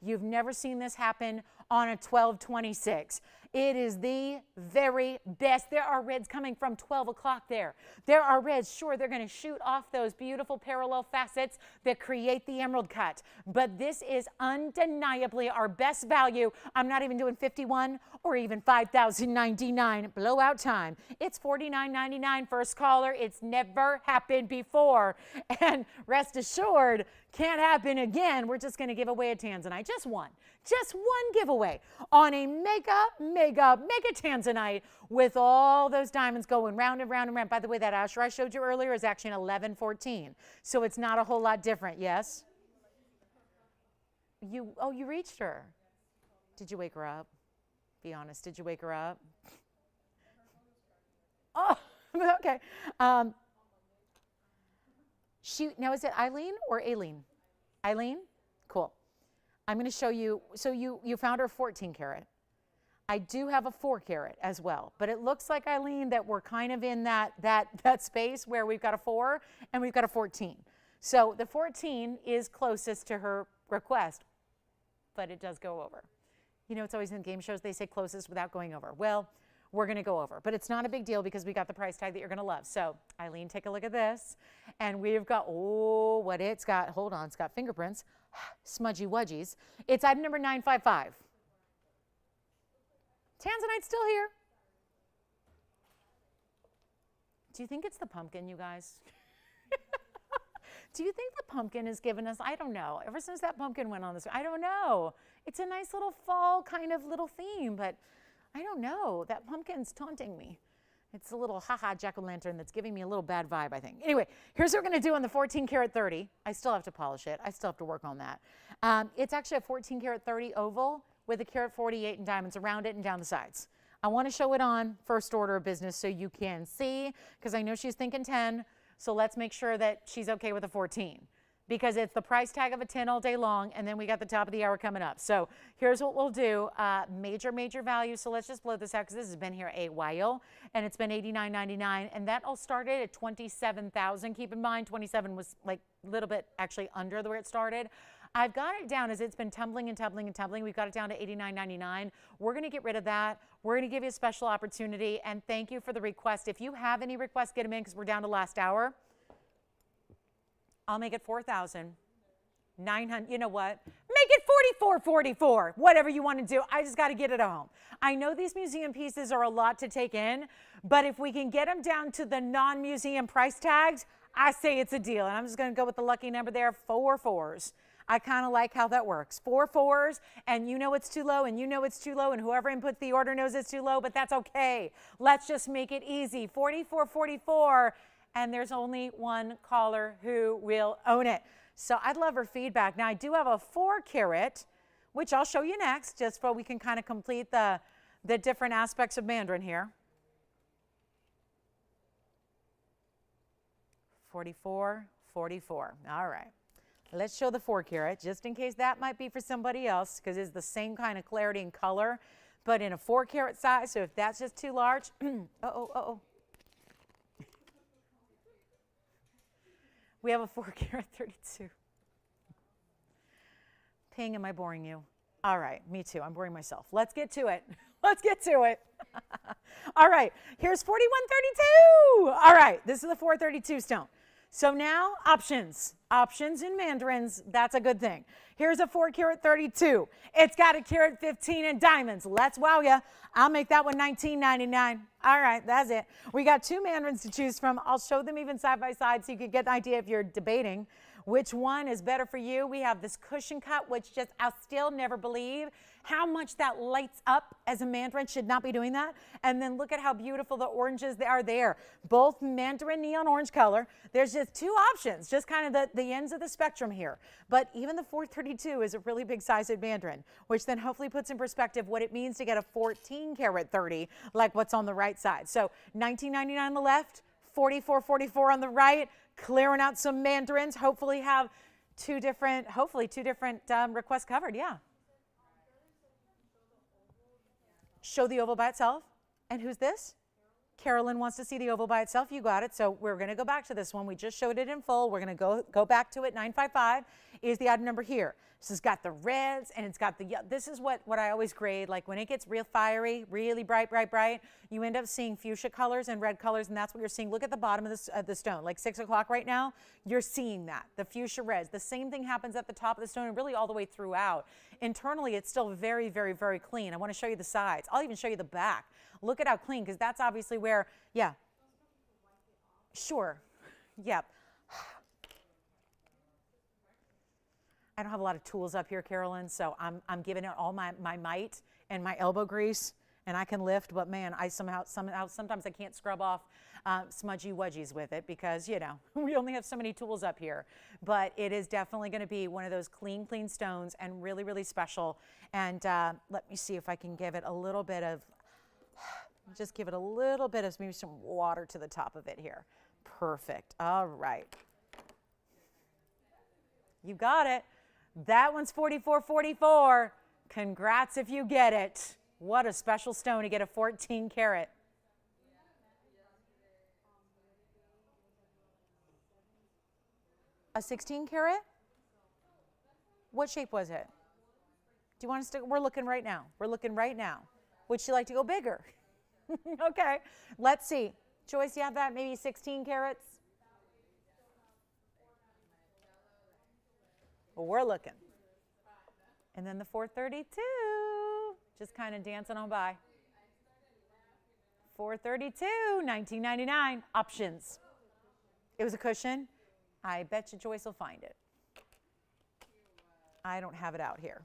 You've never seen this happen on a 1226. It is the very best. There are reds coming from 12 o'clock there. There are reds, sure, they're going to shoot off those beautiful parallel facets that create the emerald cut. But this is undeniably our best value. I'm not even doing 51 or even $5,099. Blowout time. It's $49.99 first caller. It's never happened before. And rest assured, can't happen again. We're just going to give away a tanzanite. Just one giveaway on a mega tanzanite with all those diamonds going round and round and round. By the way, that Asher I showed you earlier is actually an 1114. So it's not a whole lot different. Yes? You reached her. Did you wake her up? Be honest. Did you wake her up? Oh, okay. Now is it Eileen or Aileen? Eileen? Cool. I'm going to show you. So you found her 14 karat. I do have a 4 karat as well, but it looks like, Eileen, that we're kind of in that space where we've got a 4 and we've got a 14. So the 14 is closest to her request, but it does go over. You know, it's always in game shows, they say closest without going over. Well, we're going to go over, but it's not a big deal because we got the price tag that you're going to love. So, Eileen, take a look at this. And we've got, what it's got, hold on, it's got fingerprints, smudgy wudgies. It's item number 955. Tanzanite's still here. Do you think it's the pumpkin, you guys? Do you think the pumpkin has given us, I don't know, ever since that pumpkin went on this, I don't know. It's a nice little fall kind of little theme, but I don't know. That pumpkin's taunting me. It's a little jack-o'-lantern that's giving me a little bad vibe, I think. Anyway, here's what we're going to do on the 14 karat 30. I still have to polish it. I still have to work on that. It's actually a 14 karat 30 oval with a carat 48 in diamonds around it and down the sides. I want to show it on first order of business so you can see, because I know she's thinking 10. So let's make sure that she's okay with a 14. because it's the price tag of a 10 all day long, and then we got the top of the hour coming up. So here's what we'll do. Major value. So let's just blow this out because this has been here a while, and it's been $89.99, and that all started at $27,000. Keep in mind, 27 was like a little bit actually under where it started. I've got it down as it's been tumbling and tumbling and tumbling. We've got it down to $89.99. We're going to get rid of that. We're going to give you a special opportunity, and thank you for the request. If you have any requests, get them in because we're down to last hour. I'll make it 4,900. You know what? Make it 44.44. Whatever you want to do. I just got to get it home. I know these museum pieces are a lot to take in, but if we can get them down to the non-museum price tags, I say it's a deal. And I'm just going to go with the lucky number there, 4 4s. I kind of like how that works. 4 4s, and you know it's too low, and you know it's too low, and whoever inputs the order knows it's too low, but that's okay. Let's just make it easy. 44.44. And there's only one caller who will own it. So I'd love her feedback. Now I do have a 4 carat, which I'll show you next, just so we can kind of complete the different aspects of Mandarin here. 44.44. All right. Let's show the 4 carat, just in case that might be for somebody else, because it's the same kind of clarity and color, but in a 4 carat size. So if that's just too large, uh-oh. We have a 4 carat 32. Ping, am I boring you? All right, me too. I'm boring myself. Let's get to it. Let's get to it. All right, here's 4132. All right, this is the 432 stone. So now options. Options in Mandarins, that's a good thing. Here's a 4 carat 32. It's got a carat 15 in diamonds. Let's wow ya. I'll make that one $19.99. All right, that's it. We got 2 Mandarins to choose from. I'll show them even side by side so you can get an idea if you're debating which one is better for you. We have this cushion cut, which just, I'll still never believe how much that lights up as a Mandarin. Should not be doing that. And then look at how beautiful the oranges are there. Both Mandarin neon orange color. There's just 2 options, just kind of the ends of the spectrum here. But even the 432 is a really big size in Mandarin, which then hopefully puts in perspective what it means to get a 14 karat 30, like what's on the right side. So $19.99 on the left, $44.44 on the right, clearing out some Mandarins. Hopefully have two different requests covered. Yeah. Show the oval by itself. And who's this? Carolyn wants to see the oval by itself. You got it. So we're going to go back to this one. We just showed it in full. We're going to go back to it. 955 is the item number here. So it's got the reds and it's got the, this is what I always grade. Like when it gets real fiery, really bright, you end up seeing fuchsia colors and red colors, and that's what you're seeing. Look at the bottom of the stone, like 6 o'clock right now. You're seeing that, the fuchsia reds. The same thing happens at the top of the stone and really all the way throughout. Internally, it's still very, very clean. I want to show you the sides. I'll even show you the back. Look at how clean, because that's obviously where, yeah. Sure. Yep. I don't have a lot of tools up here, Carolyn, so I'm giving it all my might and my elbow grease, and I can lift, but man, sometimes I can't scrub off smudgy wedgies with it because, you know, we only have so many tools up here. But it is definitely going to be one of those clean stones and really, really special. And let me see if I can give it a little bit of, just give it a little bit of maybe some water to the top of it here. Perfect. All right. You got it. That one's $44.44. Congrats if you get it. What a special stone to get a 14 karat. A 16 karat? What shape was it? Do you want us to, we're looking right now. Would you like to go bigger? Okay, let's see. Joyce, you have that maybe 16 carats? Well, we're looking. And then the 432, just kind of dancing on by. 432, $19.99, options. It was a cushion. I bet you Joyce will find it. I don't have it out here.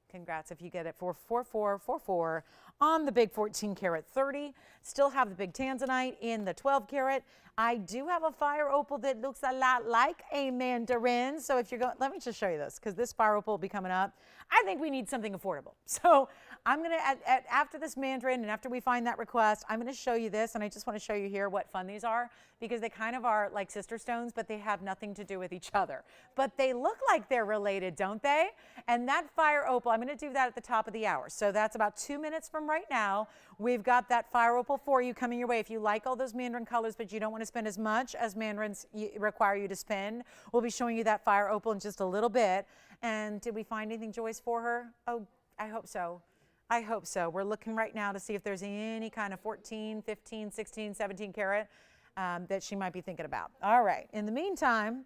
Congrats if you get it for $44.44 on the big 14 karat 30. Still have the big tanzanite in the 12 karat. I do have a fire opal that looks a lot like a Mandarin. So if you're going, let me just show you this because this fire opal will be coming up. I think we need something affordable. So I'm going to, after this Mandarin and after we find that request, I'm going to show you this. And I just want to show you here what fun these are, because they kind of are like sister stones, but they have nothing to do with each other. But they look like they're related, don't they? And that fire opal, I'm going to do that at the top of the hour. So that's about 2 minutes from right now. We've got that fire opal for you coming your way. If you like all those Mandarin colors, but you don't want to spend as much as Mandarins require you to spend, we'll be showing you that fire opal in just a little bit. And did we find anything, Joyce, for her? Oh, I hope so. I hope so. We're looking right now to see if there's any kind of 14, 15, 16, 17 karat that she might be thinking about. All right. In the meantime,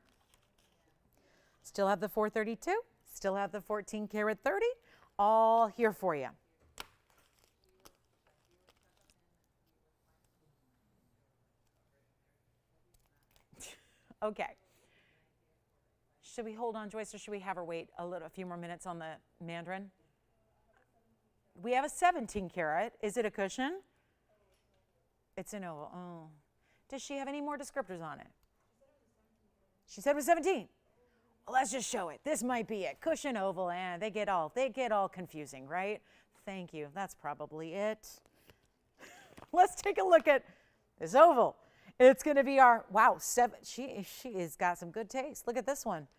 still have the 432, still have the 14 karat 30, all here for you. Okay. Should we hold on, Joyce, or should we have her wait a few more minutes on the Mandarin? We have a 17 karat. Is it a cushion? It's an oval. Oh. Does she have any more descriptors on it? She said it was 17. Well, let's just show it. This might be it. Cushion, oval, and they get all confusing, right? Thank you. That's probably it. Let's take a look at this oval. It's going to be our, wow, 7. She has got some good taste. Look at this one.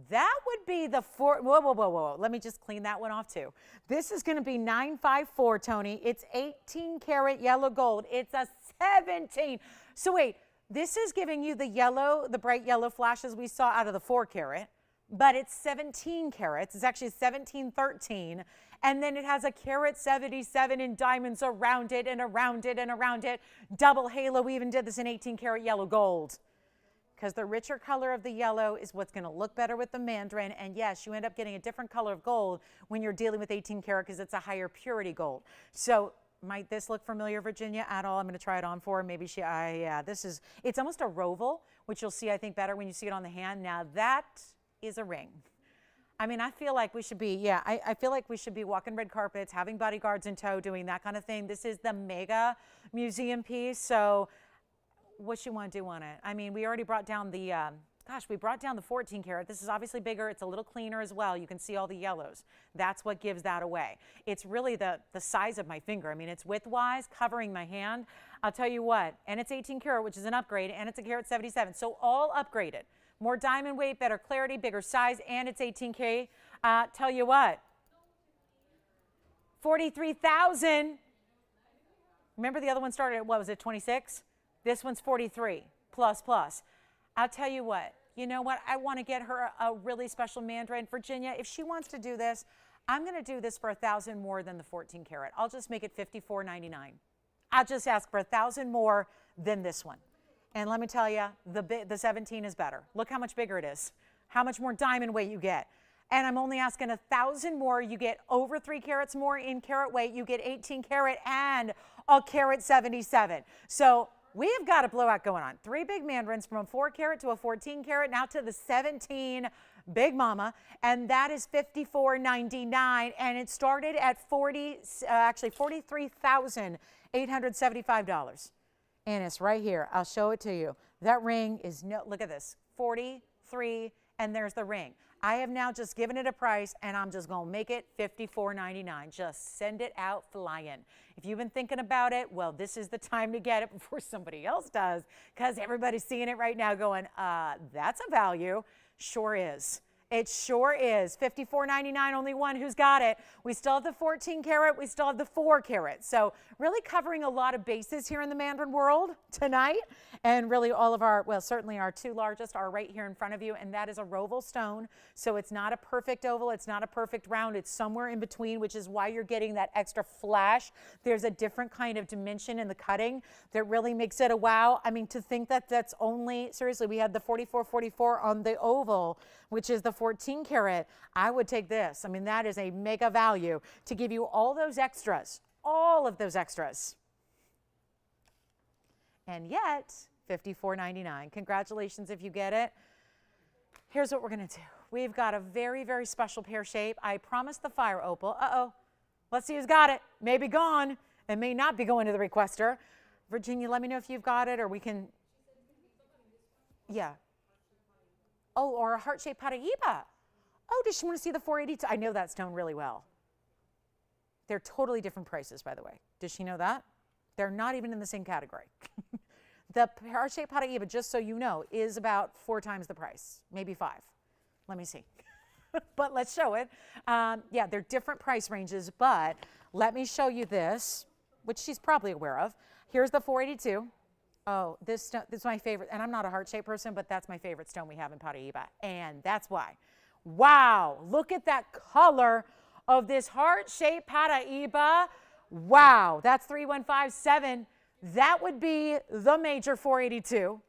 That would be the 4. Whoa. Let me just clean that one off too. This is going to be 954, Tony. It's 18 karat yellow gold. It's a 17. So wait, this is giving you the yellow, the bright yellow flashes we saw out of the 4 karat, but it's 17 carats. It's actually 1713. And then it has a carat 77 in diamonds around it and around it and around it. Double halo. We even did this in 18 karat yellow gold, because the richer color of the yellow is what's going to look better with the Mandarin. And yes, you end up getting a different color of gold when you're dealing with 18 karat, because it's a higher purity gold. So might this look familiar, Virginia, at all? I'm going to try it on for her. Maybe yeah, it's almost a roval, which you'll see, I think, better when you see it on the hand. Now that is a ring. I mean, I feel like we should be, I feel like we should be walking red carpets, having bodyguards in tow, doing that kind of thing. This is the mega museum piece. So what you want to do on it? I mean, we already brought down the, we brought down the 14 karat. This is obviously bigger. It's a little cleaner as well. You can see all the yellows. That's what gives that away. It's really the size of my finger. I mean, it's width-wise, covering my hand. I'll tell you what, and it's 18 karat, which is an upgrade, and it's a carat 77. So all upgraded. More diamond weight, better clarity, bigger size, and it's 18K. Tell you what, 43,000. Remember the other one started at, what was it, 26? This one's 43, plus. I'll tell you what, you know what? I want to get her a really special Mandarin. Virginia, if she wants to do this, I'm going to do this for 1,000 more than the 14 karat. I'll just make it $54.99. I'll just ask for 1,000 more than this one. And let me tell you, the 17 is better. Look how much bigger it is, how much more diamond weight you get. And I'm only asking 1,000 more. You get over 3 carats more in carat weight. You get 18 karat and a carat 77. So we've got a blowout going on. 3 big Mandarins, from a 4 karat to a 14 karat, now to the 17 Big Mama, and that is $54.99, and it started at $43,875. And it's right here. I'll show it to you. That ring is, look at this, 43, and there's the ring. I have now just given it a price, and I'm just going to make it $54.99. Just send it out flying. If you've been thinking about it, well, this is the time to get it before somebody else does, because everybody's seeing it right now going, that's a value. Sure is. It sure is. $54.99, only one who's got it. We still have the 14 karat. We still have the 4 karat. So really covering a lot of bases here in the Mandarin world tonight. And really all of our, well, certainly our 2 largest are right here in front of you. And that is a roval stone. So it's not a perfect oval. It's not a perfect round. It's somewhere in between, which is why you're getting that extra flash. There's a different kind of dimension in the cutting that really makes it a wow. I mean, to think that that's only, seriously, we had the 4444 on the oval, which is the 14 karat. I would take this. I mean, that is a mega value to give you all those extras, all of those extras. And yet, $54.99. Congratulations if you get it. Here's what we're going to do. We've got a very, very special pear shape. I promised the fire opal. Uh-oh. Let's see who's got it. May be gone. It may not be going to the requester. Virginia, let me know if you've got it, or we can. Yeah. Oh, or a heart-shaped Paraiba. Oh, does she want to see the 482? I know that stone really well. They're totally different prices, by the way. Does she know that? They're not even in the same category. The heart-shaped Paraiba, just so you know, is about 4 times the price, maybe 5. Let me see. But let's show it. Yeah, they're different price ranges, but let me show you this, which she's probably aware of. Here's the 482. Oh, this is my favorite, and I'm not a heart-shaped person, but that's my favorite stone we have in Paraiba, and that's why. Wow, look at that color of this heart-shaped Paraiba. Wow, that's 3157. That would be the major 482.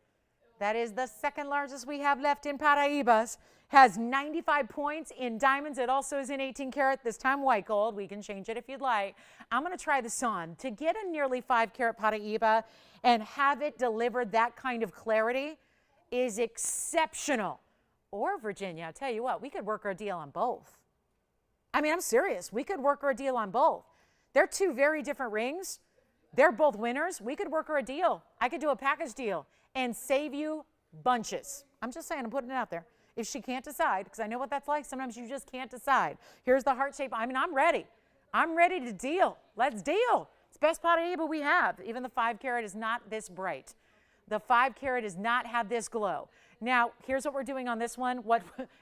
That is the second largest we have left in Paraibas. Has 95 points in diamonds. It also is in 18 karat, this time white gold. We can change it if you'd like. I'm going to try this on. To get a nearly 5 karat Paraiba and have it delivered that kind of clarity is exceptional. Or Virginia, I'll tell you what, we could work our deal on both. I mean, I'm serious. We could work our deal on both. They're 2 very different rings. They're both winners. We could work her a deal. I could do a package deal and save you bunches. I'm just saying, I'm putting it out there. If she can't decide, because I know what that's like. Sometimes you just can't decide. Here's the heart shape. I mean, I'm ready. I'm ready to deal. Let's deal. It's best Paraiba we have. Even the 5 karat is not this bright. The 5 karat does not have this glow. Now, here's what we're doing on this one.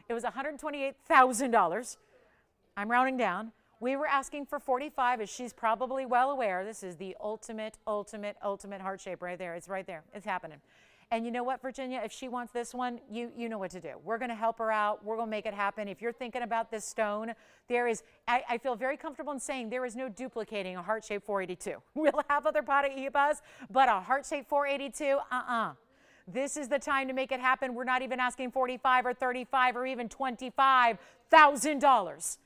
It was $128,000. I'm rounding down. We were asking for 45, as she's probably well aware. This is the ultimate heart shape right there. It's right there. It's happening. And you know what, Virginia? If she wants this one, you know what to do. We're going to help her out. We're going to make it happen. If you're thinking about this stone, there is, I feel very comfortable in saying there is no duplicating a heart-shaped 482. We'll have other Paraibas, but a heart-shaped 482, This is the time to make it happen. We're not even asking 45 or 35 or even $25,000.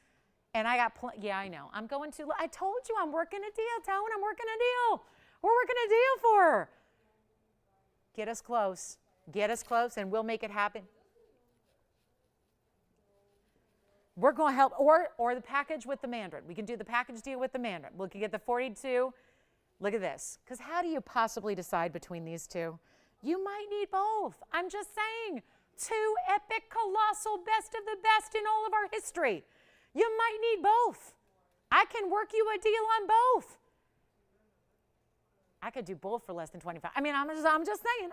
And I got, yeah, I know. I'm going to, I told you I'm working a deal, Tone. I'm working a deal. We're working a deal for her. Get us close. Get us close, and we'll make it happen. We're going to help, or the package with the Mandarin. We can do the package deal with the Mandarin. We can get the 42. Look at this. Because how do you possibly decide between these two? You might need both. I'm just saying. 2 epic, colossal, best of the best in all of our history. You might need both. I can work you a deal on both. I could do both for less than 25. I mean, I'm just saying.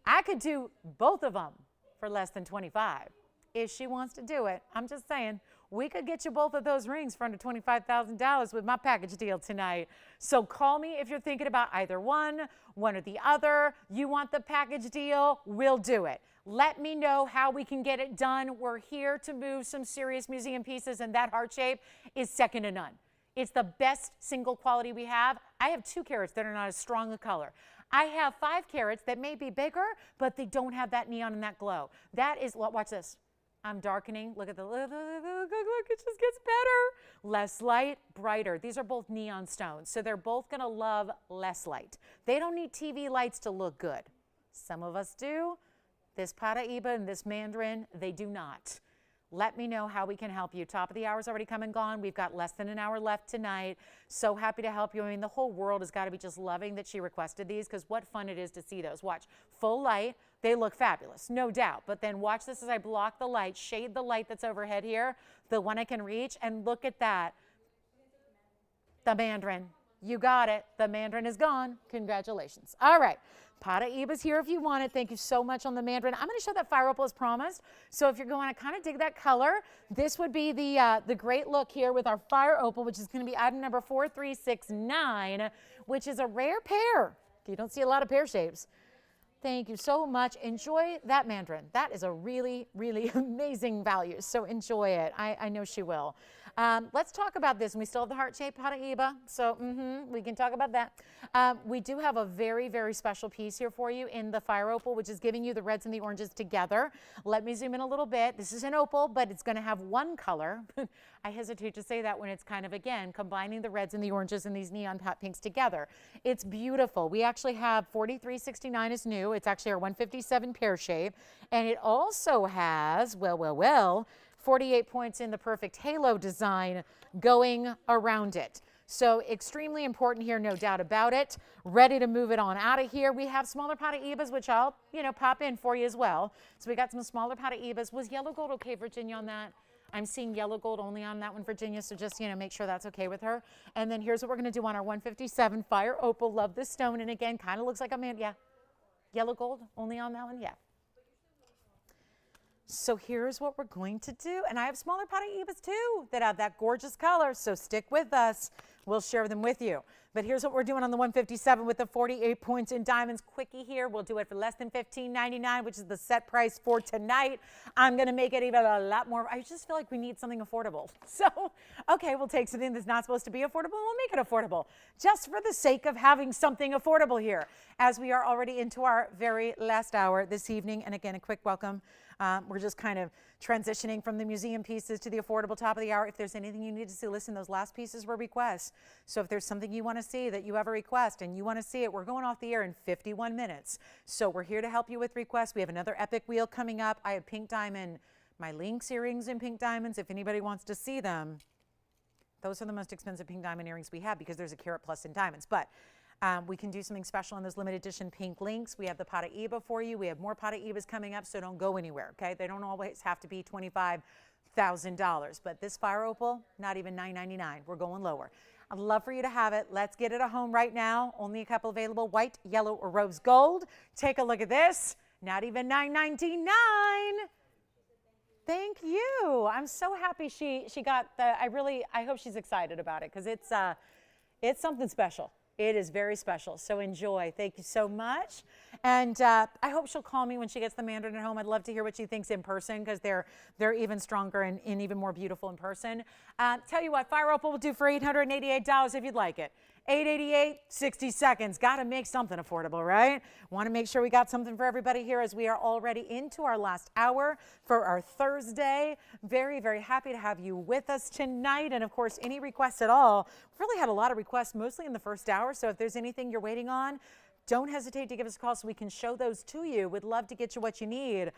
I could do both of them for less than 25 if she wants to do it. I'm just saying. We could get you both of those rings for under $25,000 with my package deal tonight. So call me if you're thinking about either one or the other. You want the package deal? We'll do it. Let me know how we can get it done. We're here to move some serious museum pieces, and that heart shape is second to none. It's the best single quality we have. I have 2 carats that are not as strong a color. I have 5 carats that may be bigger, but they don't have that neon and that glow. That is, watch this. I'm darkening. Look at the, look, it just gets better. Less light, brighter. These are both neon stones, so they're both gonna love less light. They don't need TV lights to look good. Some of us do. This Paraiba and this Mandarin, they do not. Let me know how we can help you. Top of the hour's already come and gone. We've got less than an hour left tonight. So happy to help you. I mean, the whole world has got to be just loving that she requested these, because what fun it is to see those. Watch, full light. They look fabulous, no doubt. But then watch this as I block the light, shade the light that's overhead here, the one I can reach, and look at that. The Mandarin. You got it. The Mandarin is gone. Congratulations. All right. Paraiba's here if you want it. Thank you so much on the Mandarin. I'm going to show that fire opal as promised. So if you're going to kind of dig that color, this would be the great look here with our fire opal, which is going to be item number 4369, which is a rare pair. You don't see a lot of pear shapes. Thank you so much. Enjoy that Mandarin. That is a really, really amazing value. So enjoy it. I know she will. Let's talk about this. And we still have the heart-shaped Paraiba, so we can talk about that. We do have a very, very special piece here for you in the fire opal, which is giving you the reds and the oranges together. Let me zoom in a little bit. This is an opal, but it's going to have one color. I hesitate to say that when it's kind of, again, combining the reds and the oranges and these neon hot pinks together. It's beautiful. We actually have 4369 is new. It's actually our 157 pear shape. And it also has, well, 48 points in the perfect halo design going around it. So extremely important here, no doubt about it. Ready to move it on out of here. We have smaller Paraibas, which I'll, pop in for you as well. So we got some smaller Paraibas. Was yellow gold okay, Virginia, on that? I'm seeing yellow gold only on that one, Virginia, so just, make sure that's okay with her. And then here's what we're going to do on our 157 Fire Opal. Love this stone. And again, kind of looks like a man. Yeah. Yellow gold only on that one? Yeah. So here's what we're going to do. And I have smaller Paraibas too that have that gorgeous color. So stick with us. We'll share them with you. But here's what we're doing on the 157 with the 48 points in diamonds. Quickie here. We'll do it for less than $15.99, which is the set price for tonight. I'm going to make it even a lot more. I just feel like we need something affordable. So, okay, we'll take something that's not supposed to be affordable and we'll make it affordable just for the sake of having something affordable here as we are already into our very last hour this evening. And again, a quick welcome. We're just kind of transitioning from the museum pieces to the affordable top of the hour. If there's anything you need to see, listen, those last pieces were requests. So if there's something you want to see that you have a request and you want to see it, we're going off the air in 51 minutes. So we're here to help you with requests. We have another epic wheel coming up. I have pink diamond, my Lynx earrings in pink diamonds. If anybody wants to see them, those are the most expensive pink diamond earrings we have because there's a carat plus in diamonds. But we can do something special on those limited edition pink links. We have the Paraiba for you. We have more Paraibas coming up, so don't go anywhere, okay? They don't always have to be $25,000. But this Fire Opal, not even $9.99. We're going lower. I'd love for you to have it. Let's get it at home right now. Only a couple available, white, yellow, or rose gold. Take a look at this. Not even $9.99. Thank you. I'm so happy she got the, I hope she's excited about it because it's something special. It is very special, so enjoy. Thank you so much. And I hope she'll call me when she gets the Mandarin at home. I'd love to hear what she thinks in person because they're even stronger and even more beautiful in person. Tell you what, Fire Opal will do for $888 if you'd like it. $888, 60 seconds. Got to make something affordable, right? Want to make sure we got something for everybody here as we are already into our last hour for our Thursday. Very, very happy to have you with us tonight. And of course, any requests at all. We've really had a lot of requests, mostly in the first hour. So if there's anything you're waiting on, don't hesitate to give us a call so we can show those to you. We'd love to get you what you need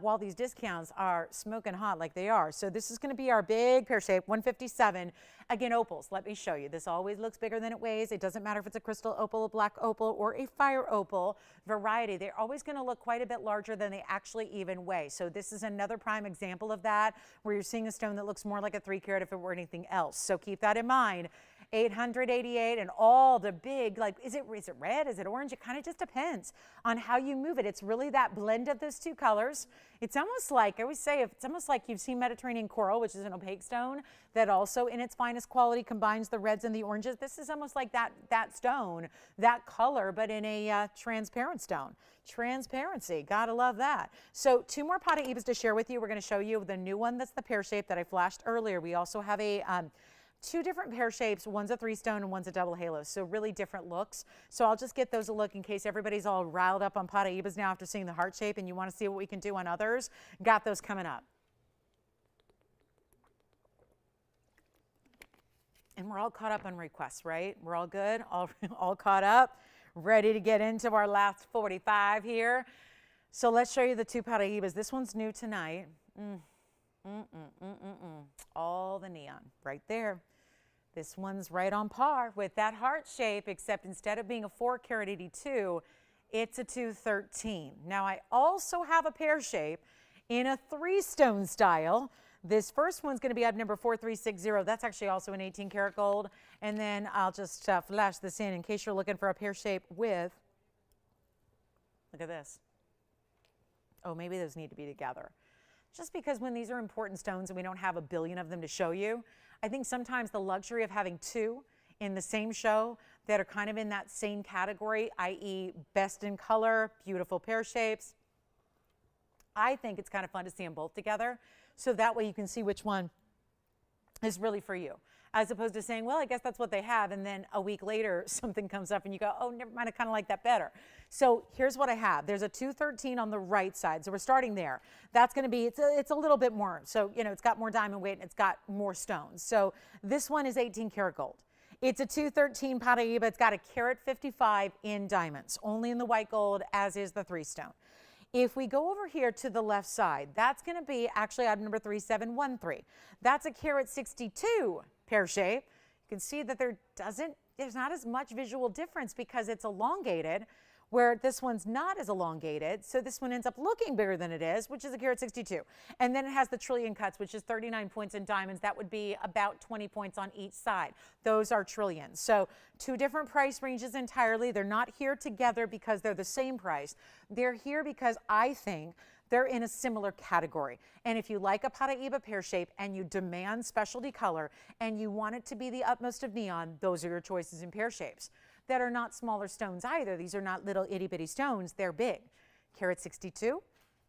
while these discounts are smoking hot like they are. So this is going to be our big pear shape, 157. Again, opals. Let me show you. This always looks bigger than it weighs. It doesn't matter if it's a crystal opal, a black opal, or a fire opal variety. They're always going to look quite a bit larger than they actually even weigh. So this is another prime example of that, where you're seeing a stone that looks more like a 3 carat if it were anything else. So keep that in mind. 888 and all the big, like, is it red? Is it orange? It kind of just depends on how you move it. It's really that blend of those two colors. It's almost like, I always say, it's almost like you've seen Mediterranean coral, which is an opaque stone that also in its finest quality combines the reds and the oranges. This is almost like that stone, that color, but in a transparent stone. Transparency, gotta love that. So 2 more Paraibas to share with you. We're gonna show you the new one that's the pear shape that I flashed earlier. We also have a 2 different pear shapes. One's a 3 stone and one's a double halo. So really different looks. So I'll just get those a look in case everybody's all riled up on Paraibas now after seeing the heart shape and you want to see what we can do on others. Got those coming up. And we're all caught up on requests, right? We're all good, all caught up, ready to get into our last 45 here. So let's show you the 2 Paraibas. This one's new tonight. All the neon right there. This one's right on par with that heart shape, except instead of being a 4 carat 82, it's a 213. Now I also have a pear shape in a 3 stone style. This first one's going to be item number 4360. That's actually also an 18 karat gold. And then I'll just flash this in case you're looking for a pear shape with, look at this. Oh, maybe those need to be together. Just because when these are important stones and we don't have a billion of them to show you, I think sometimes the luxury of having 2 in the same show that are kind of in that same category, i.e. best in color, beautiful pear shapes, I think it's kind of fun to see them both together. So that way you can see which one is really for you. As opposed to saying, well, I guess that's what they have. And then a week later, something comes up and you go, oh, never mind, I kind of like that better. So here's what I have. There's a 213 on the right side. So we're starting there. That's going to be, it's a little bit more. So, it's got more diamond weight and it's got more stones. So this one is 18 karat gold. It's a 213 Paraiba. It's got a carat 55 in diamonds, only in the white gold, as is the 3 stone. If we go over here to the left side, that's going to be actually item number 3713. That's a carat 62 pear shape. You can see that there's not as much visual difference because it's elongated, where this one's not as elongated. So this one ends up looking bigger than it is, which is a carat 62. And then it has the trillion cuts, which is 39 points in diamonds. That would be about 20 points on each side. Those are trillions. So two different price ranges entirely. They're not here together because they're the same price. They're here because I think they're in a similar category. And if you like a Paraiba pear shape and you demand specialty color and you want it to be the utmost of neon, those are your choices in pear shapes. That are not smaller stones either. These are not little itty bitty stones. They're big. Carat 62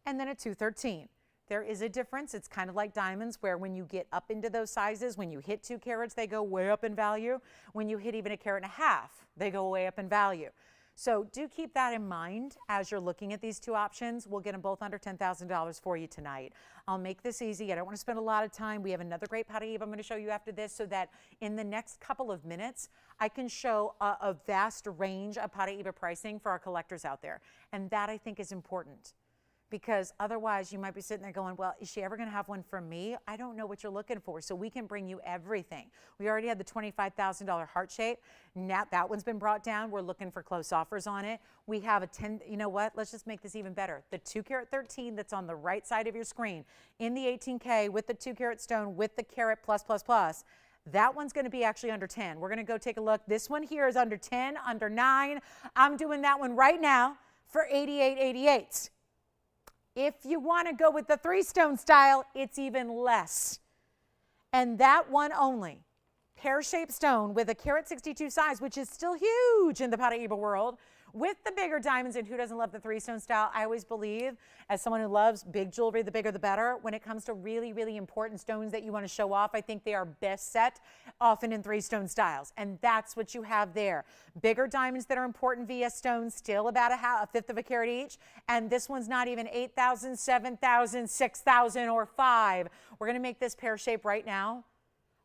and then a 213. There is a difference. It's kind of like diamonds where when you get up into those sizes, when you hit 2 carats, they go way up in value. When you hit even a carat and a half, they go way up in value. So do keep that in mind as you're looking at these two options. We'll get them both under $10,000 for you tonight. I'll make this easy. I don't want to spend a lot of time. We have another great Paraiba I'm going to show you after this so that in the next couple of minutes, I can show a vast range of Paraiba pricing for our collectors out there. And that I think is important. Because otherwise you might be sitting there going, well, is she ever going to have one from me? I don't know what you're looking for. So we can bring you everything. We already had the $25,000 heart shape. Now that one's been brought down. We're looking for close offers on it. We have a 10, you know what? Let's just make this even better. The 2 carat 13 that's on the right side of your screen in the 18K with the 2 carat stone with the carat plus, plus, plus. That one's going to be actually under 10. We're going to go take a look. This one here is under 10, under 9. I'm doing that one right now for $88.88. If you want to go with the 3-stone style, it's even less. And that one only, pear-shaped stone with a carat 62 size, which is still huge in the Paraiba world, with the bigger diamonds. And who doesn't love the 3-stone style? I always believe, as someone who loves big jewelry, the bigger the better. When it comes to really, really important stones that you want to show off, I think they are best set often in 3-stone styles. And that's what you have there. Bigger diamonds that are important VS stones, still about a fifth of a carat each. And this one's not even 8,000, 7,000, 6,000, or 5. We're going to make this pear shape right now.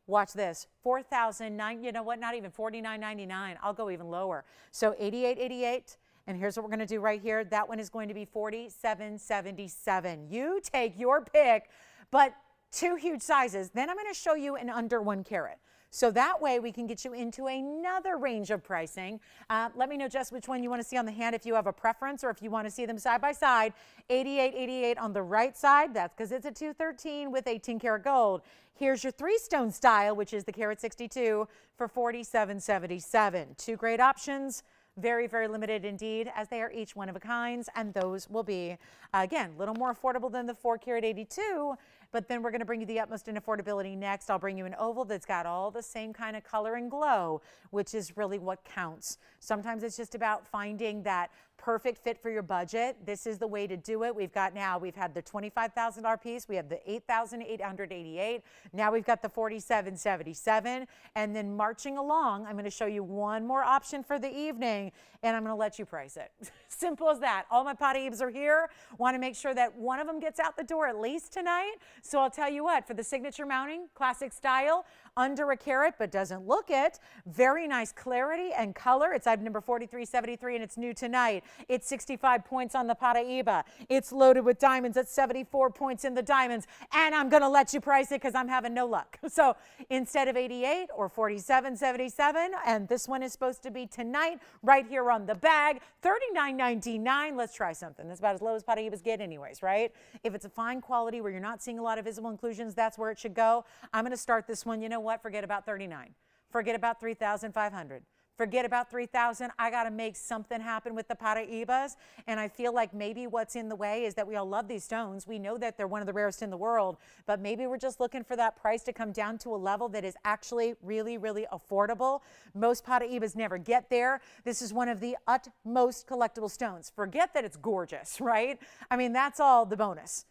Watch this, 4,009, you know what, not even $49.99. I'll go even lower. So $88.88, and here's what we're going to do right here. That one is going to be $47.77. You take your pick, but 2 huge sizes. Then I'm going to show you an under 1 carat. So that way we can get you into another range of pricing. Let me know just which one you want to see on the hand if you have a preference or if you want to see them side by side. $88.88 on the right side. That's because it's a 213 with 18 karat gold. Here's your 3-stone style, which is the carat 62 for $47.77. 2 great options. Very, very limited indeed, as they are each one of a kind, and those will be, again, a little more affordable than the 4 carat 82, but then we're going to bring you the utmost in affordability next. I'll bring you an oval that's got all the same kind of color and glow, which is really what counts. Sometimes it's just about finding that perfect fit for your budget. This is the way to do it. We've had the $25,000 piece. We have the $8,888. Now we've got the $47.77. And then marching along, I'm going to show you one more option for the evening, and I'm going to let you price it. Simple as that. All my Paraibas are here. Want to make sure that one of them gets out the door at least tonight. So I'll tell you what, for the signature mounting, classic style, under a carat, but doesn't look it. Very nice clarity and color. It's item number 4373, and it's new tonight. It's 65 points on the Paraiba. It's loaded with diamonds at 74 points in the diamonds. And I'm going to let you price it because I'm having no luck. So instead of 88 or 47.77, and this one is supposed to be tonight, right here on the bag, $39.99. Let's try something. That's about as low as Paraibas get anyways, right? If it's a fine quality where you're not seeing a lot of visible inclusions, that's where it should go. I'm going to start this one. You know what? Forget about 39. Forget about 3,500. Forget about 3,000. I got to make something happen with the Paraibas. And I feel like maybe what's in the way is that we all love these stones. We know that they're one of the rarest in the world, but maybe we're just looking for that price to come down to a level that is actually really, really affordable. Most Paraibas never get there. This is one of the utmost collectible stones. Forget that it's gorgeous, right? I mean, that's all the bonus.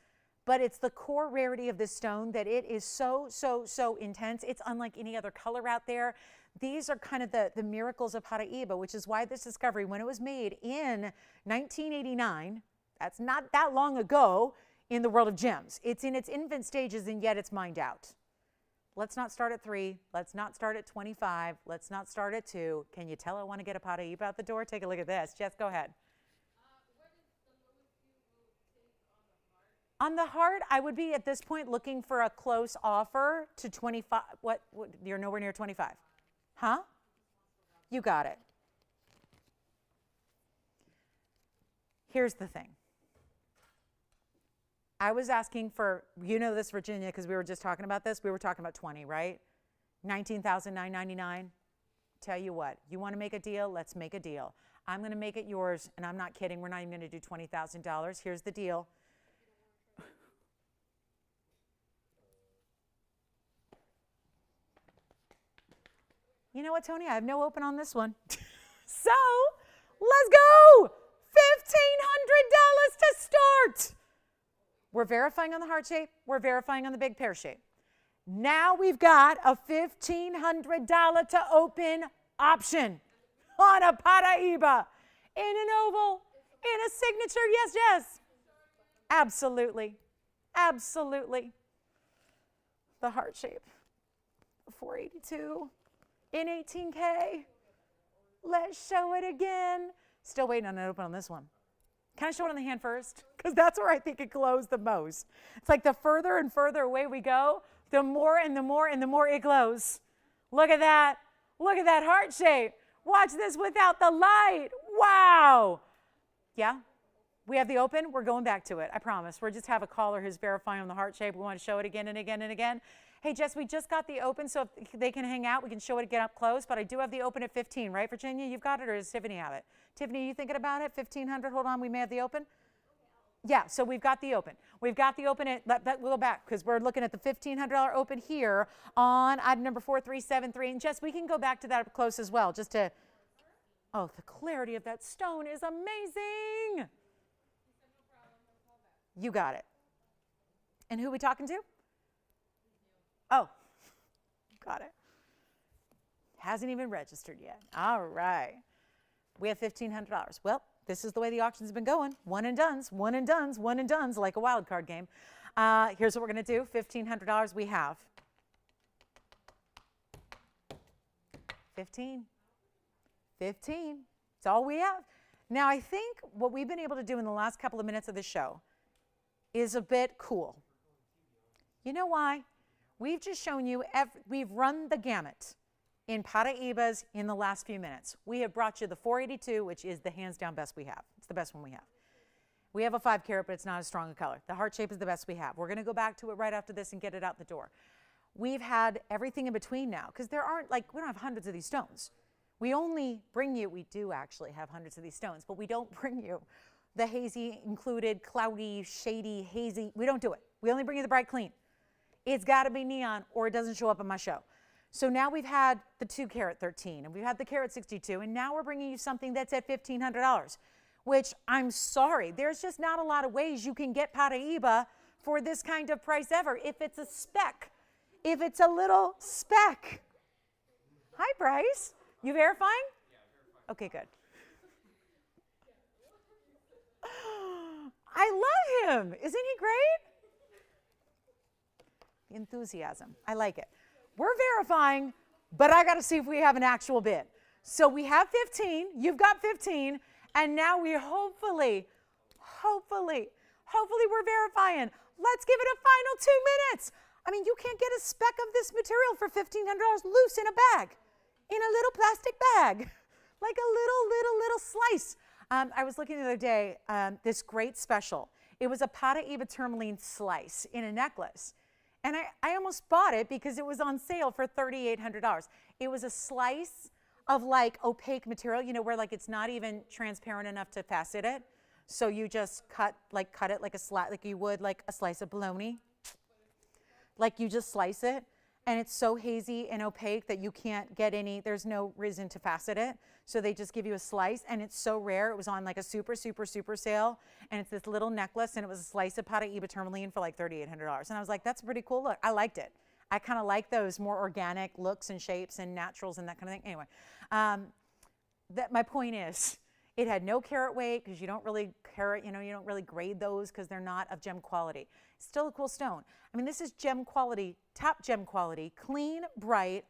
But it's the core rarity of this stone that it is so, so, so intense. It's unlike any other color out there. These are kind of the miracles of Paraiba, which is why this discovery, when it was made in 1989, that's not that long ago in the world of gems. It's in its infant stages, and yet it's mined out. Let's not start at 3. Let's not start at 25. Let's not start at 2. Can you tell I want to get a Paraiba out the door? Take a look at this. Jess, go ahead. On the heart, I would be at this point looking for a close offer to 25. What you're nowhere near 25. Huh? You got it. Here's the thing. I was asking for, you know this, Virginia, because we were just talking about this. We were talking about 20, right? $19,999. Tell you what, you want to make a deal? Let's make a deal. I'm going to make it yours, and I'm not kidding. We're not even going to do $20,000. Here's the deal. You know what, Tony? I have no open on this one. So, let's go! $1,500 to start. We're verifying on the heart shape. We're verifying on the big pear shape. Now we've got a $1,500 to open option on a Paraiba, in an oval, in a signature. Yes, yes. Absolutely. Absolutely. The heart shape. 482 in 18K. Let's show it again. Still waiting on an open on this one. Can I show it on the hand first? Because that's where I think it glows the most. It's like the further and further away we go, the more and the more and the more it glows. Look at that. Look at that heart shape. Watch this without the light. Wow. Yeah, we have the open. We're going back to it. I promise. We just have a caller who's verifying on the heart shape. We want to show it again and again and again. Hey, Jess, we just got the open, so if they can hang out, we can show it again up close. But I do have the open at 15, right, Virginia? You've got it, or does Tiffany have it? Tiffany, you thinking about it? 1,500. Hold on. We may have the open. Yeah, so we've got the open. We've got the open at, we'll go back because we're looking at the $1,500 open here on item number 4373. And Jess, we can go back to that up close as well, just to, oh, the clarity of that stone is amazing. You got it. And who are we talking to? Oh, got it. Hasn't even registered yet. All right. We have $1,500. Well, this is the way the auction's been going. One and dones, one and dones, one and dones, like a wild card game. Here's what we're going to do. $1,500 we have. 15. 15. It's all we have. Now, I think what we've been able to do in the last couple of minutes of the show is a bit cool. You know why? We've just shown you, we've run the gamut in Paraibas in the last few minutes. We have brought you the 482, which is the hands down best we have. It's the best one we have. We have a 5 carat, but it's not as strong a color. The heart shape is the best we have. We're going to go back to it right after this and get it out the door. We've had everything in between now, because there aren't, like, we don't have hundreds of these stones. We only bring you, we do actually have hundreds of these stones, but we don't bring you the hazy included, cloudy, shady, hazy. We don't do it. We only bring you the bright clean. It's got to be neon or it doesn't show up on my show. So now we've had the 2 carat 13 and we've had the carat 62, and now we're bringing you something that's at $1,500, which I'm sorry, there's just not a lot of ways you can get Paraiba for this kind of price ever. If it's a speck, if it's a little speck. Hi, Bryce. You verifying? Yeah, verifying. Okay, good. I love him. Isn't he great? The enthusiasm. I like it. We're verifying, but I got to see if we have an actual bid. So we have 15. You've got 15. And now we hopefully we're verifying. Let's give it a final 2 minutes. I mean, you can't get a speck of this material for $1,500 loose in a bag, in a little plastic bag, like a little slice. I was looking the other day, this great special. It was a Paraiba tourmaline slice in a necklace. And I almost bought it because it was on sale for $3,800. It was a slice of like opaque material, you know, where like it's not even transparent enough to facet it. So you just cut it like a slice, like you would like a slice of bologna. Like you just slice it, and it's so hazy and opaque that you can't get any, there's no reason to facet it. So they just give you a slice, and it's so rare. It was on like a super sale, and it's this little necklace, and it was a slice of Paraiba tourmaline for like $3,800. And I was like, that's a pretty cool look. I liked it. I kind of like those more organic looks and shapes and naturals and that kind of thing. Anyway, my point is, it had no carat weight because you don't really carat, you don't really grade those because they're not of gem quality. Still a cool stone. I mean, this is gem quality, top gem quality, clean, bright,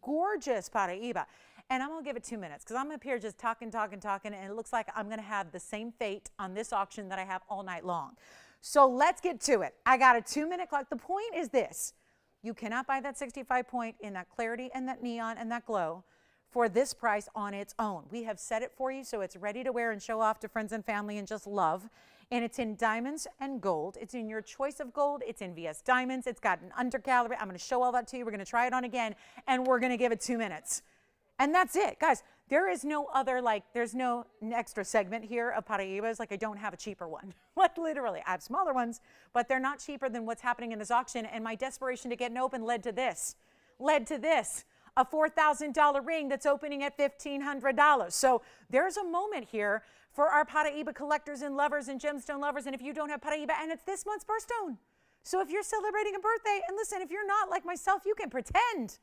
gorgeous Paraiba. And I'm going to give it 2 minutes because I'm up here just talking, and it looks like I'm going to have the same fate on this auction that I have all night long. So let's get to it. I got a 2-minute clock. The point is this. You cannot buy that 65 point in that clarity and that neon and that glow for this price on its own. We have set it for you so it's ready to wear and show off to friends and family and just love. And it's in diamonds and gold. It's in your choice of gold. It's in VS diamonds. It's got an undergallery. I'm going to show all that to you. We're going to try it on again, and we're going to give it 2 minutes. And that's it. Guys, there is no other, there's no extra segment here of Paraibas. I don't have a cheaper one. Literally, I have smaller ones, but they're not cheaper than what's happening in this auction. And my desperation to get it open led to this. A $4,000 ring that's opening at $1,500. So there's a moment here for our Paraiba collectors and lovers and gemstone lovers. And if you don't have Paraiba, and it's this month's birthstone. So if you're celebrating a birthday, and listen, if you're not like myself, you can pretend.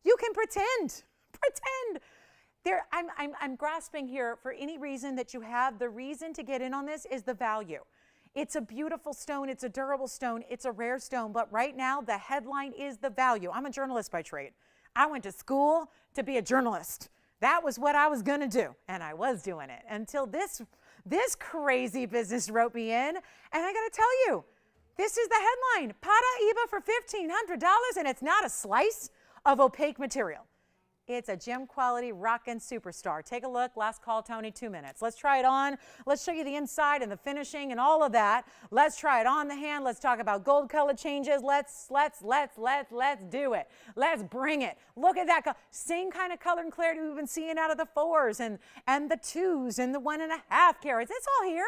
You can pretend. I'm grasping here for any reason that you have. The reason to get in on this is the value. It's a beautiful stone. It's a durable stone. It's a rare stone. But right now, the headline is the value. I'm a journalist by trade. I went to school to be a journalist. That was what I was going to do. And I was doing it until this crazy business wrote me in. And I got to tell you, this is the headline. Paraiba for $1,500, and it's not a slice of opaque material. It's a gem quality rockin' superstar. Take a look. Last call, Tony, 2 minutes. Let's try it on. Let's show you the inside and the finishing and all of that. Let's try it on the hand. Let's talk about gold color changes. Let's do it. Let's bring it. Look at that. Same kind of color and clarity we've been seeing out of the 4s and the 2s and the 1.5 carats. It's all here.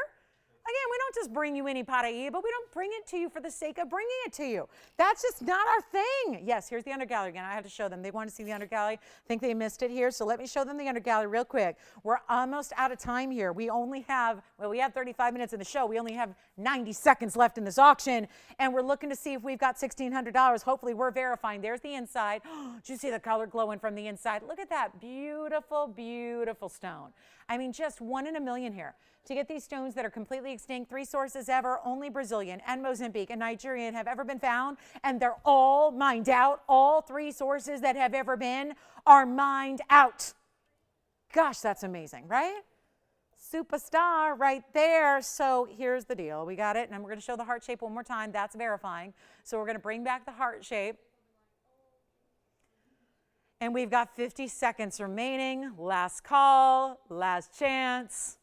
Again, we don't just bring you any Paraiba, but we don't bring it to you for the sake of bringing it to you. That's just not our thing. Yes, here's the undergallery again. I have to show them. They want to see the undergallery. I think they missed it here, so let me show them the undergallery real quick. We're almost out of time here. We only have, we have 35 minutes in the show. We only have 90 seconds left in this auction, and we're looking to see if we've got $1,600. Hopefully, we're verifying. There's the inside. Did you see the color glowing from the inside? Look at that beautiful, beautiful stone. I mean, just 1 in a million here. To get these stones that are completely extinct, 3 sources ever, only Brazilian and Mozambique and Nigerian have ever been found, and they're all mined out. All 3 sources that have ever been are mined out. Gosh, that's amazing, right? Superstar right there. So here's the deal. We got it, and we're going to show the heart shape one more time. That's verifying. So we're going to bring back the heart shape. And we've got 50 seconds remaining. Last call, last chance.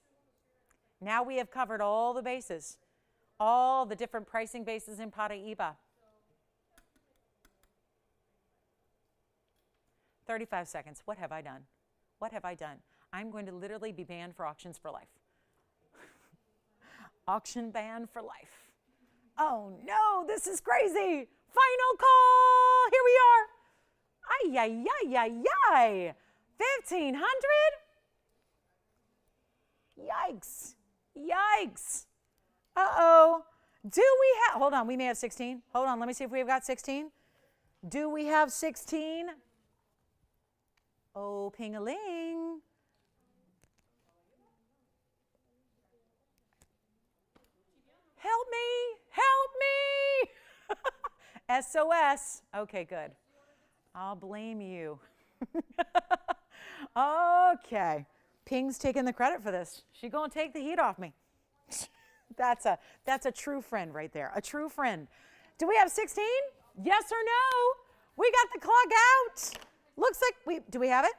Now we have covered all the bases, all the different pricing bases in Paraiba. 35 seconds. What have I done? What have I done? I'm going to literally be banned for auctions for life. Auction ban for life. Oh no, this is crazy. Final call. Here we are. Ay, ay, ay, ay, ay. 1,500? Yikes. Yikes. Uh-oh. Do we have, hold on, we may have 16. Hold on, let me see if we've got 16. Do we have 16? Oh, ping-a-ling. Help me, help me. SOS. Okay, good. I'll blame you. Okay. Ping's taking the credit for this. She's going to take the heat off me. That's a true friend right there. A true friend. Do we have 16? Yes or no? We got the clock out. Looks like do we have it?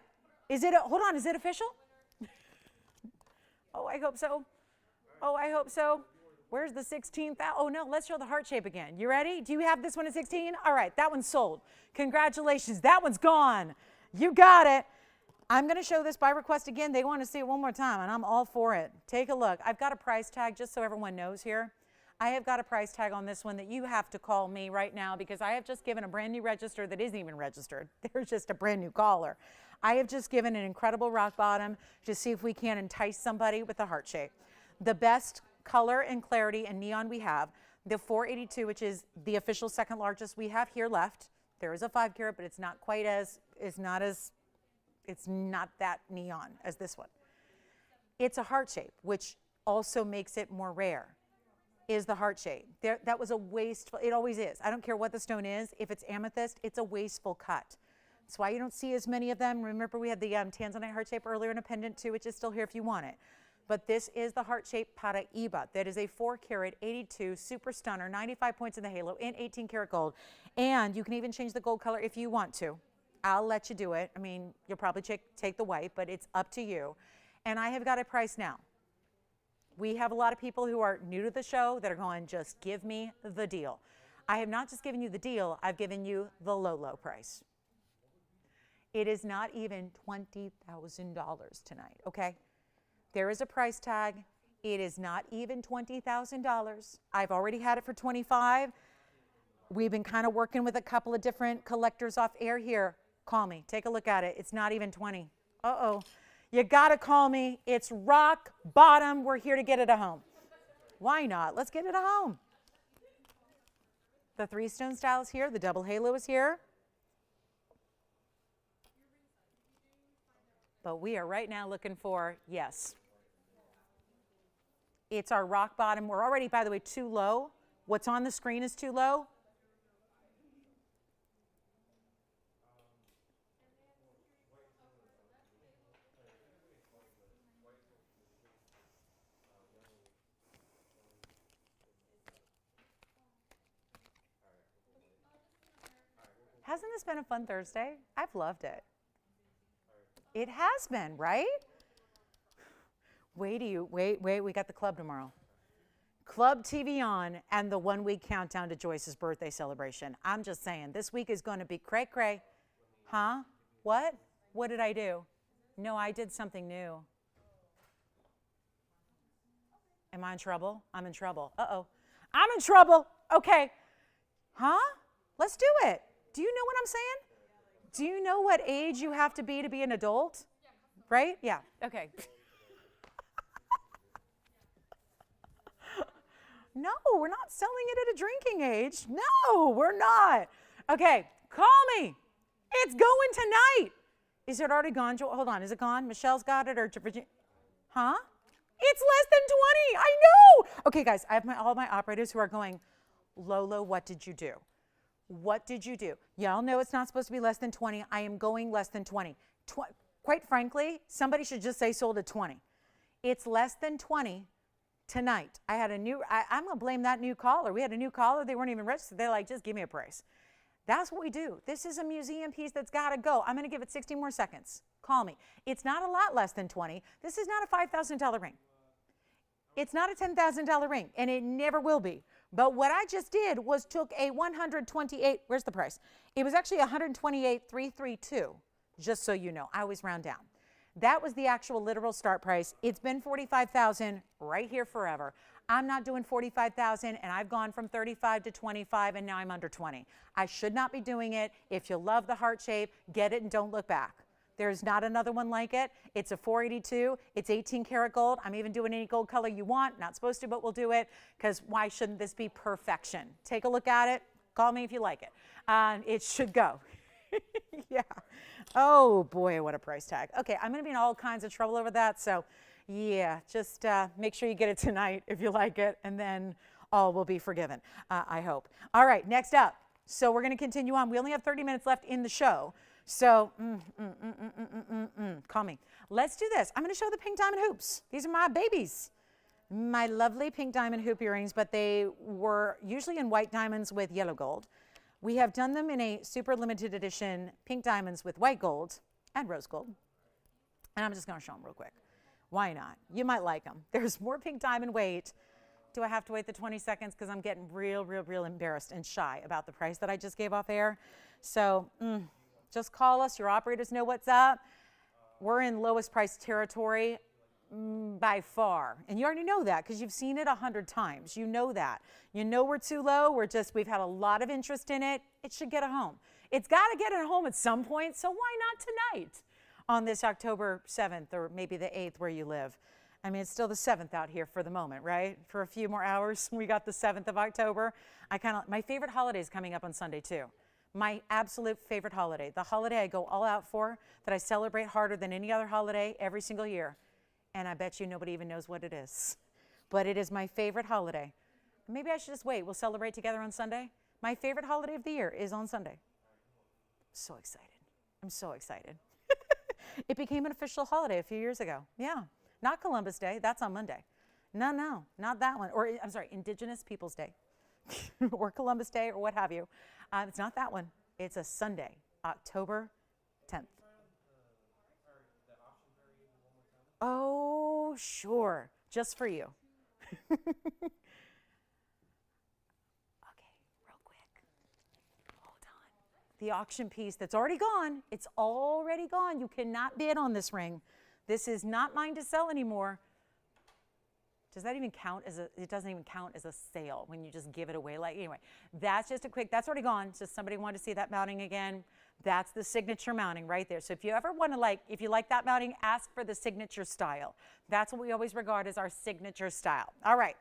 Is it, hold on, is it official? Oh, I hope so. Oh, I hope so. Where's the 16th? Oh no, let's show the heart shape again. You ready? Do you have this one at 16? All right, that one's sold. Congratulations, that one's gone. You got it. I'm going to show this by request again. They want to see it one more time, and I'm all for it. Take a look. I've got a price tag, just so everyone knows here. I have got a price tag on this one that you have to call me right now because I have just given a brand new register that isn't even registered. There's just a brand new caller. I have just given an incredible rock bottom to see if we can entice somebody with the heart shape. The best color and clarity and neon we have, the 482, which is the official second largest we have here left. There is a 5 carat, but it's not quite as, it's not that neon as this one. It's a heart shape, which also makes it more rare, is the heart shape. That was a wasteful, it always is. I don't care what the stone is. If it's amethyst, it's a wasteful cut. That's why you don't see as many of them. Remember, we had the tanzanite heart shape earlier in a pendant too, which is still here if you want it. But this is the heart shape Paraiba. That is a 4 carat, 82, super stunner, 95 points in the halo in 18 karat gold. And you can even change the gold color if you want to. I'll let you do it. I mean, you'll probably take the white, but it's up to you. And I have got a price now. We have a lot of people who are new to the show that are going, just give me the deal. I have not just given you the deal, I've given you the low, low price. It is not even $20,000 tonight, okay? There is a price tag. It is not even $20,000. I've already had it for $25,000. We've been kind of working with a couple of different collectors off air here. Call me. Take a look at it. It's not even 20. Uh-oh. You got to call me. It's rock bottom. We're here to get it at home. Why not? Let's get it at home. The 3-stone style is here. The double halo is here. But we are right now looking for, yes. It's our rock bottom. We're already, by the way, too low. What's on the screen is too low. Hasn't this been a fun Thursday? I've loved it. It has been, right? Wait, we got the club tomorrow. Club TVON and the 1-week countdown to Joyce's birthday celebration. I'm just saying, this week is going to be cray-cray. Huh? What? What did I do? No, I did something new. Am I in trouble? I'm in trouble. Uh-oh. I'm in trouble. Okay. Huh? Let's do it. Do you know what I'm saying? Do you know what age you have to be an adult? Right? Yeah. Okay. No, we're not selling it at a drinking age. No, we're not. Okay, call me. It's going tonight. Is it already gone, Joel? Hold on. Is it gone? Michelle's got it or Virginia? Huh? It's less than 20. I know. Okay, guys, I have all my operators who are going, Lolo, what did you do? What did you do? Y'all know it's not supposed to be less than 20. I am going less than 20. Quite frankly, somebody should just say sold at 20. It's less than 20 tonight. I had a new, I'm going to blame that new caller. We had a new caller. They weren't even registered. They're like, just give me a price. That's what we do. This is a museum piece that's got to go. I'm going to give it 60 more seconds. Call me. It's not a lot less than 20. This is not a $5,000 ring. It's not a $10,000 ring, and it never will be. But what I just did was took a 128, where's the price? It was actually 128,332, just so you know. I always round down. That was the actual literal start price. It's been 45,000 right here forever. I'm not doing 45,000, and I've gone from 35 to 25, and now I'm under 20. I should not be doing it. If you love the heart shape, get it and don't look back. There's not another one like it. It's a 482. It's 18 karat gold. I'm even doing any gold color you want. Not supposed to, but we'll do it because why shouldn't this be perfection? Take a look at it. Call me if you like it. It should go. Yeah. Oh, boy, what a price tag. Okay, I'm going to be in all kinds of trouble over that. So, yeah, just make sure you get it tonight if you like it, and then all will be forgiven, I hope. All right, next up. So we're going to continue on. We only have 30 minutes left in the show. So, call me. Let's do this. I'm going to show the pink diamond hoops. These are my babies. My lovely pink diamond hoop earrings, but they were usually in white diamonds with yellow gold. We have done them in a super limited edition pink diamonds with white gold and rose gold. And I'm just going to show them real quick. Why not? You might like them. There's more pink diamond weight. Do I have to wait the 20 seconds? Because I'm getting real embarrassed and shy about the price that I just gave off air. So, just call us. Your operators know what's up. We're in lowest price territory by far. And you already know that because you've seen it 100 times. You know that. You know we're too low. We've had a lot of interest in it. It should get a home. It's got to get a home at some point, so why not tonight on this October 7th or maybe the 8th where you live? I mean, it's still the 7th out here for the moment, right? For a few more hours, we got the 7th of October. My favorite holiday is coming up on Sunday too. My absolute favorite holiday, the holiday I go all out for, that I celebrate harder than any other holiday every single year. And I bet you nobody even knows what it is. But it is my favorite holiday. Maybe I should just wait. We'll celebrate together on Sunday. My favorite holiday of the year is on Sunday. So excited. I'm so excited. It became an official holiday a few years ago. Yeah. Not Columbus Day. That's on Monday. No, not that one. Or, I'm sorry, Indigenous Peoples Day. Or Columbus Day or what have you. It's not that one. It's a Sunday, October 10th. Oh, sure. Just for you. Okay, real quick. Hold on. The auction piece that's already gone. It's already gone. You cannot bid on this ring. This is not mine to sell anymore. Does that even count as it doesn't even count as a sale when you just give it away? Like, anyway, that's just a quick, that's already gone. So somebody wanted to see that mounting again. That's the signature mounting right there. So if you ever want to if you like that mounting, ask for the signature style. That's what we always regard as our signature style. All right.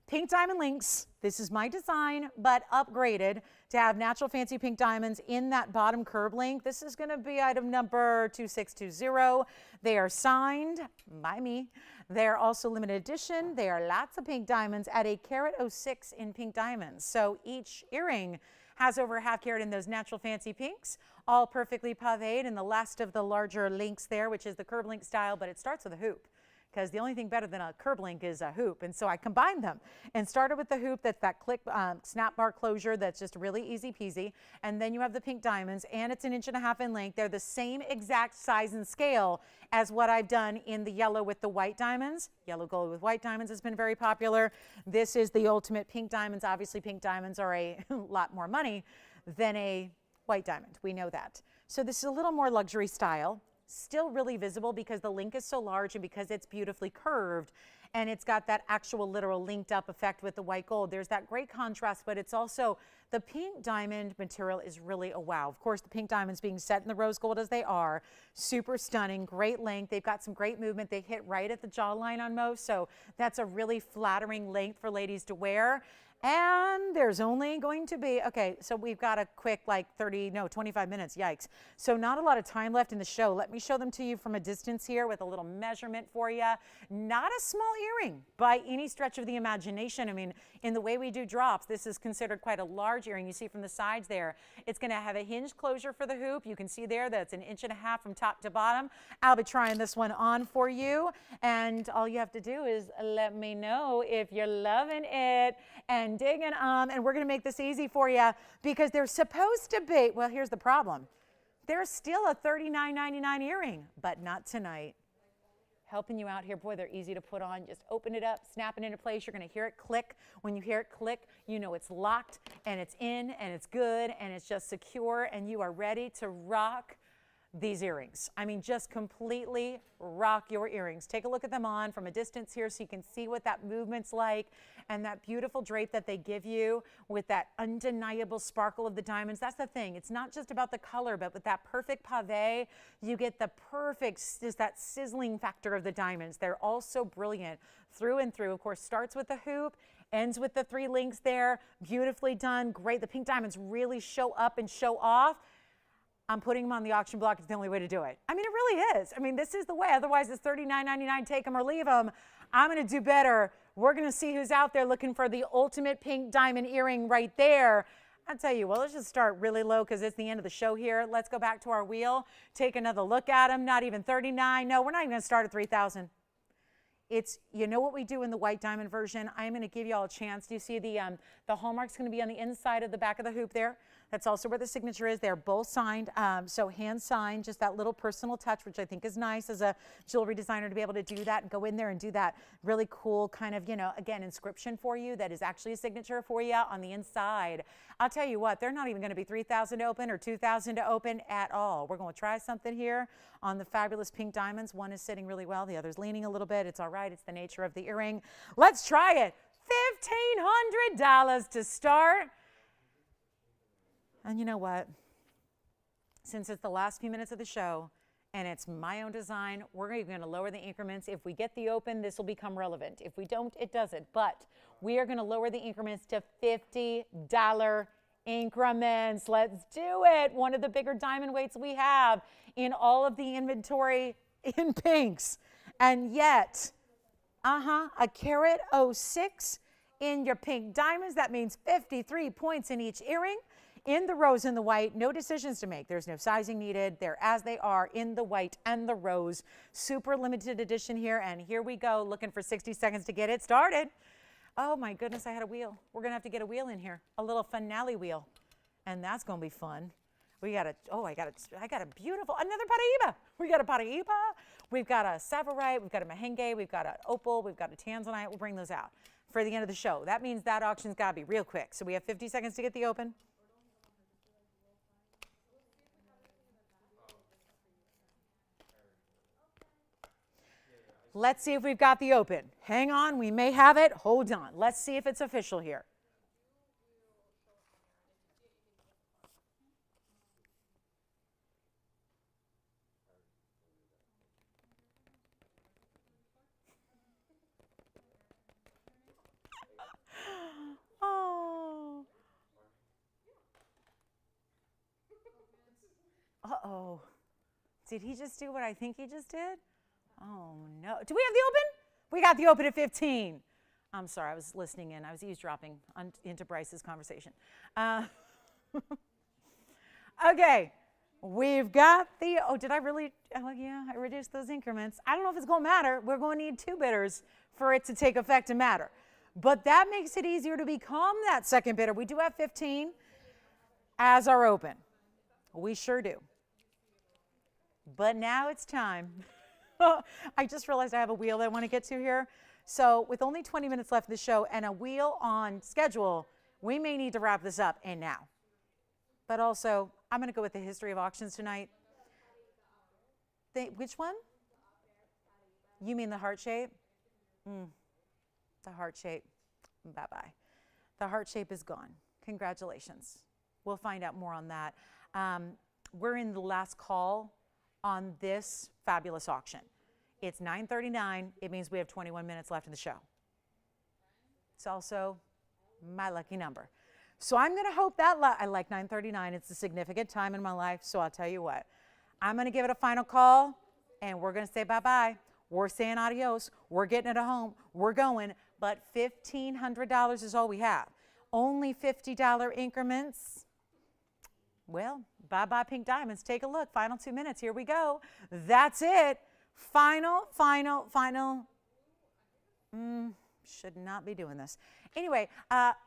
Pink diamond links. This is my design, but upgraded to have natural fancy pink diamonds in that bottom curb link. This is going to be item number 2620. They are signed by me. They are also limited edition. They are lots of pink diamonds at a carat 06 in pink diamonds. So each earring has over a half carat in those natural fancy pinks, all perfectly pavéed in the last of the larger links there, which is the curb link style, but it starts with a hoop. Because the only thing better than a curb link is a hoop. And so I combined them and started with the hoop. That's that click snap bar closure that's just really easy peasy. And then you have the pink diamonds, and it's 1.5 inches in length. They're the same exact size and scale as what I've done in the yellow with the white diamonds. Yellow gold with white diamonds has been very popular. This is the ultimate pink diamonds. Obviously, pink diamonds are a lot more money than a white diamond. We know that. So this is a little more luxury style. Still really visible because the link is so large and because it's beautifully curved and it's got that actual literal linked up effect with the white gold. There's that great contrast, but it's also the pink diamond material is really a wow. Of course, the pink diamonds being set in the rose gold as they are, super stunning, great length. They've got some great movement. They hit right at the jawline on most, so that's a really flattering length for ladies to wear. And there's only going to be, okay, so we've got a quick 25 minutes, yikes. So not a lot of time left in the show. Let me show them to you from a distance here with a little measurement for you. Not a small earring by any stretch of the imagination. I mean, in the way we do drops, this is considered quite a large earring. You see from the sides there, it's gonna have a hinge closure for the hoop. You can see there that's 1.5 inches from top to bottom. I'll be trying this one on for you. And all you have to do is let me know if you're loving it and digging and we're going to make this easy for you because they're supposed to be, well, here's the problem. There's still a $39.99 earring, but not tonight. Helping you out here. Boy, they're easy to put on. Just open it up, snap it into place. You're going to hear it click. When you hear it click, you know it's locked and it's in and it's good and it's just secure and you are ready to rock these earrings. I mean, just completely rock your earrings. Take a look at them on from a distance here so you can see what that movement's like and that beautiful drape that they give you with that undeniable sparkle of the diamonds. That's the thing. It's not just about the color, but with that perfect pave, you get the perfect, just that sizzling factor of the diamonds. They're all so brilliant through and through. Of course, starts with the hoop, ends with the 3 links there. Beautifully done. Great. The pink diamonds really show up and show off. I'm putting them on the auction block. It's the only way to do it. I mean, it really is. I mean, this is the way. Otherwise, it's $39.99. Take them or leave them. I'm going to do better. We're going to see who's out there looking for the ultimate pink diamond earring right there. I'll tell you, well, let's just start really low because it's the end of the show here. Let's go back to our wheel. Take another look at them. Not even $39. No, we're not even going to start at $3,000. It's, you know what we do in the white diamond version? I'm going to give you all a chance. Do you see the hallmark's going to be on the inside of the back of the hoop there? That's also where the signature is. They're both signed, so hand signed, just that little personal touch, which I think is nice as a jewelry designer to be able to do that and go in there and do that really cool kind of, again, inscription for you that is actually a signature for you on the inside. I'll tell you what, they're not even going to be $3,000 to open or $2,000 to open at all. We're going to try something here on the fabulous pink diamonds. One is sitting really well. The other's leaning a little bit. It's all right. It's the nature of the earring. Let's try it. $1,500 to start. And you know what? Since it's the last few minutes of the show and it's my own design, we're even going to lower the increments. If we get the open, this will become relevant. If we don't, it doesn't. But we are going to lower the increments to $50 increments. Let's do it. One of the bigger diamond weights we have in all of the inventory in pinks. And yet, a carat 06 in your pink diamonds. That means 53 points in each earring. In the rose and the white, no decisions to make. There's no sizing needed. They're as they are in the white and the rose. Super limited edition here. And here we go, looking for 60 seconds to get it started. Oh my goodness, I had a wheel. We're going to have to get a wheel in here, a little finale wheel. And that's going to be fun. We got I got a beautiful, another Paraiba. We got a Paraiba. We've got a sapphire. We've got a merengue. We've got an opal. We've got a tanzanite. We'll bring those out for the end of the show. That means that auction's got to be real quick. So we have 50 seconds to get the open. Let's see if we've got the open. Hang on, we may have it. Hold on. Let's see if it's official here. Oh. Uh-oh. Did he just do what I think he just did? Oh, no. Do we have the open? We got the open at 15. I'm sorry, I was listening in. I was eavesdropping into Bryce's conversation. Okay, we've got the, did I really, yeah, I reduced those increments. I don't know if it's going to matter. We're going to need 2 bidders for it to take effect and matter. But that makes it easier to become that second bidder. We do have 15 as our open. We sure do. But now it's time. I just realized I have a wheel that I want to get to here. So with only 20 minutes left of the show and a wheel on schedule, we may need to wrap this up and now. But also, I'm going to go with the history of auctions tonight. Which one? You mean the heart shape? The heart shape. Bye-bye. The heart shape is gone. Congratulations. We'll find out more on that. We're in the last call on this fabulous auction. It's 9:39. It means we have 21 minutes left in the show. It's also my lucky number. So I'm going to hope that, I like 9:39. It's a significant time in my life. So I'll tell you what, I'm going to give it a final call and we're going to say bye-bye. We're saying adios. We're getting it at home. We're going. But $1,500 is all we have. Only $50 increments. Well, bye-bye pink diamonds. Take a look. Final 2 minutes. Here we go. That's it. Final. Should not be doing this. Anyway,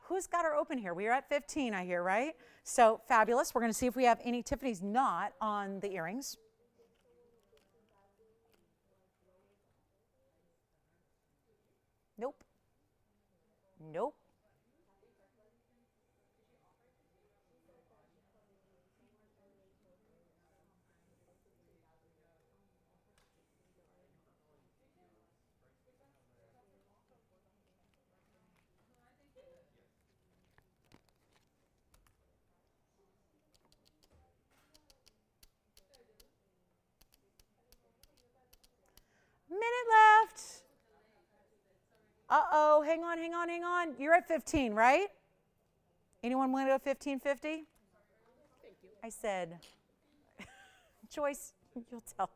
who's got our open here? We are at 15, I hear, right? So fabulous. We're going to see if we have any Tiffany's not on the earrings. Nope. Nope. Minute left. Uh-oh, hang on. You're at 15, right? Anyone want to go 15.50? Thank you. I said, Joyce, you'll tell.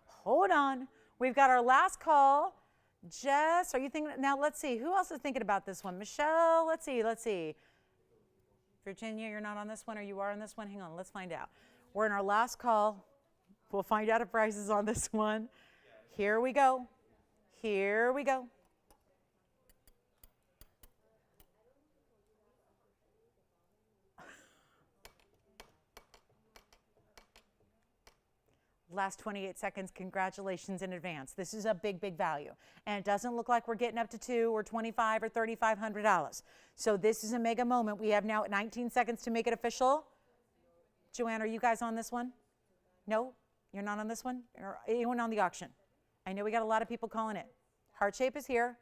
Hold on. We've got our last call. Jess, are you thinking? Now, let's see. Who else is thinking about this one? Michelle, let's see. Virginia, you're not on this one, or you are on this one? Hang on, let's find out. We're in our last call. We'll find out if Bryce is on this one. Here we go. Last 28 seconds, congratulations in advance. This is a big, big value. And it doesn't look like we're getting up to $200 or $2,500 or $3,500. So this is a mega moment. We have now 19 seconds to make it official. Joanne, are you guys on this one? No? You're not on this one? Or anyone on the auction? I know we got a lot of people calling it. Heart shape is here.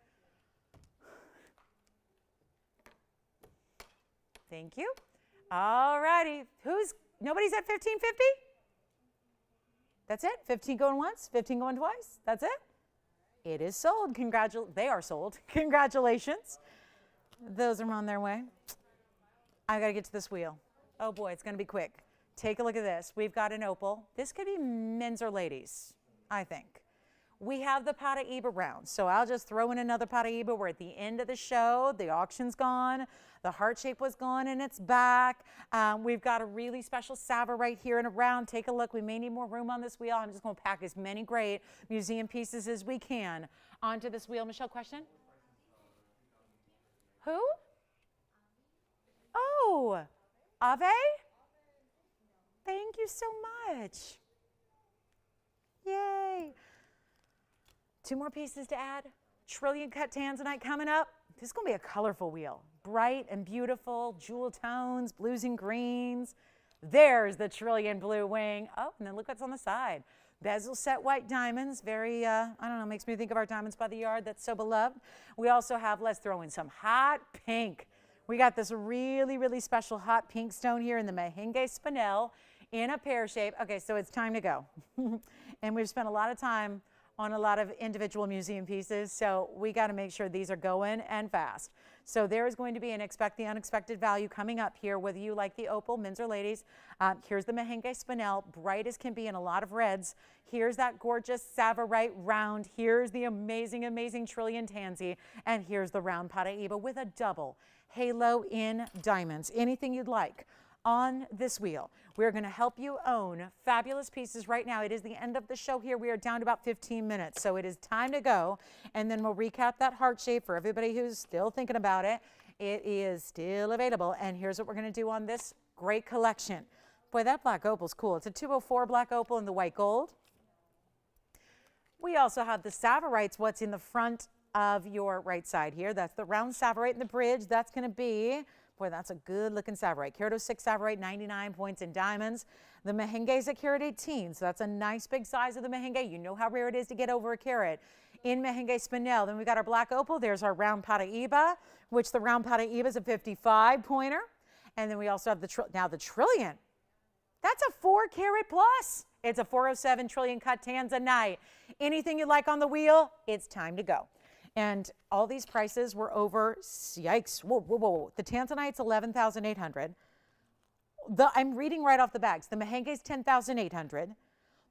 Thank you. All righty. Nobody's at 15.50? That's it? 15 going once, 15 going twice? That's it? It is sold. They are sold. Congratulations. Those are on their way. I got to get to this wheel. Oh boy, it's going to be quick. Take a look at this. We've got an opal. This could be men's or ladies, I think. We have the Paraiba round, so I'll just throw in another Paraiba. We're at the end of the show. The auction's gone. The heart shape was gone and it's back. We've got a really special sapphire right here in a round. Take a look. We may need more room on this wheel. I'm just going to pack as many great museum pieces as we can onto this wheel. Michelle, question? Who? Oh, Oh, Ave? Thank you so much. Yay. 2 more pieces to add. Trillion cut tanzanite coming up. This is going to be a colorful wheel. Bright and beautiful, jewel tones, blues and greens. There's the trillion blue wing. Oh, and then look what's on the side. Bezel set white diamonds. Very, I don't know, makes me think of our Diamonds by the Yard. That's so beloved. We also have, let's throw in some hot pink. We got this really, really special hot pink stone here in the Mahenge Spinel in a pear shape. Okay, so it's time to go. And we've spent a lot of time on a lot of individual museum pieces, so we got to make sure these are going and fast. So there is going to be an expect the unexpected value coming up here, whether you like the opal, men's or ladies. Here's the Mahenge Spinel, bright as can be in a lot of reds. Here's that gorgeous Savarite round. Here's the amazing, amazing trillion tansy. And here's the round Paraiba with a double halo in diamonds. Anything you'd like on this wheel. We're going to help you own fabulous pieces right now. It is the end of the show here. We are down to about 15 minutes, so it is time to go. And then we'll recap that heart shape for everybody who's still thinking about it. It is still available. And here's what we're going to do on this great collection. Boy, that black opal's cool. It's a 204 black opal in the white gold. We also have the Savarites, what's in the front of your right side here. That's the round Savarite in the bridge. That's going to be, boy, that's a good looking Savarite. Carat 06 Savarite, 99 points in diamonds. The Mahenge is a carat 18, so that's a nice big size of the Mahenge. You know how rare it is to get over a carat in Mahenge Spinel. Then we got our black opal. There's our round Paraiba, which the round Paraiba is a 55 pointer. And then we also have the trillion. That's a 4 carat plus. It's a 407 trillion cut tanzanite. Anything you like on the wheel, it's time to go. And all these prices were over, yikes, whoa, whoa, whoa. The tanzanite's 11,800. I'm reading right off the bags. The Mahenge is 10,800.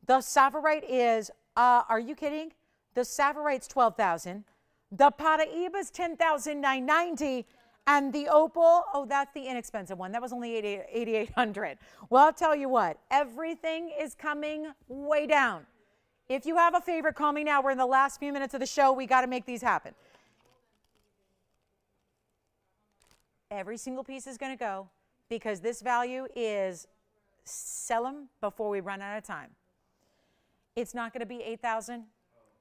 The Savarite is, are you kidding? The Savarite's 12,000. The Paraiba's 10,990. And the opal, oh, that's the inexpensive one. That was only 8,800. Well, I'll tell you what, everything is coming way down. If you have a favorite, call me now. We're in the last few minutes of the show. We got to make these happen. Every single piece is going to go because this value is sell them before we run out of time. It's not going to be 8,000,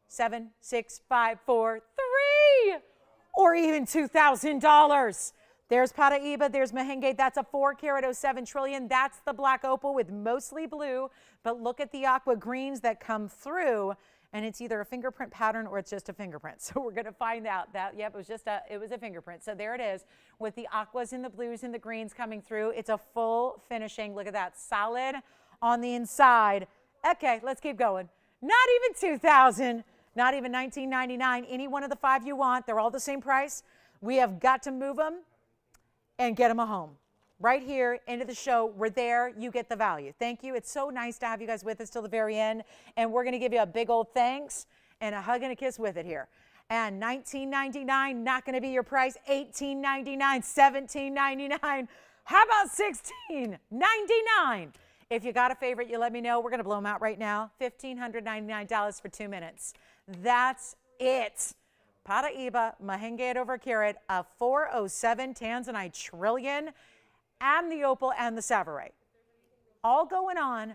7, 6, 5, 4, 3, or even $2,000. There's Paraiba, there's Mahenge. That's a 4 carat 07 trillion. That's the black opal with mostly blue. But look at the aqua greens that come through, and it's either a fingerprint pattern or it's just a fingerprint. So we're going to find out that, yep, it was a fingerprint. So there it is with the aquas and the blues and the greens coming through. It's a full finishing. Look at that, solid on the inside. Okay, let's keep going. Not even 2,000, not even $19.99. Any one of the 5 you want. They're all the same price. We have got to move them and get them a home. Right here, end of the show. We're there. You get the value. Thank you. It's so nice to have you guys with us till the very end. And we're going to give you a big old thanks and a hug and a kiss with it here. And $19.99, not going to be your price. $18.99, $17.99. How about $16.99? If you got a favorite, you let me know. We're going to blow them out right now. $1,599 for 2 minutes. That's it. Paraiba, Mahenge over carat, a 407 tanzanite trillion, and the opal and the Savarite. All going on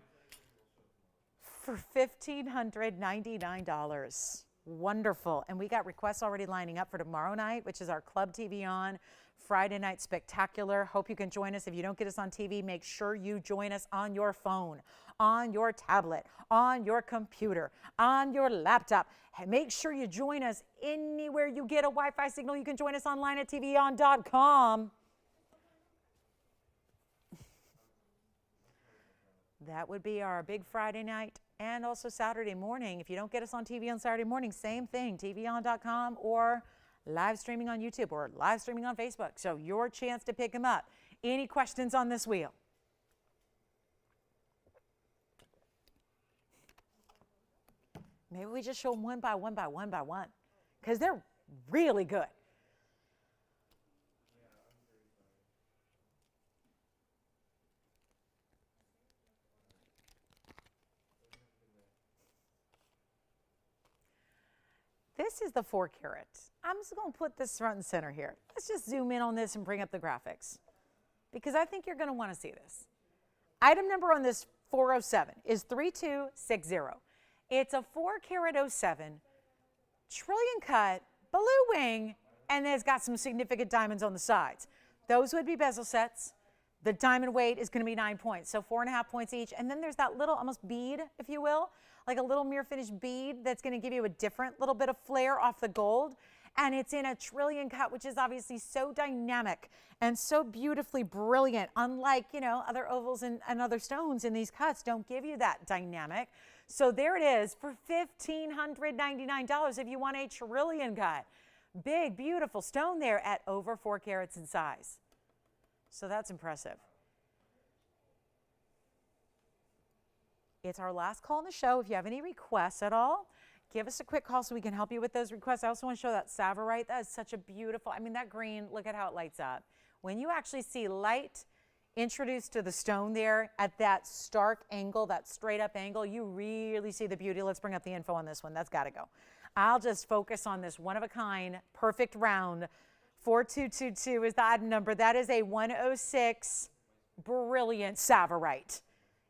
for $1,599. Wonderful. And we got requests already lining up for tomorrow night, which is our Club TVON Friday Night Spectacular. Hope you can join us. If you don't get us on TV, make sure you join us on your phone, on your tablet, on your computer, on your laptop. Make sure you join us anywhere you get a Wi-Fi signal. You can join us online at TVON.com. That would be our big Friday night and also Saturday morning. If you don't get us on TV on Saturday morning, same thing, TVON.com or live streaming on YouTube or live streaming on Facebook. So your chance to pick them up. Any questions on this wheel? Maybe we just show them one by one by one by one because they're really good. This is the 4 carat. I'm just going to put this front and center here. Let's just zoom in on this and bring up the graphics. because I think you're going to want to see this. Item number on this 407 is 3260. It's a 4-carat 07 trillion cut blue wing, and it's got some significant diamonds on the sides. Those would be bezel sets. The diamond weight is going to be 9 points, so 4.5 points each. And then there's that little almost bead, if you will, like a little mirror finish bead that's going to give you a different little bit of flair off the gold. And it's in a trillion cut, which is obviously so dynamic and so beautifully brilliant. Unlike, you know, other ovals and other stones in these cuts don't give you that dynamic. So there it is for $1,599 if you want a trillion cut. Big, beautiful stone there at over 4 carats in size. So that's impressive. It's our last call in the show. If you have any requests at all, give us a quick call so we can help you with those requests. I also want to show that sapphire. That is such a beautiful, I mean, that green, look at how it lights up. When you actually see light introduced to the stone there at that stark angle, that straight up angle, you really see the beauty. Let's bring up the info on this one. That's got to go. I'll just focus on this one of a kind, perfect round. 4222 is the item number. That is a 106 brilliant sapphire.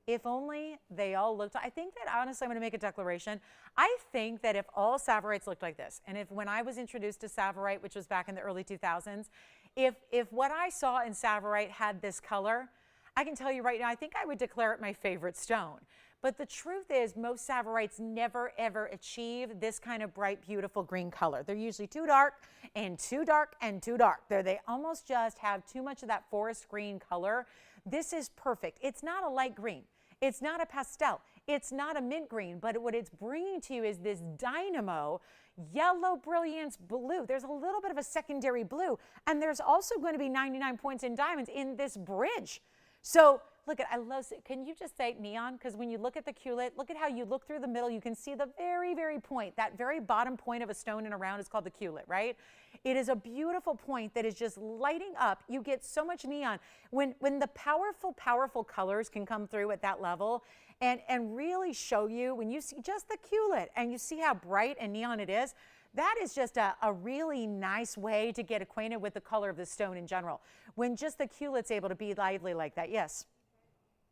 If only they all looked, I think that honestly, I'm going to make a declaration. I think that if all sapphirites looked like this, and if when I was introduced to sapphire, which was back in the early 2000s, if what I saw in sapphire had this color, I can tell you right now, I think I would declare it my favorite stone. But the truth is most sapphirites never ever achieve this kind of bright, beautiful green color. They're usually too dark and too dark and too dark. They almost just have too much of that forest green color. This is perfect. It's not a light green. It's not a pastel. It's not a mint green, but what it's bringing to you is this dynamo yellow brilliance blue. There's a little bit of a secondary blue, and there's also going to be 99 points in diamonds in this bridge. So look at, I love, can you just say neon? Because when you look at the culet, look at how you look through the middle, you can see the very, very point, that very bottom point of a stone in a round is called the culet, right? It is a beautiful point that is just lighting up. You get so much neon. When the powerful, powerful colors can come through at that level and really show you, when you see just the culet and you see how bright and neon it is, that is just a really nice way to get acquainted with the color of the stone in general. When just the culet's able to be lively like that. Yes.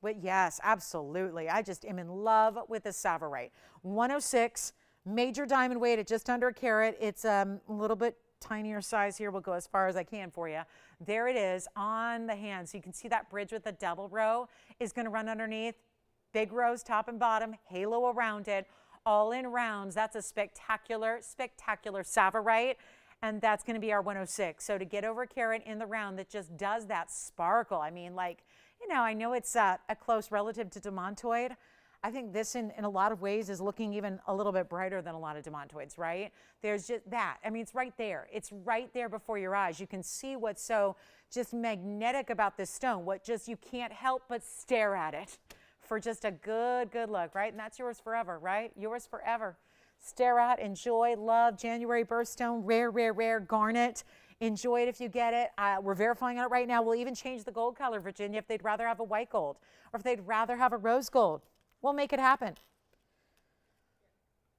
But yes, absolutely. I just am in love with the sapphire. 106, major diamond weight at just under a carat. It's a little bit tinier size here. We'll go as far as I can for you. There it is on the hand. So you can see that bridge with the double row is going to run underneath. Big rows, top and bottom, halo around it, all in rounds. That's a spectacular, spectacular sapphire. And that's going to be our 106. So to get over a carat in the round that just does that sparkle. I mean, like, you know, I know it's a close relative to demontoid. I think this in a lot of ways is looking even a little bit brighter than a lot of demontoids, right? There's just that. I mean, it's right there. It's right there before your eyes. You can see what's so just magnetic about this stone, what just you can't help but stare at it for just a good look, right? And that's yours forever, right? Yours forever. Stare at, enjoy, love, January birthstone, rare, rare, rare, garnet. Enjoy it if you get it. We're verifying on it right now. We'll even change the gold color, Virginia, if they'd rather have a white gold or if they'd rather have a rose gold. We'll make it happen.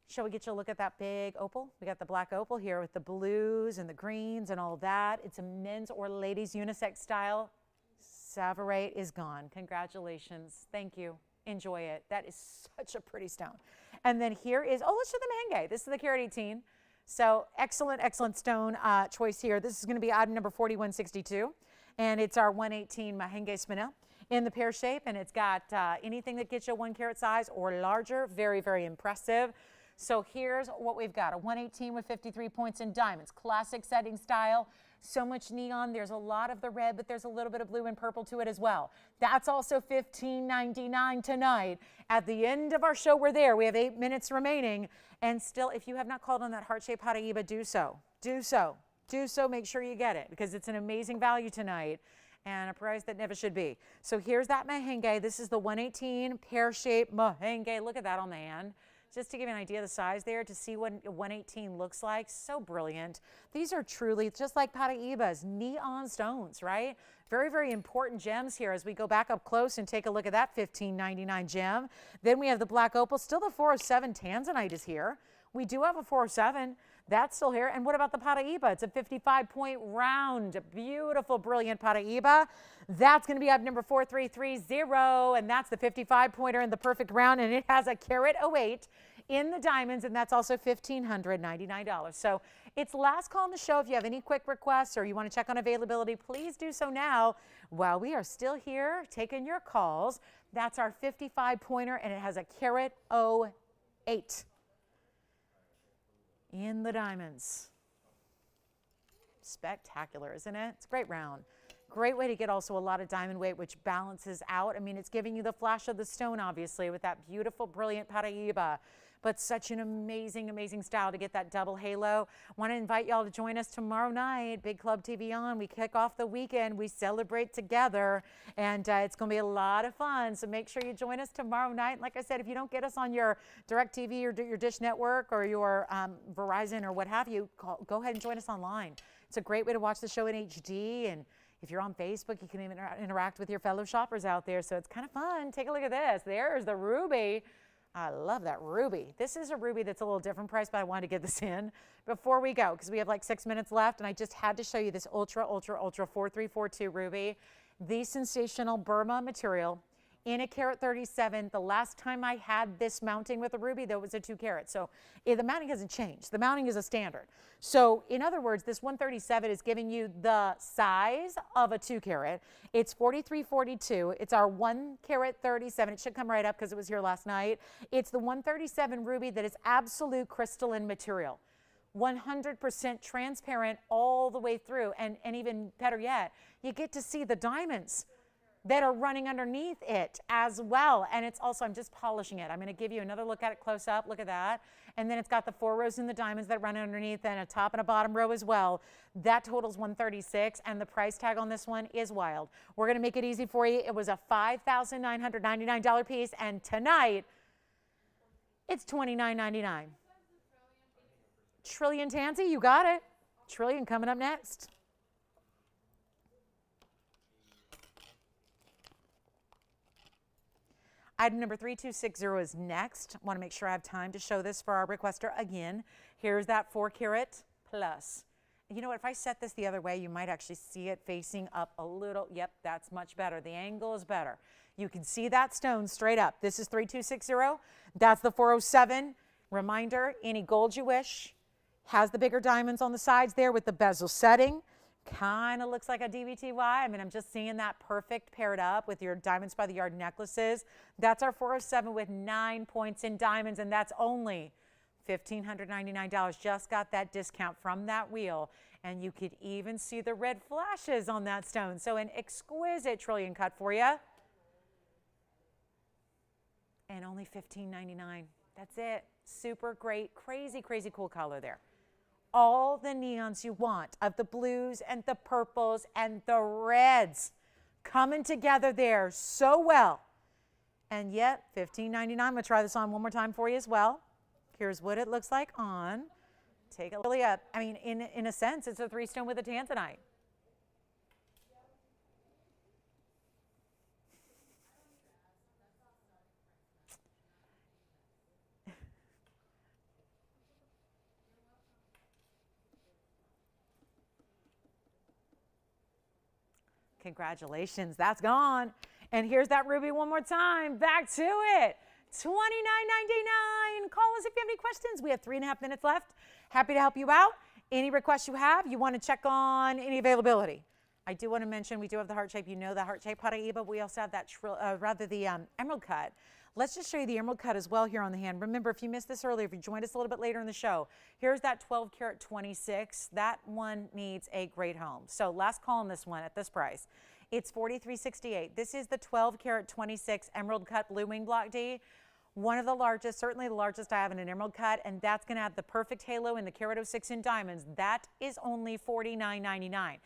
Shall we get you a look at that big opal? We got the black opal here with the blues and the greens and all of that. It's a men's or ladies unisex style. Sapphire is gone. Congratulations. Thank you. Enjoy it. That is such a pretty stone. And then here is, oh, let's show the Mahenge. This is the carat 18. So excellent, excellent stone choice here. This is going to be item number 4162. And it's our 118 Mahenge spinel in the pear shape. And it's got anything that gets you a 1 carat size or larger. Very, very impressive. So here's what we've got. A 118 with 53 points in diamonds. Classic setting style. So much neon. There's a lot of the red, but there's a little bit of blue and purple to it as well. That's also $15.99 tonight. At the end of our show, we're there. We have 8 minutes remaining. And still, if you have not called on that heart-shaped Paraiba, do so. Do so. Do so. Make sure you get it because it's an amazing value tonight and a price that never should be. So here's that Mahenge. This is the 118 pear-shaped Mahenge. Look at that on the hand. Just to give you an idea of the size there, to see what 118 looks like. So brilliant. These are truly, just like Paraibas, neon stones, right? Very, very important gems here as we go back up close and take a look at that $15.99 gem. Then we have the black opal. Still the 407 tanzanite is here. We do have a 407. That's still here. And what about the Paraiba? It's a 55-point round, beautiful, brilliant Paraiba. That's going to be up number 4330, and that's the 55-pointer in the perfect round, and it has a carat 08 in the diamonds, and that's also $1,599. So it's last call on the show. If you have any quick requests or you want to check on availability, please do so now while we are still here taking your calls. That's our 55-pointer, and it has a carat 08 in the diamonds. Spectacular, isn't it? It's a great round. Great way to get also a lot of diamond weight, which balances out. I mean, it's giving you the flash of the stone, obviously, with that beautiful, brilliant Paraiba, but such an amazing, amazing style to get that double halo. Want to invite y'all to join us tomorrow night, Big Club TVON. We kick off the weekend. We celebrate together, and it's going to be a lot of fun. So make sure you join us tomorrow night. Like I said, if you don't get us on your DirecTV or your Dish Network or your Verizon or what have you, go ahead and join us online. It's a great way to watch the show in HD, and if you're on Facebook, you can even interact with your fellow shoppers out there. So it's kind of fun. Take a look at this. There's the ruby. I love that ruby. This is a ruby that's a little different price, but I wanted to get this in before we go because we have like 6 minutes left, and I just had to show you this ultra 4342 ruby. The sensational Burma material in a carat 37. The last time I had this mounting with a ruby, there was a 2 carat. So the mounting hasn't changed. The mounting is a standard. So in other words, this 137 is giving you the size of a 2 carat. It's 4342. It's our 1 carat 37. It should come right up because it was here last night. It's the 137 ruby that is absolute crystalline material. 100% transparent all the way through. And even better yet, you get to see the diamonds that are running underneath it as well. And it's also, I'm just polishing it. I'm going to give you another look at it close up. Look at that. And then it's got the 4 rows in the diamonds that run underneath, and a top and a bottom row as well. That totals $136, and the price tag on this one is wild. We're going to make it easy for you. It was a $5,999 piece, and tonight it's $29.99. Trillion Tansy, you got it. Trillion coming up next. Item number 3260 is next. Want to make sure I have time to show this for our requester again. Here's that 4 carat plus. You know what, if I set this the other way, you might actually see it facing up a little. Yep, that's much better. The angle is better. You can see that stone straight up. This is 3260. That's the 407. Reminder, any gold you wish. Has the bigger diamonds on the sides there with the bezel setting. Kind of looks like a DVTY. I mean, I'm just seeing that perfect paired up with your diamonds by the yard necklaces. That's our 407 with 9 points in diamonds, and that's only $1,599. Just got that discount from that wheel, and you could even see the red flashes on that stone. So an exquisite trillion cut for you. And only $15.99. That's it. Super great, crazy, crazy cool color there. All the neons you want of the blues and the purples and the reds coming together there so well. And yet, $15.99. I'm going to try this on one more time for you as well. Here's what it looks like on. Take a look up. I mean, in a sense, it's a 3-stone with a tanzanite. Congratulations, that's gone. And here's that ruby one more time. Back to it. $29.99. Call us if you have any questions. We have 3.5 minutes left. Happy to help you out. Any requests you have, you want to check on any availability. I do want to mention we do have the heart shape. You know the heart shape Paraiba. We also have that emerald cut. Let's just show you the emerald cut as well here on the hand. Remember, if you missed this earlier, if you joined us a little bit later in the show, here's that 12 karat 26. That one needs a great home. So last call on this one at this price. It's $43.68. This is the 12 karat 26 emerald cut blue wing block D. One of the largest, certainly the largest I have in an emerald cut, and that's going to have the perfect halo in the carat 06 in diamonds. That is only $49.99.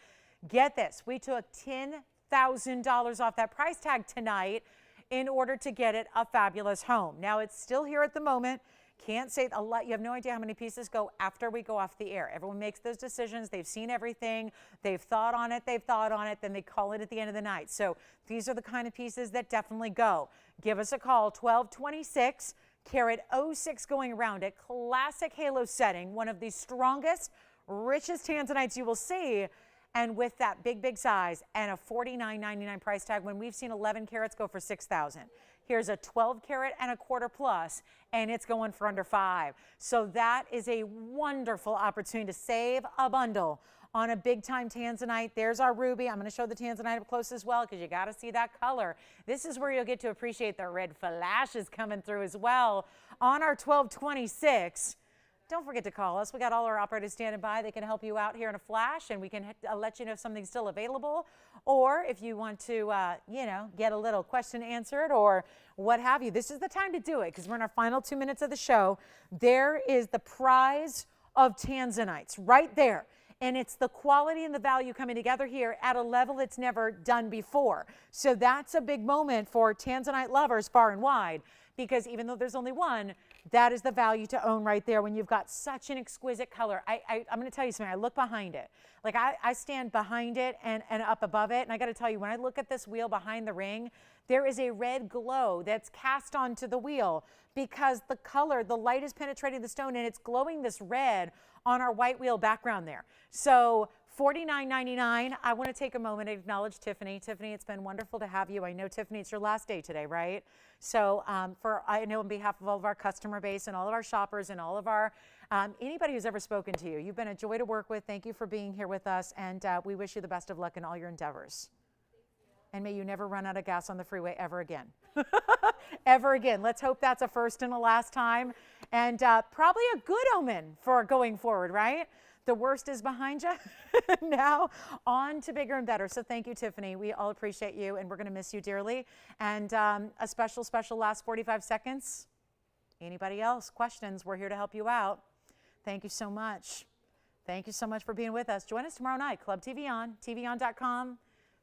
Get this, we took $10,000 off that price tag tonight in order to get it a fabulous home. Now it's still here at the moment. Can't say a lot. You have no idea how many pieces go after we go off the air. Everyone makes those decisions. They've seen everything. They've thought on it. Then they call it at the end of the night. So these are the kind of pieces that definitely go. Give us a call, 1226. carat 06 going around it. Classic halo setting, one of the strongest, richest tanzanites you will see. And with that big size and a $49.99 price tag, when we've seen 11 carats go for $6,000. Here's a 12 carat and a quarter plus, and it's going for under $5,000. So that is a wonderful opportunity to save a bundle on a big time tanzanite. There's our ruby. I'm going to show the tanzanite up close as well because you got to see that color. This is where you'll get to appreciate the red flashes coming through as well on our 1226. Don't forget to call us. We got all our operators standing by. They can help you out here in a flash, and we can let you know if something's still available. Or if you want to, get a little question answered or what have you, this is the time to do it because we're in our final 2 minutes of the show. There is the prize of tanzanites right there. And it's the quality and the value coming together here at a level it's never done before. So that's a big moment for tanzanite lovers far and wide, because even though there's only one, that is the value to own right there when you've got such an exquisite color. I'm going to tell you something. I look behind it. Like I stand behind it and up above it. And I got to tell you, when I look at this wheel behind the ring, there is a red glow that's cast onto the wheel because the color, the light is penetrating the stone and it's glowing this red on our white wheel background there. So $49.99. I want to take a moment and acknowledge Tiffany. Tiffany, it's been wonderful to have you. I know, Tiffany, it's your last day today, right? So I know on behalf of all of our customer base and all of our shoppers and all of our, anybody who's ever spoken to you, you've been a joy to work with. Thank you for being here with us, and we wish you the best of luck in all your endeavors. And may you never run out of gas on the freeway ever again. Ever again. Let's hope that's a first and a last time. And probably a good omen for going forward, right? The worst is behind you. Now on to bigger and better. So thank you, Tiffany. We all appreciate you, and we're going to miss you dearly. And a special last 45 seconds. Anybody else? Questions? We're here to help you out. Thank you so much. Thank you so much for being with us. Join us tomorrow night. Club TVON, TVON.com,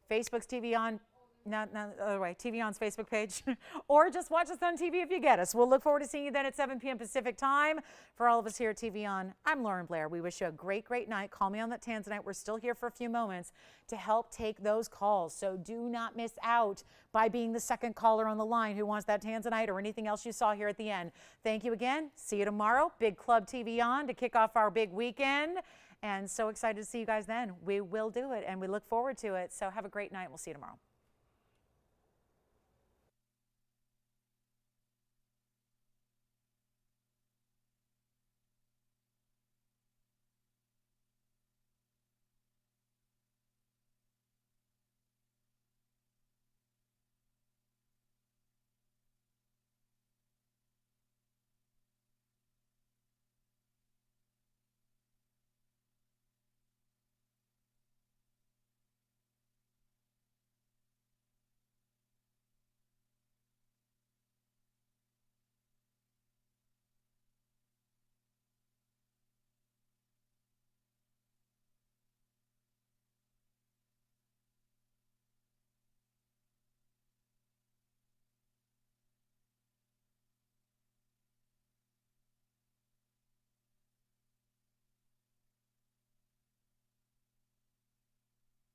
Facebook's TVON. Not the other way, TVON's Facebook page, or just watch us on TV if you get us. We'll look forward to seeing you then at 7 p.m. Pacific time. For all of us here at TVON, I'm Lauren Blair. We wish you a great night. Call me on that tanzanite. We're still here for a few moments to help take those calls. So do not miss out by being the second caller on the line who wants that tanzanite or anything else you saw here at the end. Thank you again. See you tomorrow. Big Club TVON to kick off our big weekend. And so excited to see you guys then. We will do it, and we look forward to it. So have a great night. We'll see you tomorrow.